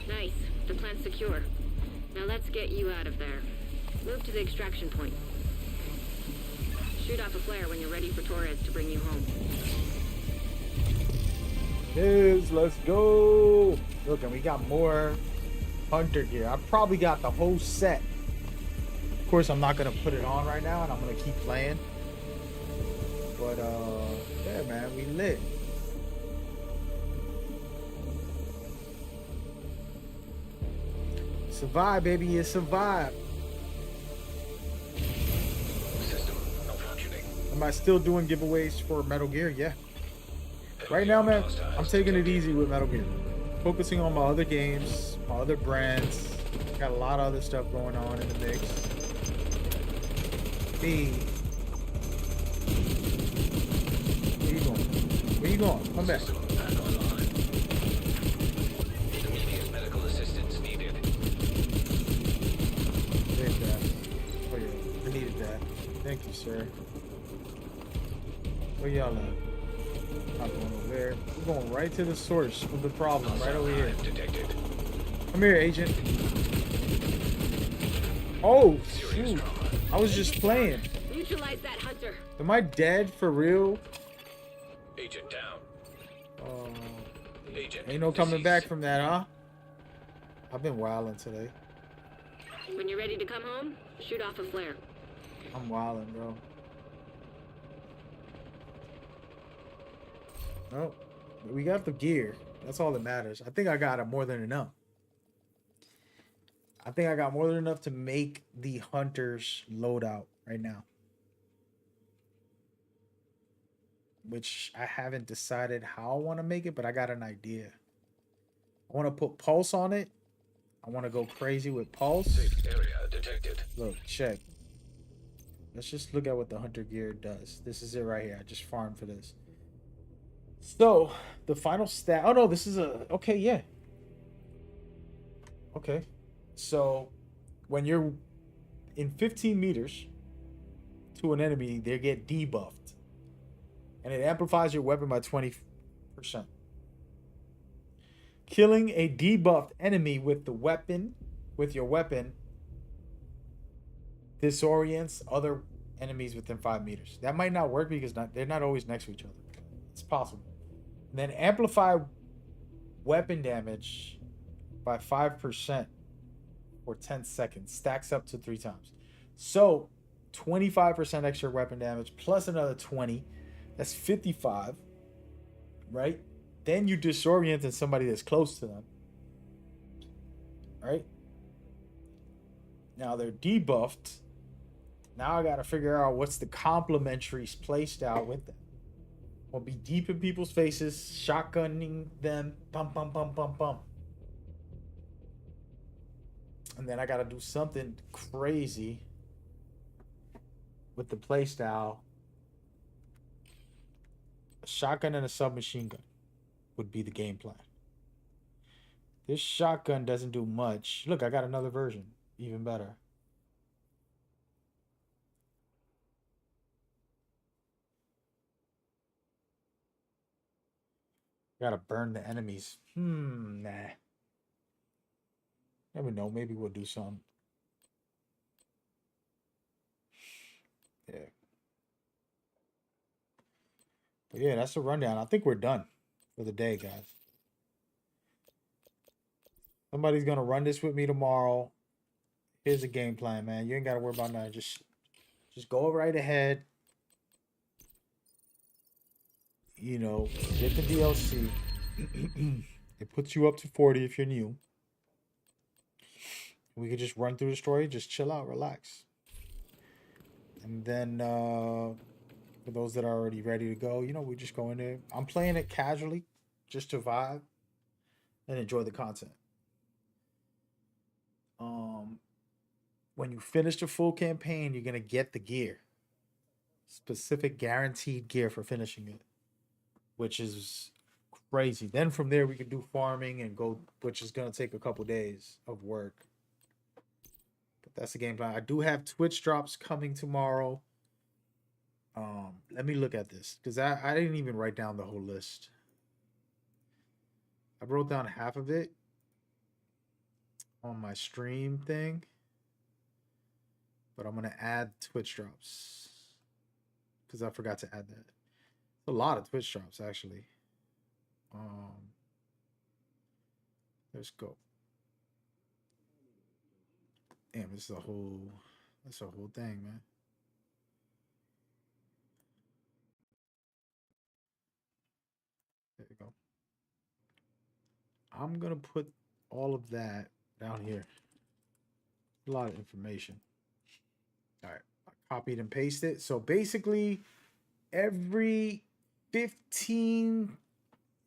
Nice. The plant's secure. Now let's get you out of there. Move to the extraction point. Shoot off a flare when you're ready for Torres to bring you home.
Yes, let's go. Look, and we got more Hunter gear. I probably got the whole set. Of course, I'm not gonna put it on right now, and I'm gonna keep playing. But yeah, man, we lit. Survive, baby, you survive. Am I still doing giveaways for Metal Gear? Yeah. Right now, man, I'm taking it easy with Metal Gear. Focusing on my other games, my other brands. Got a lot of other stuff going on in the mix. B. Where you going? Where you going? Come back.
Immediate medical assistance needed.
There's that. Oh yeah, I needed that. Thank you, sir. Where y'all at? Not going over there. We're going right to the source of the problem, right over here.
Detected.
Come here, agent. Oh, shoot. I was just playing.
Neutralize that Hunter.
Am I dead for real?
Agent down. Agent
Ain't no coming back from that, huh? I've been wilding today.
When you're ready to come home, shoot off a flare.
I'm wilding, bro. Oh, we got the gear. That's all that matters. I think I got more than enough. I think I got more than enough to make the Hunter's loadout right now. Which I haven't decided how I want to make it, but I got an idea. I want to put Pulse on it. I want to go crazy with Pulse.
Safe area detected.
Look, check. Let's just look at what the Hunter gear does. This is it right here. I just farmed for this. So, the final stat. Oh, no, this is a... Okay, yeah. Okay. So, when you're in 15 meters to an enemy, they get debuffed. And it amplifies your weapon by 20%. Killing a debuffed enemy with the weapon, with your weapon, disorients other enemies within 5 meters. That might not work because they're not always next to each other. It's possible. And then amplify weapon damage by 5% for 10 seconds. Stacks up to 3 times. So 25% extra weapon damage plus another 20. That's 55. Right? Then you disorient somebody that's close to them. Right? Now they're debuffed. Now I gotta figure out what's the complementary playstyle with them. I'll be deep in people's faces, shotgunning them, bum bum bum bum bum. And then I gotta do something crazy with the playstyle. A shotgun and a submachine gun would be the game plan. This shotgun doesn't do much. Look, I got another version, even better. Gotta burn the enemies. Nah. Never know. Maybe we'll do some. Yeah. But yeah, that's a rundown. I think we're done for the day, guys. Somebody's gonna run this with me tomorrow. Here's the game plan, man. You ain't gotta worry about nothing. Just go right ahead. You know, get the DLC. It puts you up to 40 if you're new. We could just run through the story, just chill out, relax. And then for those that are already ready to go, you know, we just go in there. I'm playing it casually, just to vibe and enjoy the content. When you finish the full campaign, you're gonna get the gear. Specific guaranteed gear for finishing it, which is crazy. Then from there we can do farming and go, which is gonna take a couple days of work. But that's the game plan. I do have Twitch drops coming tomorrow. Let me look at this because I didn't even write down the whole list. I wrote down half of it on my stream thing, but I'm gonna add Twitch drops because I forgot to add that. A lot of Twitch drops actually. Let's go. Damn, this is that's a whole thing, man. There you go. I'm gonna put all of that down here. A lot of information. All right, I copied and pasted it. So basically, every 15,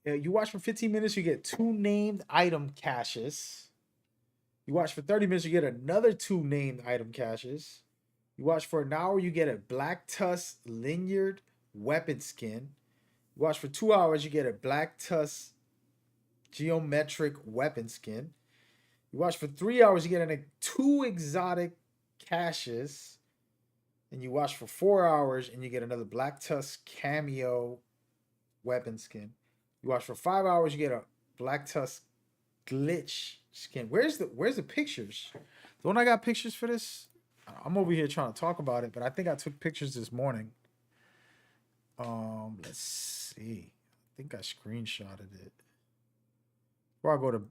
you watch for 15 minutes, you get 2 named item caches. You watch for 30 minutes, you get another 2 named item caches. You watch for an hour, you get a Black Tusk Linear weapon skin. You watch for 2 hours, you get a Black Tusk geometric weapon skin. You watch for 3 hours, you get 2 exotic caches. And you watch for 4 hours and you get another Black Tusk cameo weapon skin. You watch for 5 hours, you get a Black Tusk glitch skin. Where's the pictures? Don't I got pictures for this? I'm over here trying to talk about it, but I think I took pictures this morning. Let's see. I think I screenshotted it. Before I go to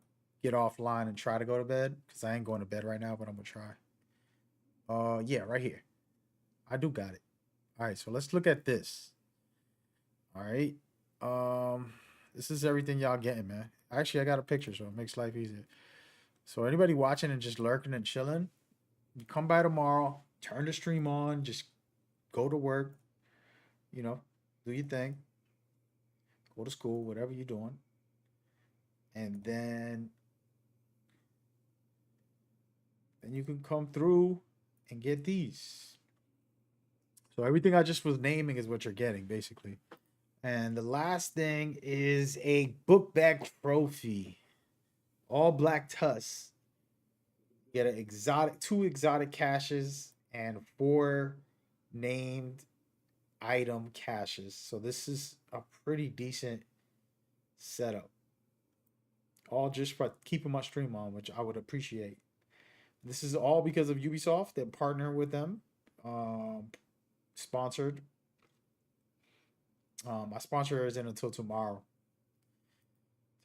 get offline and try to go to bed, because I ain't going to bed right now, but I'm gonna try. Yeah, right here. I do got it. All right, so let's look at this. All right. This is everything y'all getting, man. Actually, I got a picture, so it makes life easier. So anybody watching and just lurking and chilling, you come by tomorrow, turn the stream on, just go to work, you know, do your thing, go to school, whatever you're doing. And then you can come through and get these. So everything I just was naming is what you're getting, basically. And the last thing is a book bag trophy. All Black Tusk. You get an 2 exotic caches and 4 named item caches. So this is a pretty decent setup. All just for keeping my stream on, which I would appreciate. This is all because of Ubisoft. They partner with them. Sponsored. My sponsor isn't until tomorrow.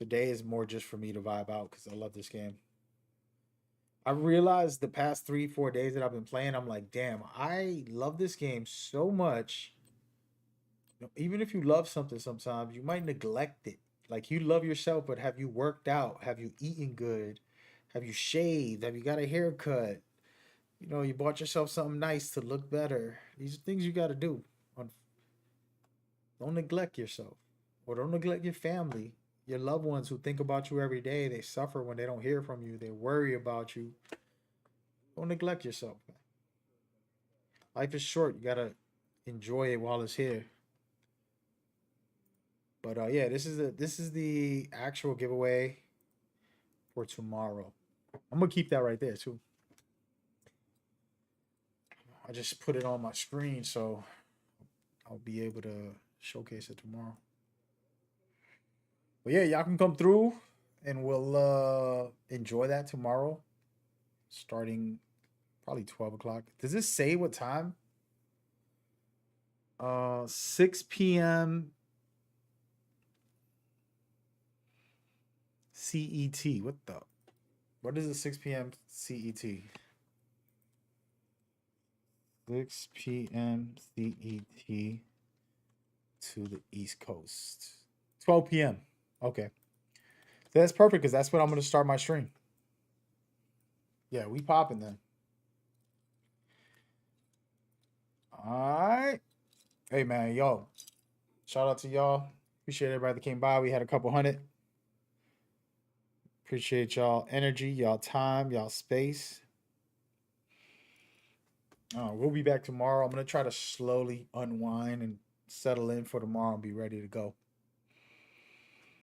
Today is more just for me to vibe out because I love this game. I realized the past 3-4 days that I've been playing, I'm like, damn, I love this game so much. You know, even if you love something sometimes, you might neglect it. Like, you love yourself, but have you worked out? Have you eaten good? Have you shaved? Have you got a haircut? You know, you bought yourself something nice to look better. These are things you got to do. Don't neglect yourself, or don't neglect your family, your loved ones who think about you every day. They suffer when they don't hear from you. They worry about you. Don't neglect yourself, man. Life is short. You gotta enjoy it while it's here. But yeah, this is the actual giveaway for tomorrow. I'm gonna keep that right there too. I just put it on my screen so I'll be able to showcase it tomorrow. But yeah, y'all can come through and we'll enjoy that tomorrow. Starting probably 12 o'clock. Does this say what time? 6 p.m. CET. What is the 6 p.m. CET? 6 p.m. CET to the East Coast. 12 p.m. Okay. So that's perfect because that's when I'm going to start my stream. Yeah, we popping then. Alright. Hey man, yo. Shout out to y'all. Appreciate everybody that came by. We had a couple hundred. Appreciate y'all energy, y'all time, y'all space. We'll be back tomorrow. I'm going to try to slowly unwind and settle in for tomorrow and be ready to go.